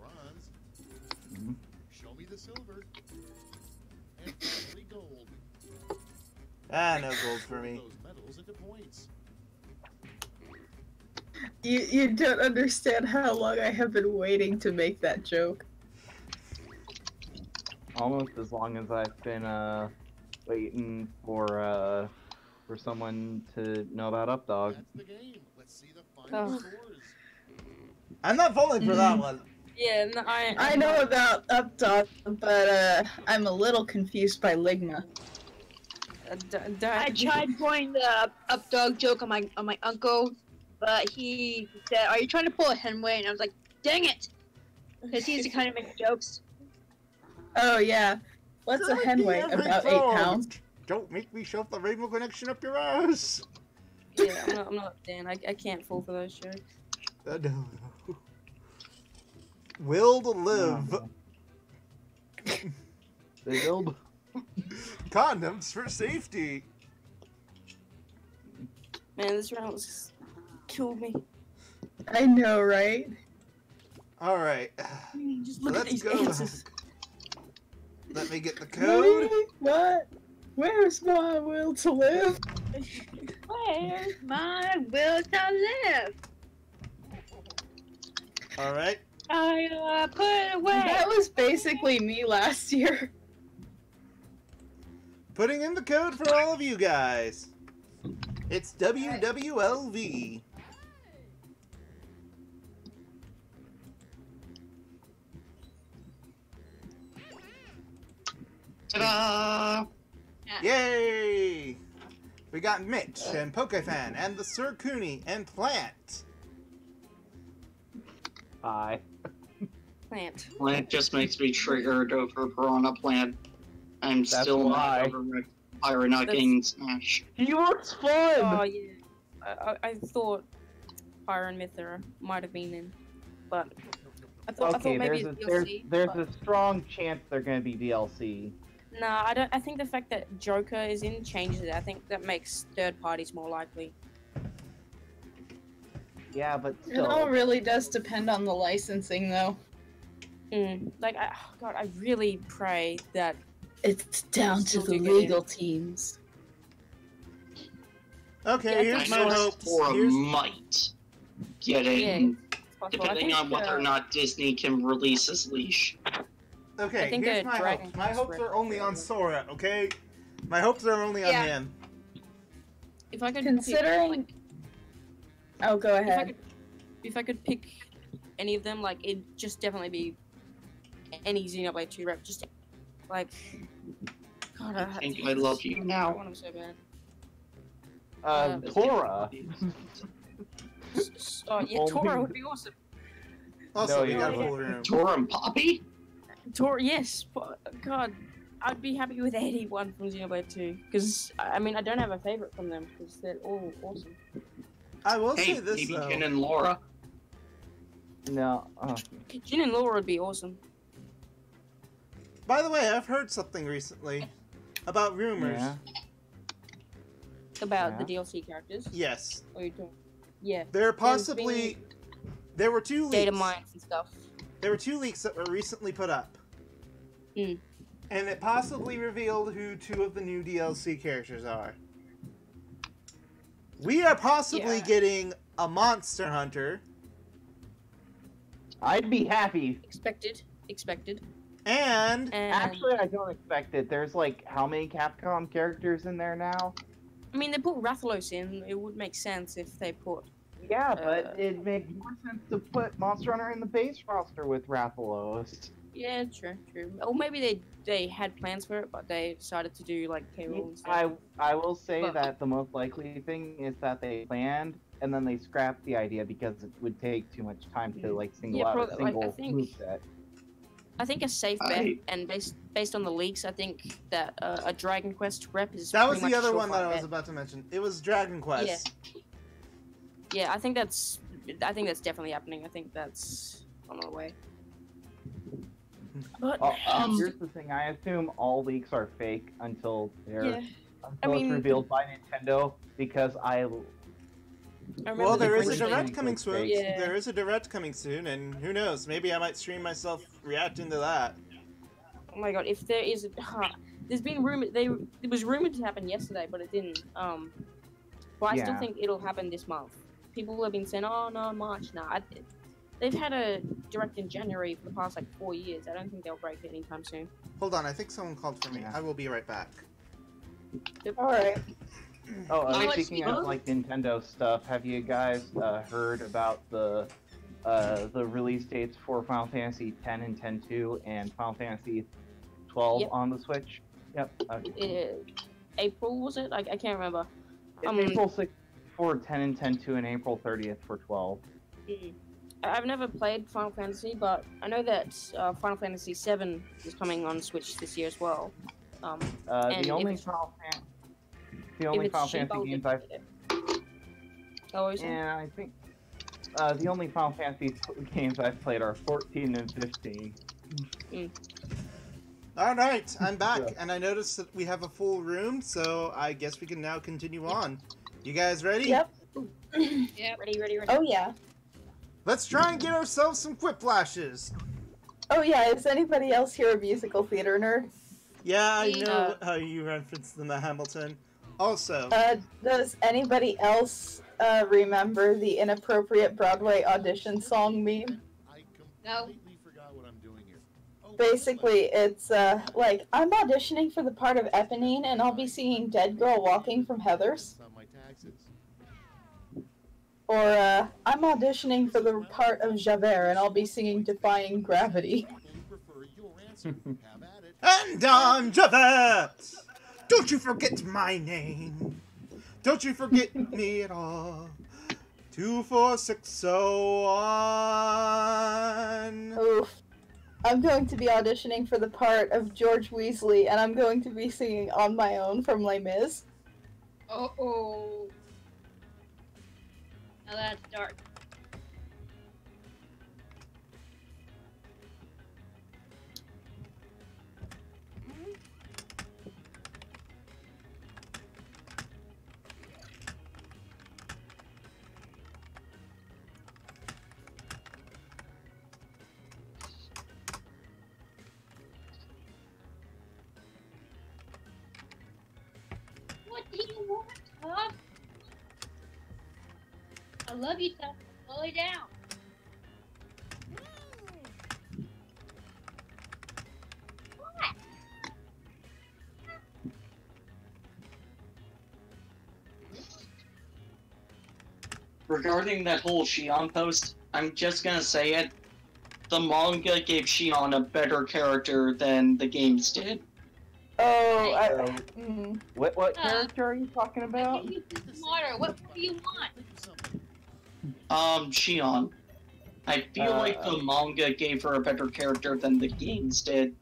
Bronze. Show me the silver. And finally gold. Ah, no gold for Turn me. those medals into points. You don't understand how long I have been waiting to make that joke. Almost as long as I've been waiting for someone to know about Updog. That's the game. Let's see the final Oh. scores. I'm not falling for that one. Yeah, no, I know about Updog, but I'm a little confused by Ligma. I tried pulling the up dog joke on my uncle, but he said, "Are you trying to pull a Henway?" And I was like, "Dang it!" Because he's the kind of make jokes. Oh yeah. What's a hen weigh? Every About 8 frog. pounds? Don't make me shove the rainbow connection up your ass. Yeah, I'm not Dan. I can't fall for those jokes. No. Will to live. No. They build. Condoms for safety. Man, this round was killed me. I know, right? All right. Just look at Let's these go. answers. Let me get the code. What? Where's my will to live? Where's my will to live? All right. I put it away. That was basically me last year. Putting in the code for all of you guys. It's WWLV. Ta-da! Yay! We got Mitch and Pokefan and the Sir Cooney and Plant. Hi. Plant. Plant just makes me triggered over Piranha Plant. I'm That's still why. not over Pyra not getting smashed. He looks fun! Oh yeah. I thought Pyra and Mythra might have been in, but I thought Okay, maybe there's it's a DLC. there's but... a strong chance they're gonna be DLC. Nah, I don't. I think the fact that Joker is in changes it. I think that makes third parties more likely. Yeah, but It all still. really does depend on the licensing, though. Like, God, I really pray that. It's down to Still the do get in. legal teams. Okay, Yeah, here's I my know hopes. Sora Here's... might get Yeah, in, it's possible. I depending think, on whether or not Disney can release his leash. Okay, I think here's a my dragon hopes. My quest hopes are record- only on Sora, okay? My hopes are only on Yeah. him. If I could Considering- pick, Oh, go like, ahead. if I could pick any of them, like it'd just definitely be any Xenoblade 2 rep. Just like, God, I think I love you I now. want him so bad. Tora. Oh yeah, Only- Tora would be awesome. Also, No, we you got a don't. full room. Tora and Poppy? Tora, yes. But, God, I'd be happy with anyone from Xenoblade 2. Because, I mean, I don't have a favorite from them, because they're all awesome. I will Hey, say this, maybe though. Jen and Laura. No. Jin and Laura would be awesome. By the way, I've heard something recently about rumors. Yeah. About the DLC characters. Yes. Or you talking? Yeah. They're There's possibly There were two leaks. data mines and stuff. There were 2 leaks that were recently put up. Mm. And it possibly revealed who 2 of the new DLC characters are. We are possibly Yeah. getting a Monster Hunter I'd be happy. Expected. and And Actually, I don't expect it. There's like how many Capcom characters in there now? I mean, they put Rathalos in. It would make sense if they put. Yeah, but it makes more sense to put Monster Hunter in the base roster with Rathalos. Yeah, true. Or maybe they had plans for it, but they decided to do like payroll and stuff. I will say But- that the most likely thing is that they planned and then they scrapped the idea because it would take too much time to like single Yeah, out a probably, like, I single think- moveset. I think a safe bet, I- and based on the leaks, I think that a Dragon Quest rep is. that was pretty the much a other one that surefire I was bet. about to mention. It was Dragon Quest. Yeah, I think that's definitely happening. I think that's on the way. But Here's the thing: I assume all leaks are fake until they're yeah, until mean- it's revealed by Nintendo. Because I remember Well, the there is a Grinch thing. direct coming soon. Yeah. There is a direct coming soon, and who knows? Maybe I might stream myself reacting to that. Oh my god, if there is there's been it was rumored to happen yesterday, but it didn't. But I still Yeah. think it'll happen this month. People have been saying, "Oh no, March." No, they've had a direct in January for the past like 4 years. I don't think they'll break it anytime soon. Hold on, I think someone called for me. Yeah. I will be right back. Alright. Speaking of like Nintendo stuff, have you guys heard about the release dates for Final Fantasy X and X-2 and Final Fantasy 12 Yep. on the Switch? Yep. Okay. April was it? I can't remember. It's April 6th for 10 and 10-2 and April 30th for 12. I've never played Final Fantasy, but I know that Final Fantasy VII is coming on Switch this year as well. And The only if Final it's Fantasy cheap, I'll games get I've it. Oh, is it? yeah, I think the only Final Fantasy games I've played are 14 and 15. Alright, I'm back, Yeah. and I noticed that we have a full room, so I guess we can now continue on. You guys ready? Yep. Yep. Ready. Oh yeah. Let's try and get ourselves some quipplashes. Oh yeah, is anybody else here a musical theater nerd? Yeah, I know Uh, how you referenced them, Hamilton. Also, Does anybody else remember the inappropriate Broadway audition song meme? I No. completely forgot what I'm doing here. Oh, Basically, it's like, I'm auditioning for the part of Eponine and I'll be singing Dead Girl Walking from Heathers. on my taxes. Or, I'm auditioning for the part of Javert and I'll be singing Defying Gravity. People who prefer your answer. Have at it. and I'm Javert! Don't you forget my name. Don't you forget me at all. 24601. Oof. I'm going to be auditioning for the part of George Weasley and I'm going to be singing On My Own from Les Mis. Oh. Now that's dark. What do you want, Tough? I love you, Tough. Slow it down. What? Regarding that whole Shion post, I'm just gonna say it. The manga gave Shion a better character than the games did. Oh, What Uh, character are you talking I about? think you can smarter. What do you want? Think of something. Shion. I feel like the manga gave her a better character than the games did.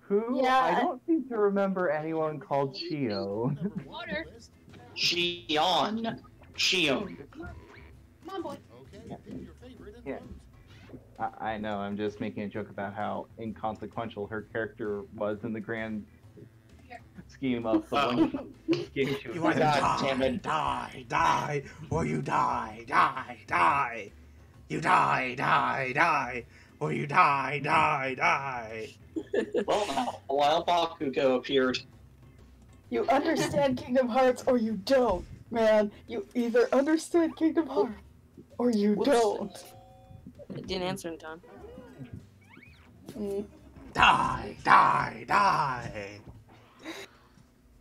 Who? Yeah, I don't seem to remember anyone called Shio. Number one on Water. the list. Shion. Shion. Come on, boy. Okay, pick your favorite and Yeah. vote. I know, I'm just making a joke about how inconsequential her character was in the grand scheme of the one game she was You either in. God damn it. die, or you die. You die, die, die, or you die, die, die. Well, now, while Bakugo appeared. You understand Kingdom Hearts or you don't, man. You either understand Kingdom Hearts or you don't. It didn't answer in time. Die, die, die.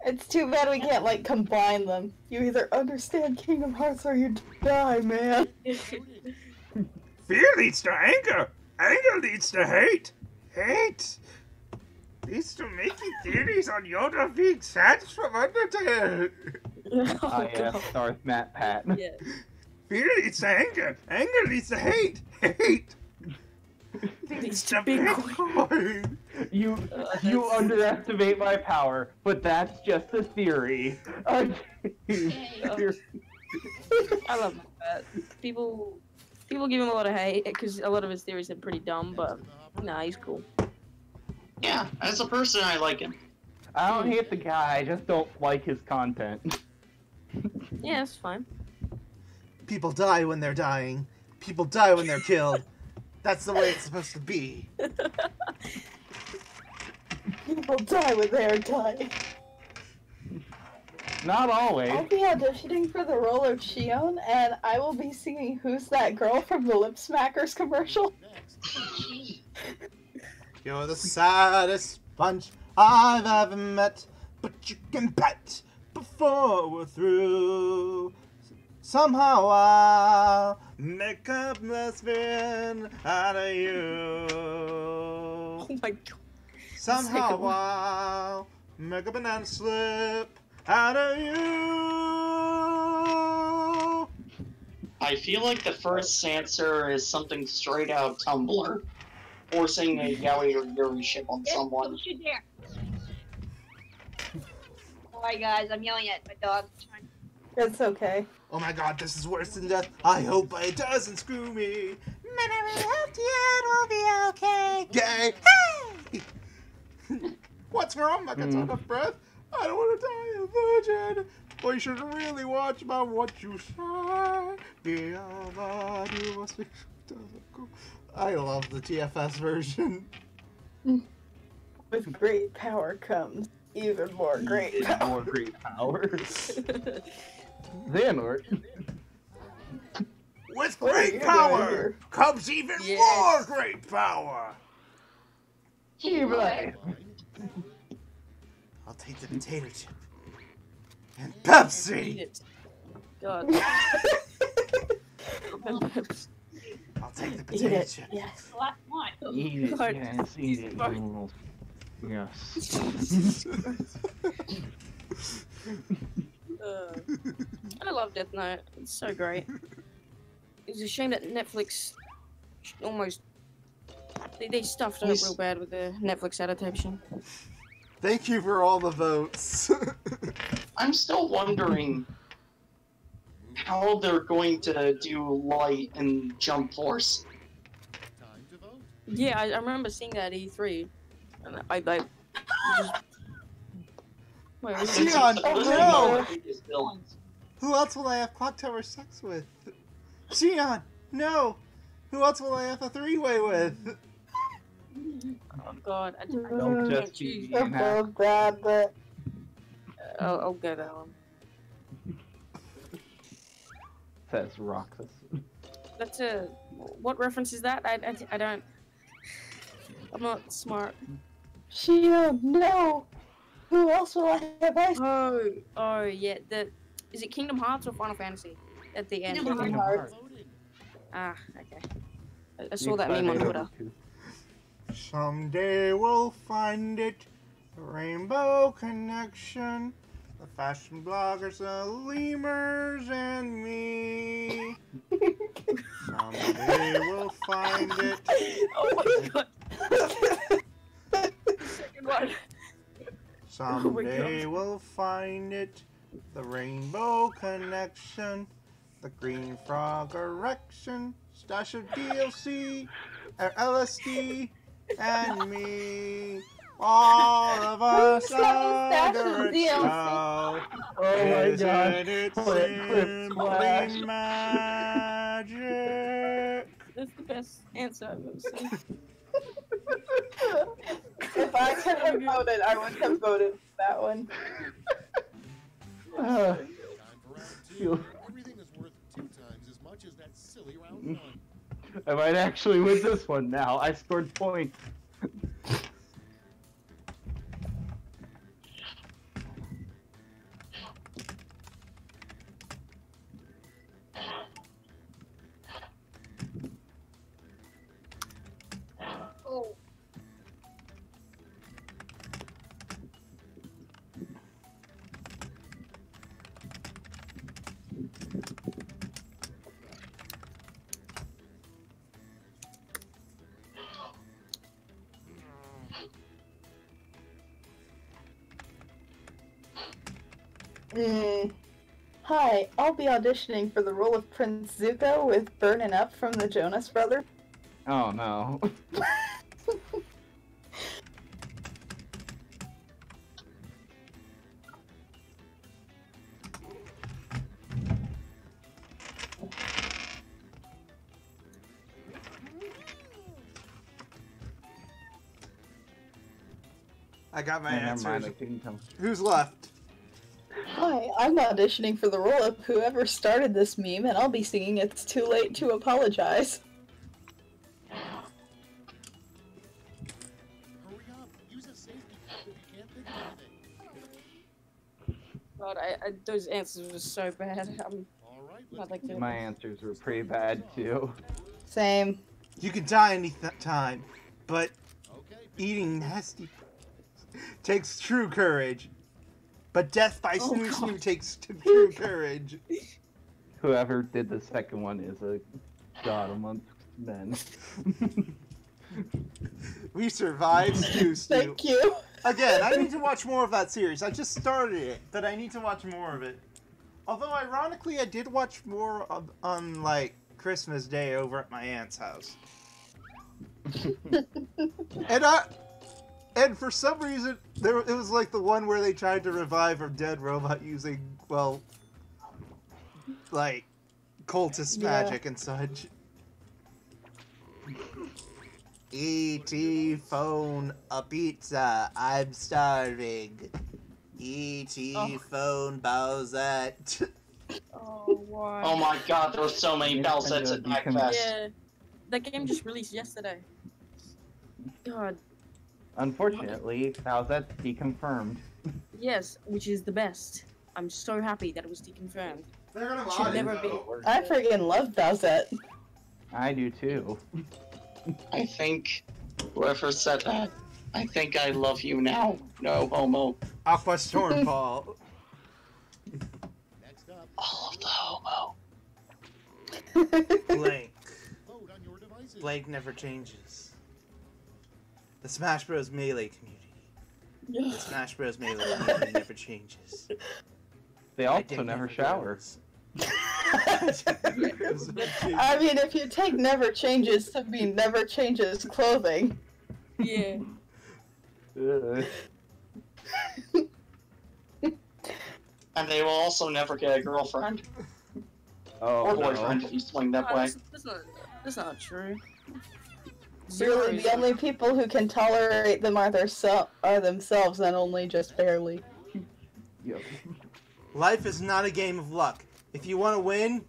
It's too bad we can't, like, combine them. You either understand Kingdom Hearts or you die, man. Fear leads to anger. Anger leads to hate. Hate leads to making theories on Yoda being snatched from Undertale. Oh, yeah, God. Darth Matt Pat. Yeah. Fear leads to anger. Anger leads to hate. Hate leads to Bitcoin. You underestimate my power, but that's just a theory. I love that. People give him a lot of hate because a lot of his theories are pretty dumb, but nah, he's cool. Yeah, as a person, I like him. I don't hate the guy, I just don't like his content. Yeah, that's fine. People die when they're dying. People die when they're killed. That's the way it's supposed to be. People die when they are dying. Not always. I'll be auditioning for the role of Shion, and I will be singing Who's That Girl from the Lip Smackers commercial. You're the saddest bunch I've ever met, but you can bet before we're through. Somehow I'll make a lesbian out of you. Oh my God. Somehow I'll make a banana slip out of you. I feel like the first answer is something straight out of Tumblr. Forcing a yaoi or yuri ship on someone. Don't you dare. Sorry guys, I'm yelling at my dog. It's okay. Oh my god, this is worse than death. I hope it doesn't screw me. Man, I really hope the end will be okay. Gay. Hey! What's wrong? I got enough breath. I don't want to die a virgin. Well, you should really watch about what you say. I love the TFS version. With great power comes even more great power. More great power. Xehanort. With What are great you power doing here? comes even Yes. more great power. Keyblade. I'll take the potato chip. And Eat Pepsi! it. God. I'll take the Eat potato it. chip. Yes. Last one. Eat it, God. yes, eat it. Fuck. Yes. I love Death Note. It's so great. It's a shame that Netflix almost they stuffed it up real bad with the Netflix adaptation. Thank you for all the votes. I'm still wondering how they're going to do Light and Jump Force. Time to vote. Yeah, I remember seeing that at E3, and I just... Wait, what's Hang that? on, Those oh are no! my biggest villains. Who else will I have Clock Tower sex with? Xion! No! Who else will I have a three-way with? Oh God, I Don't can't just choose. be I love that, but I'll go that one. Says Roxas. That's a... What reference is that? I don't... I'm not smart. Shion, no! Who else will I have asked? Oh, yeah, is it Kingdom Hearts or Final Fantasy? At the end. Kingdom Kingdom Hearts. Voting. Ah, okay. I saw that meme on Twitter. Someday we'll find it. The Rainbow Connection. The fashion bloggers, the lemurs, and me. Someday we'll find it. Oh my God. Second one. Someday we'll find it. The Rainbow Connection. The Green Frog Erection. Stash of DLC. LSD. And me. All of us Stash of are DLC. Oh my god. It's Clip, simply splash. magic. That's the best answer I've ever seen. If I could have voted, I would have voted for that one. Time for round two. Everything is worth 2 times as much as that silly round 1. I might actually win this one now. I scored points. Oh. Hi, I'll be auditioning for the role of Prince Zuko with Burnin' Up from the Jonas Brothers. Oh no. I got my Never answers. mind, I couldn't come. Who's left? Hi, I'm auditioning for the role of whoever started this meme, and I'll be singing It's Too Late to Apologize. Hurry up. Use a safety cup if you can't think of anything. God, those answers were so bad. All right, Not like My answers were pretty bad too. Same. You can die any time, but Okay. eating nasty takes true courage. But death by Oh, snoo God. takes true courage. Whoever did the second one is a god amongst men. We survived snoo. Thank you. Again, I need to watch more of that series. I just started it, but I need to watch more of it. Although, ironically, I did watch more on, like, Christmas Day over at my aunt's house. And for some reason, it was like the one where they tried to revive a dead robot using, well, like, cultist magic and such. E.T. phone a pizza. I'm starving. E.T. phone Bowsette. Oh, why? Oh my god, there were so many bell sets at Nightfest. Yeah, that game just released yesterday. God, Unfortunately, Bowsette's deconfirmed. yes, which is the best. I'm so happy that it was deconfirmed. They're gonna Should lie, never though. be. I freaking love Bowsette. I do too. I think whoever said that, I think I love you now. No homo. Aqua Stormfall. Next up, All of the homo. Blank. vote on your devices. Blank never changes. The Smash Bros. Melee community. The Smash Bros. Melee community never changes. They I also think never shower. goes. I mean, if you take never changes to mean never changes clothing. Yeah. Ugh. And they will also never get a girlfriend Oh, or no. boyfriend if you swing that way. That's not true. Really, the only people who can tolerate them are themselves, and only just barely. Yep. Life is not a game of luck. If you want to win,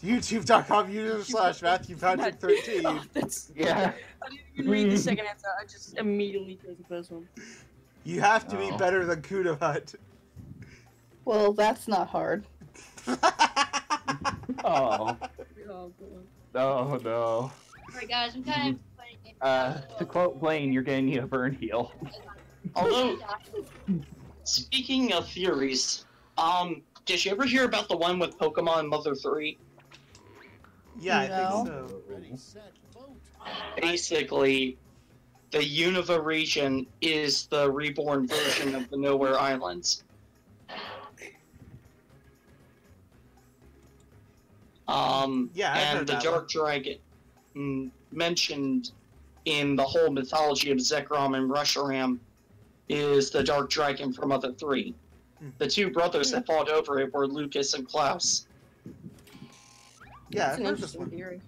youtube.com/MatthewPatrick13. Oh, that's, Yeah. I didn't even read the second answer. I just immediately chose the first one. You have to be Oh. better than Kudo Hut. Well, that's not hard. Oh. Oh, God. Oh no. Alright, guys, I'm kind of playing a game. To quote Blaine, you're gonna need a burn heal. Although, speaking of theories, did you ever hear about the one with Pokemon Mother 3? Yeah, I No. think so. Ready, set, vote. Basically, the Unova region is the reborn version of the Nowhere Islands. Yeah, I've heard and the that Dark Dragon mentioned in the whole mythology of Zekrom and Reshiram is the Dark Dragon from Mother 3. The two brothers that fought over it were Lucas and Klaus. Yeah, That's I've an heard this interesting one. theory.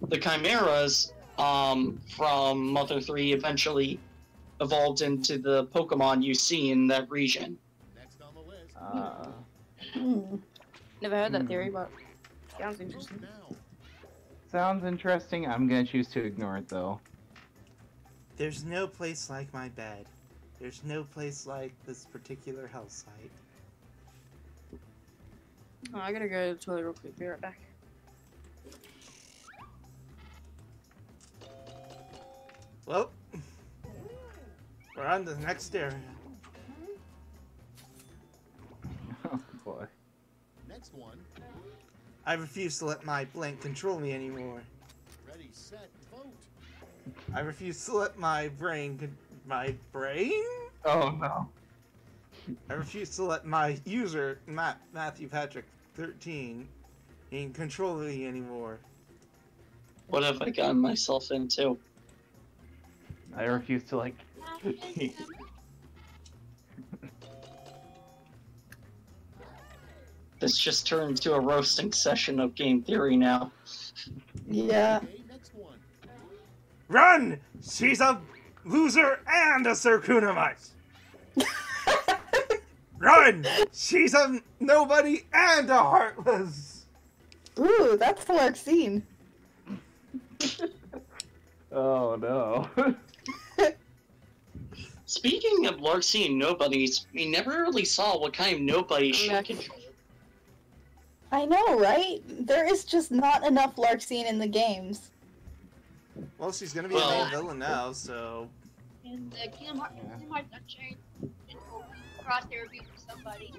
the Chimeras from Mother 3 eventually evolved into the Pokemon you see in that region. Next on the list. Never heard that theory, but sounds Vote interesting. now. Sounds interesting. I'm gonna choose to ignore it though. There's no place like my bed. There's no place like this particular hell site. Oh, I gotta go to the toilet real quick. Be right back. Well, we're on to the next area. Oh boy. Next one. I refuse to let my blank control me anymore. Ready, set, vote. I refuse to let my brain my brain? Oh no. I refuse to let my user, Matthew Patrick 13, in control of me anymore. What have I gotten myself into? I refuse to like. This just turned into a roasting session of game theory now. Yeah. Okay, next one. Run! She's a loser and a Circunamite! Run! She's a nobody and a heartless! Ooh, that's Larxene. Oh no. Speaking of Larxene nobodies, we never really saw what kind of nobody she Yeah. controlled. I know, right? There is just not enough Larxene in the games. Well, she's gonna be a Well- main villain now, so... And the Kingdom Hearts Unchained cross therapy for somebody.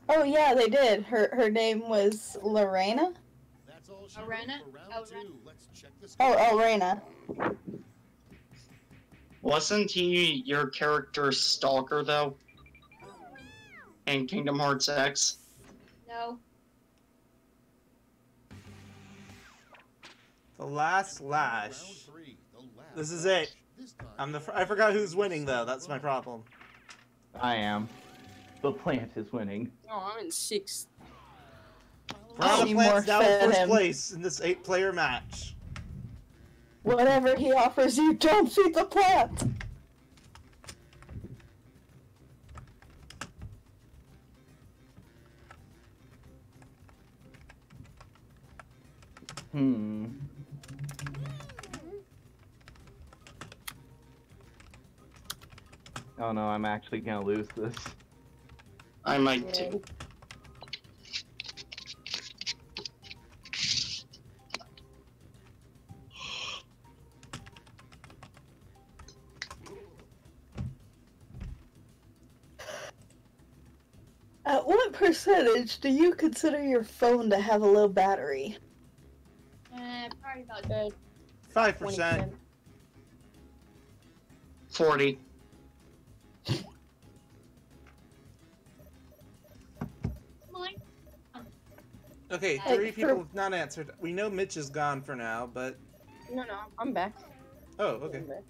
Oh yeah, they did. Her name was Lorena? That's all she Arena? wrote for round Arena. 2. Let's check the score. Oh, Lorena. Wasn't he your character's stalker, though? In Kingdom Hearts X? No. The last Round lash. 3, the last This is lash. it. This time, I forgot who's winning, though. That's my problem. I am. The plant is winning. Oh, I'm in 6th. Piranha Seymour Plant's now in fed first him. place in this 8-player match. Whatever he offers you, don't feed the plant! Oh no, I'm actually gonna lose this. I might too. At what percentage do you consider your phone to have a low battery? Probably about 5%. 40. mine. Okay, Hey, 3 for- people have not answered. We know Mitch is gone for now, but... No, I'm back. Oh, okay. I'm back.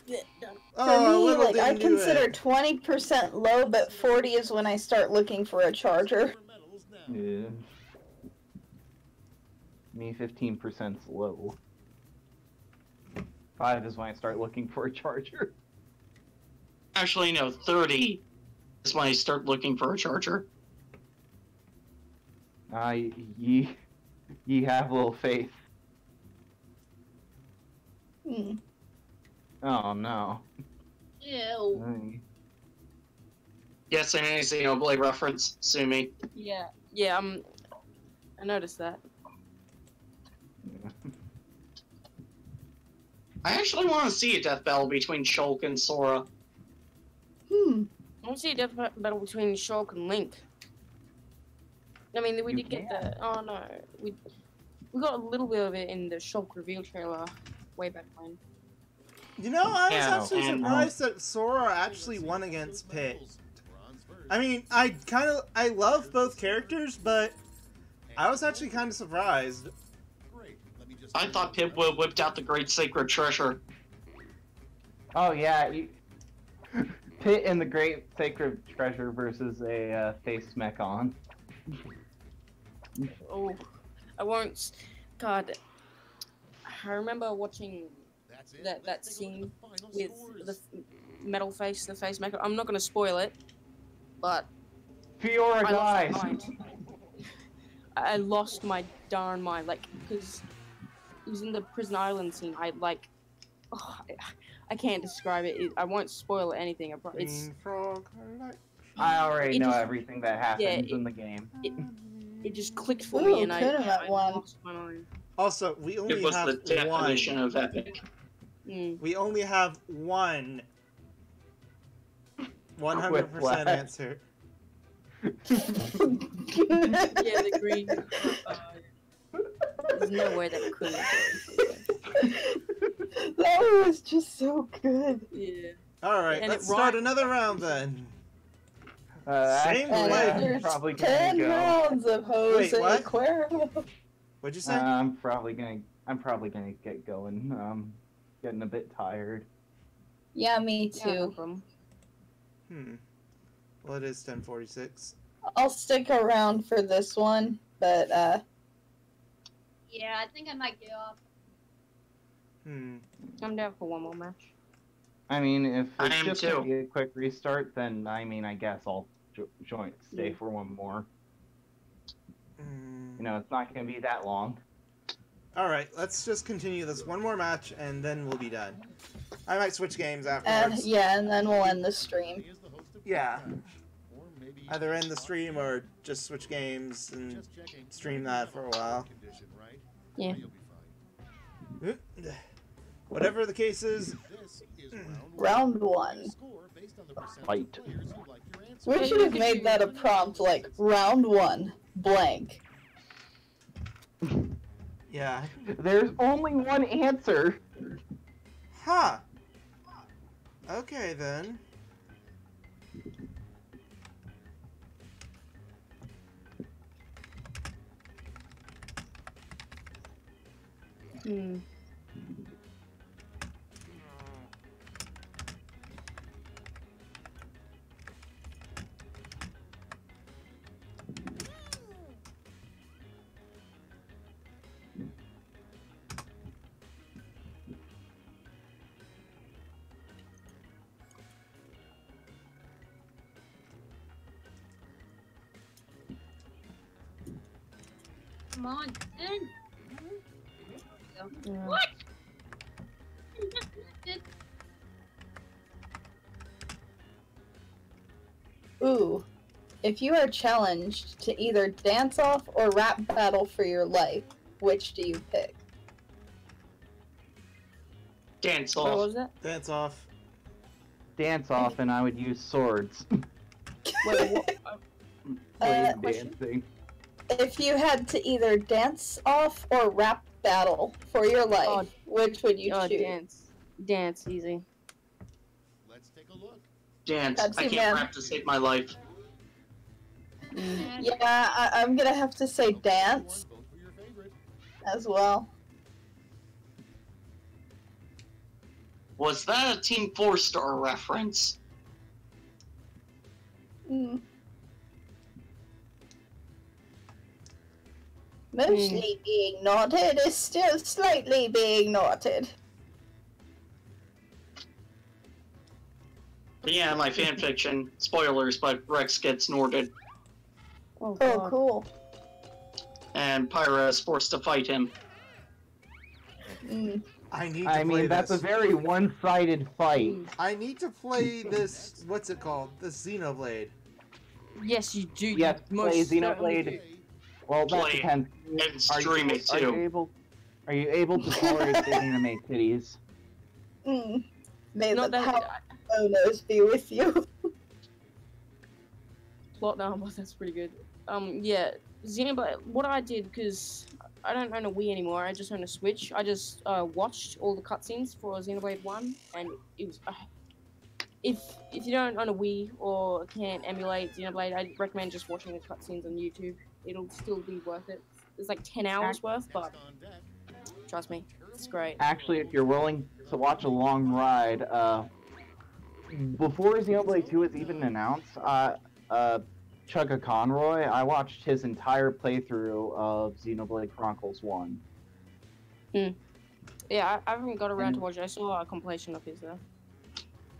Yeah, done. For Oh, me, little like, I didn't do consider it. 20% low, but 40 is when I start looking for a charger. For medals now. Yeah. Me 15%'s low. 5 is when I start looking for a charger. Actually, no, 30 is when I start looking for a charger. Ye have little faith. Hmm. Oh no. Ew. Yes, an Xenoblade reference. Sue me. Yeah, I noticed that. I actually want to see a death battle between Shulk and Sora. Hmm. I want to see a death battle between Shulk and Link. I mean, we You did get the. Oh no, we got a little bit of it in the Shulk reveal trailer way back when. You know, I was Yeah, actually and, surprised that Sora actually won Let's see against those Pit. medals. Bronze first. I mean, I love both characters, but I was actually kind of surprised. Great. Let me just I thought Pip would have whipped out the Great Sacred Treasure. Oh yeah, Pit and the Great Sacred Treasure versus a face mech on. Oh, I won't. God, I remember watching That's it. that Let's take a look scene at the final with scores. the metal face, the face maker. I'm not gonna spoil it, but Fiora I lost my dies. mind. I lost my darn mind, like, because it was in the prison island scene. I can't describe it. I won't spoil anything. It's Green frog. I already It know just- everything that happens in the game. it just clicked for Ooh, me, and I tournament one. lost my mind. Also, we It only was have the definition one. of epic. Mm. We only have one 100% Whiplash. answer. Yeah, the green. There's no way that could have That was just so good. Yeah. Alright, And let's it start rhymes. another round then. And Same actually, way. I'm there's probably 10 gonna go. rounds of Jose Wait, what? Cuervo. What'd you say? I'm probably gonna get going. Getting a bit tired. Yeah, me Yeah, no too. problem. Well, it is 10:46. I'll stick around for this one, but Yeah, I think I might get off. I'm down for one more match. I mean, if I it's am just too. gonna be a quick restart, then I guess I'll stay for one more. You know, it's not gonna be that long. Alright, let's just continue this one more match and then we'll be done. I might switch games afterwards. yeah, and then we'll end the stream. He is the host of Yeah. Match. Or maybe Either end the stream or just switch games and just checking. stream that for a while. Condition, right? Yeah. You'll be fine. Whatever the case is, This is Round one. Score based on the percentage of Fight. players who like your answer. We should have made that a prompt, like, round one, blank. yeah. There's only one answer. Huh. Okay then. Hmm. Come on, then. Yeah. What? Ooh. If you are challenged to either dance off or rap battle for your life, which do you pick? Dance What off. was it? Dance off. Dance off, and I would use swords. Wait, what? Blade question? dancing. If you had to either dance off or rap battle for your life, Oh, which would you choose? Dance, easy. Let's take a look. Dance. That's I it, can't man. rap to save my life. Mm. Yeah, I'm gonna have to say dance Vote for your favorite. as well. Was that a Team 4-star reference? Mm. Mostly being nodded is still slightly being nodded. But yeah, my fanfiction, spoilers, but Rex gets Norded, Oh, Oh, God. cool. and Pyra is forced to fight him. Mm. I need to I play mean, that's a this. very one-sided fight. I need to play this. What's it called? The Xenoblade. Yes, you do. Yes, you play most certainly Xenoblade. do. Well, that Play it depends. and stream it too. Are you able to tolerate the anime titties? Mm. May Not the that power of owners be with you. plot now, but that's pretty good. Yeah, Xenoblade. What I did, because I don't own a Wii anymore, I just own a Switch. I just watched all the cutscenes for Xenoblade 1, and it was. If you don't own a Wii or can't emulate Xenoblade, I'd recommend just watching the cutscenes on YouTube. It'll still be worth it. It's like 10 hours worth, but Next on deck. trust me, it's great. Actually, if you're willing to watch a long ride, before Xenoblade 2 is even announced, Chugga Conroy, I watched his entire playthrough of Xenoblade Chronicles 1. Yeah, I haven't got around to watch it. I saw a compilation of his though.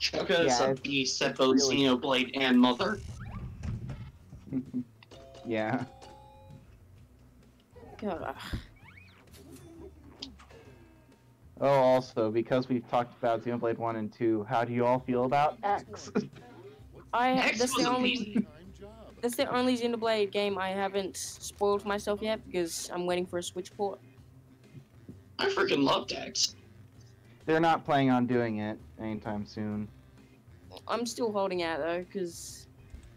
Chugga is a beast at both really... Xenoblade and Mother. Yeah. God. Oh, also, because we've talked about Xenoblade 1 and 2, how do you all feel about X? That's the only Xenoblade game I haven't spoiled myself yet because I'm waiting for a Switch port. I freaking loved X. They're not planning on doing it anytime soon. I'm still holding out though because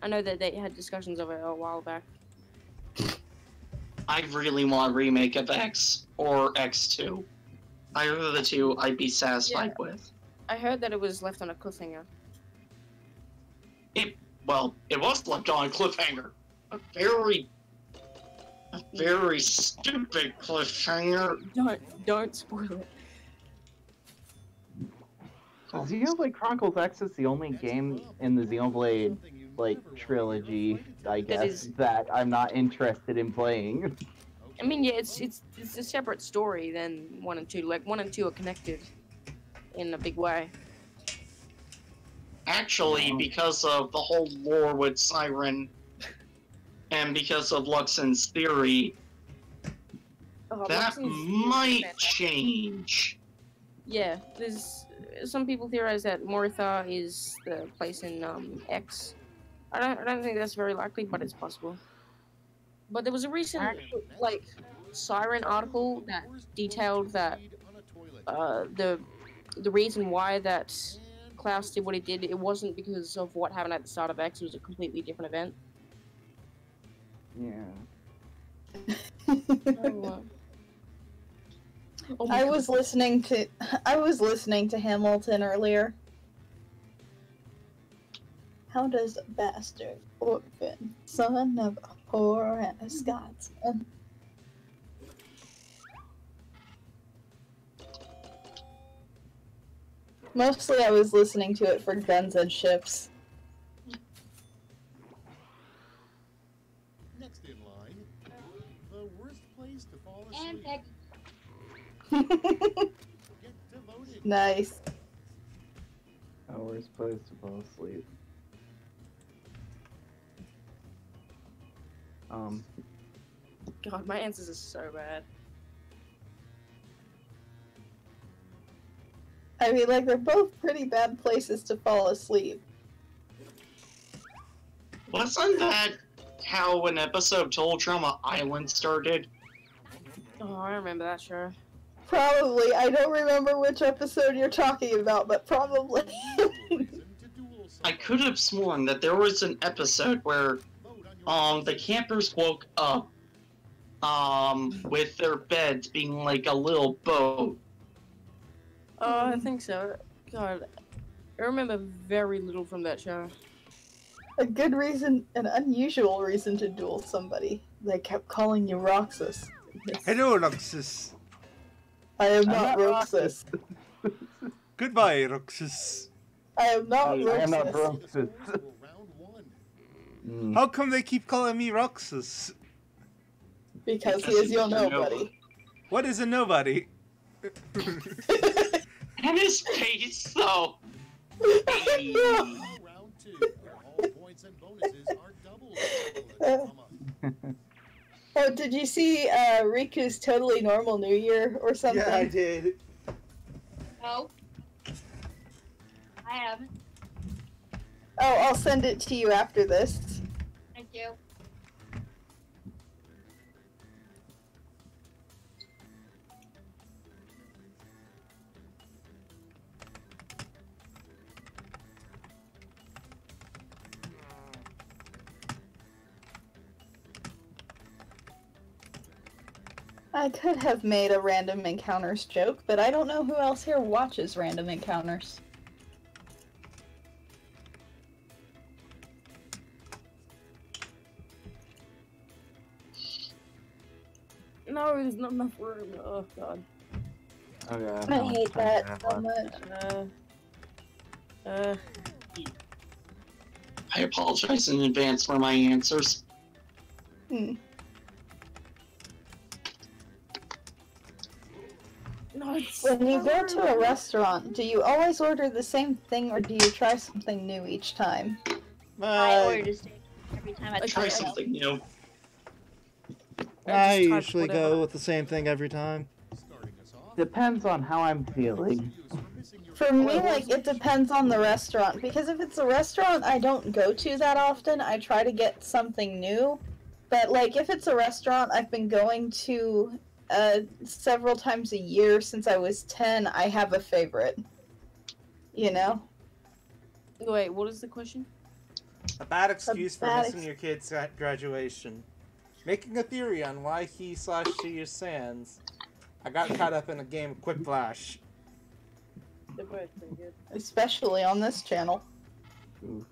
I know that they had discussions of it a while back. I really want a remake of X or X2. Either of the two, I'd be satisfied with. I heard that it was left on a cliffhanger. It was left on a cliffhanger. A very stupid cliffhanger. Don't spoil it. Xenoblade Chronicles X is the only game in the Xenoblade trilogy, I guess, that I'm not interested in playing. I mean, yeah, it's a separate story than 1 and 2. Like 1 and 2 are connected in a big way. Actually, because of the whole lore with Siren, and because of Luxon's theory, that might change. Yeah, there's some people theorize that Moritha is the place in X. I don't think that's very likely, but it's possible. But there was a recent Siren article that detailed that the reason why that Klaus did what he did, it wasn't because of what happened at the start of X. It was a completely different event. Yeah. I was listening to Hamilton earlier. How does a bastard orphan, son of a poor and a Scotsman? Mostly I was listening to it for Guns and Ships. Next in line, the worst place to fall asleep. And Peggy. Get devoted. Nice. Oh, we're supposed to fall asleep. God, my answers are so bad. I mean, they're both pretty bad places to fall asleep. Wasn't that how an episode of Total Drama Island started? Oh, I remember that show. Probably. I don't remember which episode you're talking about, but probably. I could have sworn that there was an episode where the campers woke up with their beds being like a little boat. Oh, I think so. God, I remember very little from that show. A good reason, an unusual reason to duel somebody. They kept calling you Roxas. Hello, Roxas. I am not Roxas. Goodbye, Roxas. I am not Roxas. I am not Roxas. How come they keep calling me Roxas? Because he is your nobody. What is a nobody? And his face, though. Round 2, where all points and bonuses are doubled. Oh, did you see Riku's Totally Normal New Year or something? Yeah, I did. No. I haven't. Oh, I'll send it to you after this. Thank you. I could have made a Random Encounters joke, but I don't know who else here watches Random Encounters. No, there's not enough room. Oh, God. Oh, yeah. I hate that so much. I apologize in advance for my answers. Hmm. No, it's When you go to a restaurant, do you always order the same thing or do you try something new each time? I order the same every time I Try try something new. I just type usually whatever. go with the same thing every time. Depends on how I'm feeling. For me, like, it depends on the restaurant, because if it's a restaurant I don't go to that often, I try to get something new. But, like, if it's a restaurant I've been going to several times a year since I was 10, I have a favorite. You know? Wait, what is the question? A bad excuse for bad missing your kid's graduation. Making a theory on why he/she is sans. I got caught up in a game of Quick Flash. They're both pretty good. Especially on this channel. Ooh.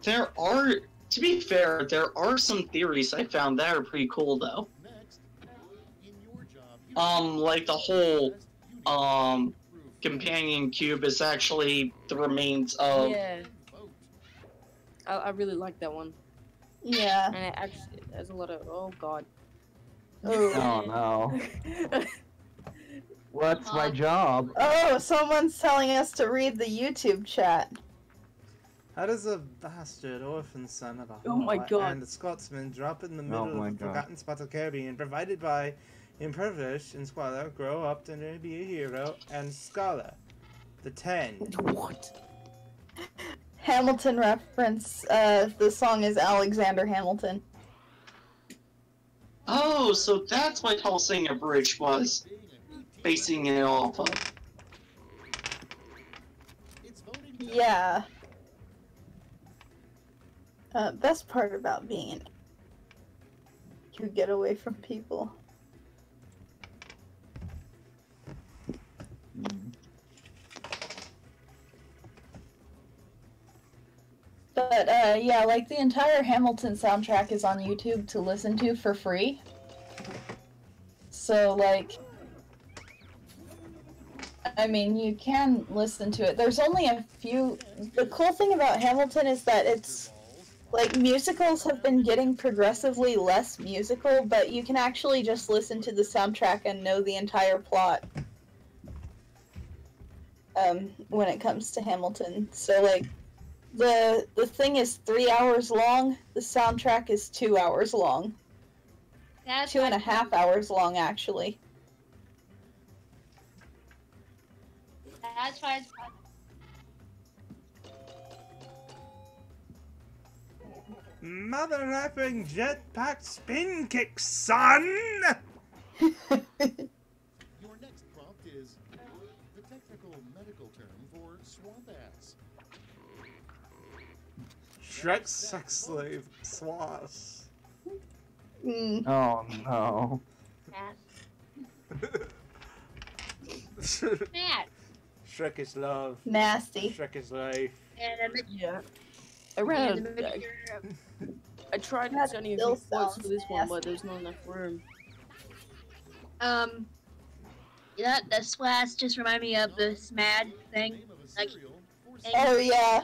To be fair, there are some theories I found that are pretty cool though. Like the whole, companion cube is actually the remains of... Yeah. I really like that one. Yeah. And it actually has a lot of, oh god. Oh no. What's my job? Oh, someone's telling us to read the YouTube chat. How does a bastard orphan son of a Oh my whore God. and a Scotsman drop in the middle my of a God. forgotten spot of Caribbean, provided by impoverished and squalor, grow up to be a hero and scholar? The 10. What? Hamilton reference, the song is Alexander Hamilton. Oh, so that's what Hellsinger Bridge was basing it off of. Yeah. Best part about being you get away from people. But, yeah, like, the entire Hamilton soundtrack is on YouTube to listen to for free. So, like, I mean, you can listen to it. There's only a few... The cool thing about Hamilton is that it's... Like, musicals have been getting progressively less musical, but you can actually just listen to the soundtrack and know the entire plot. When it comes to Hamilton. So, like, the thing is 3 hours long, the soundtrack is 2 hours long. That's 2.5 hours long, actually. That's why it's Mother effing jetpack spin kick, son! Your next prompt is the technical medical term for swamp ass. Shrek's sex slave, Swass. Mm. Oh no. mad. Shrek is love. Nasty. Shrek is life. And Yeah. I ran I tried That turning a still few quotes for sounds this one, but nasty. there's not enough room. Yeah, the swass just remind me of the SMAD thing. Like, Oh, yeah.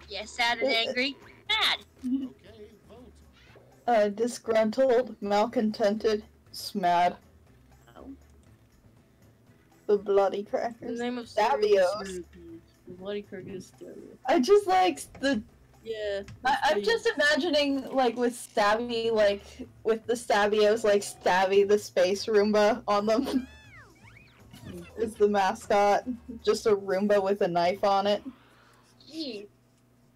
yeah, sad and angry. Mad. Okay, vote. Disgruntled, malcontented, smad. Oh. The bloody The crackers. name of Stabios. series the Bloody Crickets. I just like the... Yeah. I'm just imagining, like, with Stabby, like, with the Stabios, like, Stabby the space Roomba on them. Is the mascot. Just a Roomba with a knife on it. Gee.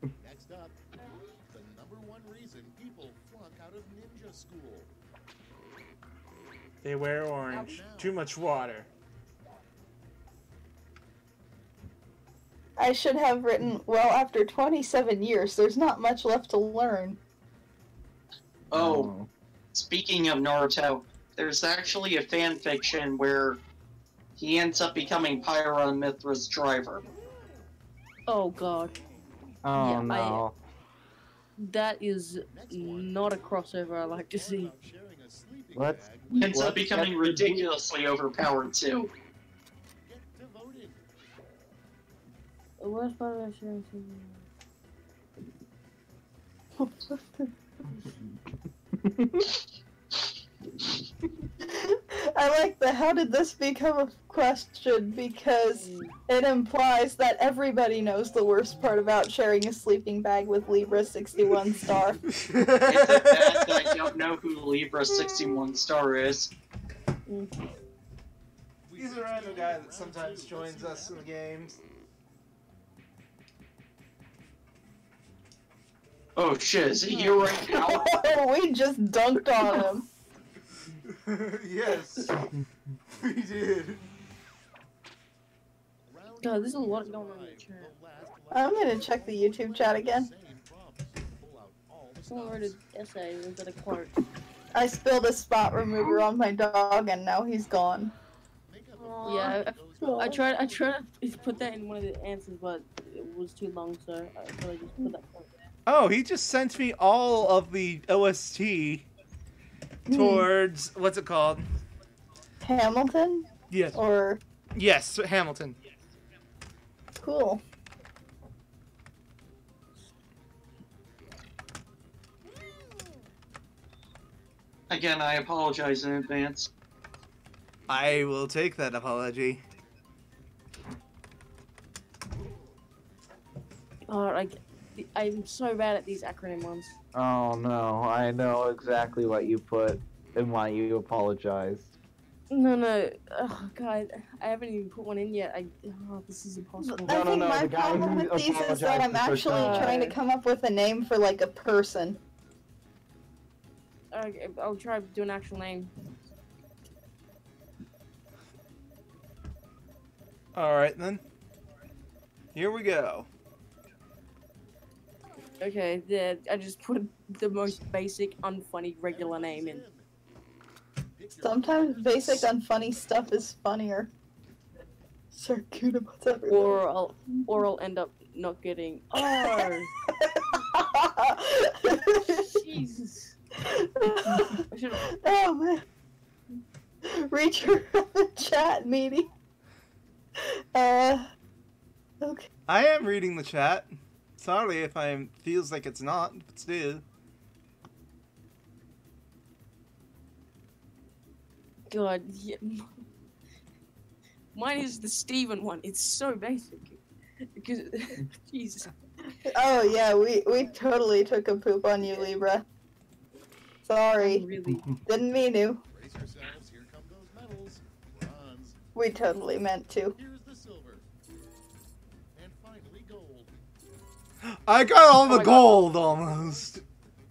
Next up, the #1 reason people flunk out of ninja school. They wear orange. Too much water. I should have written, well, after 27 years, there's not much left to learn. Oh, speaking of Naruto, there's actually a fan fiction where he ends up becoming Pyra Mithra's driver. Oh god. Oh Yeah, no. That is not a crossover I like to see. Sharing a sleeping Let's- bag. Ends up becoming ridiculously overpowered too. Get to voting. The worst part about sharing I like the how did this become a question because it implies that everybody knows the worst part about sharing a sleeping bag with Libra 61 star. Is it that I don't know who Libra 61 star is? He's a random guy that sometimes joins us in the games. Oh shit, is it you right now? We just dunked on him. Yes, we did. God, there's a lot going on in the chat. I'm gonna check the YouTube chat again. Someone wrote an essay instead of quote. I spilled a spot remover on my dog and now he's gone. Yeah, I tried to put that in one of the answers, but it was too long, so I probably just put that quote there. Oh, he just sent me all of the OST towards what's it called? Hamilton? Yes. Or Yes, Hamilton. cool. Again, I apologize in advance. I will take that apology. Oh, I'm so bad at these acronym ones. Oh no, I know exactly what you put and why you apologized. No. Oh god, I haven't even put one in yet. This is impossible. I think no, my the guy problem who with these is that I'm apologized the actually first trying to time. come up with a name for like a person. Okay, I'll try to do an actual name. Alright then. Here we go. Okay, yeah, I just put the most basic, unfunny, regular name in. Sometimes basic unfunny stuff is funnier. Sir Kudamat's everywhere. Or I'll end up not getting. Oh, Jesus! I should've- Oh man. Read your chat, meaty. Okay. I am reading the chat. Sorry if I feels like it's not, but still. God, yeah. Mine is the Steven one. It's so basic. Because, Jesus. Oh yeah, we totally took a poop on you, Libra. Sorry. Really. Didn't mean to. Brace yourselves, here come those medals. Bronze. We totally meant to. Here's the silver. And finally gold. I got all Oh the my gold almost.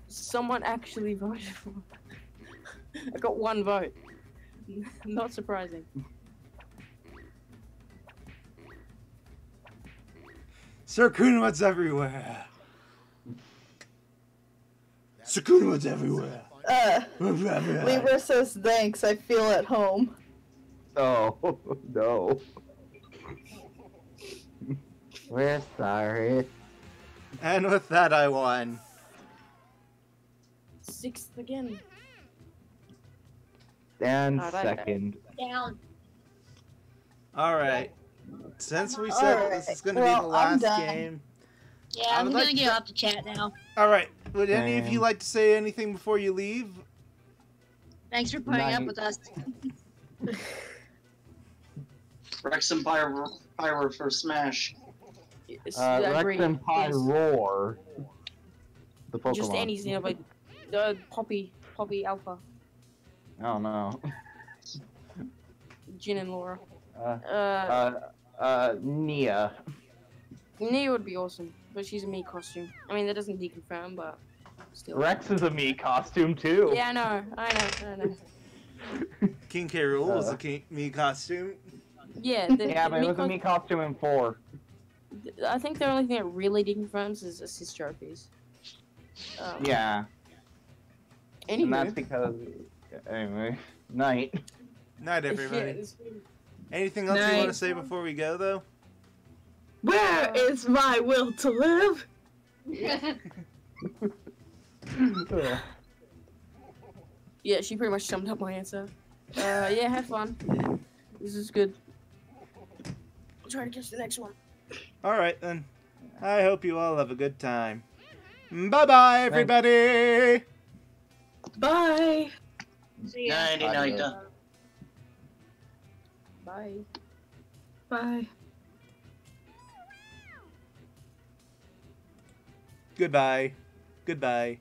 Someone actually voted for me. I got one vote. Not surprising. Sir Kunamat's everywhere. Sir Kunamat's everywhere. Libra says thanks, I feel at home. Oh no. We're sorry. And with that, I won. 6th again. And Oh, that- second. Down. Alright. Since we said Alright, this is going to well, be the I'm last done. game. Yeah, I I'm would gonna like get to- off the chat now. Alright. Would any of you Same. like to say anything before you leave? Thanks for putting up Night. with us. Rex and Pyro for Smash. Yes, I agree. Rex and Pie Yes. Roar. The Pokemon. Just anything, you know, like Poppy Alpha, Oh no. Jin and Laura. Nia. Nia would be awesome, but she's a me costume. I mean, that doesn't deconfirm, but still. Rex is a me costume too. Yeah, I know. King K. Rool was a me costume. Yeah, Yeah, but it was a me costume in 4. I think the only thing that really deconfirms is assist trophies. Yeah. And that's Anywho. because. Anyway. Night. Night, everybody. Yes. Anything else you want to Night. say before we go, though? Where is my will to live? Yeah, she pretty much summed up my answer. Yeah, have fun. This is good. I'll try to catch the next one. Alright then. I hope you all have a good time. Bye-bye, everybody! Bye. See ya. Nighty night. Bye. Bye. Goodbye. Goodbye.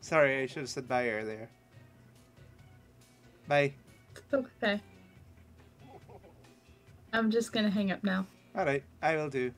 Sorry, I should have said bye earlier. Bye. It's okay. I'm just gonna hang up now. Alright, I will do.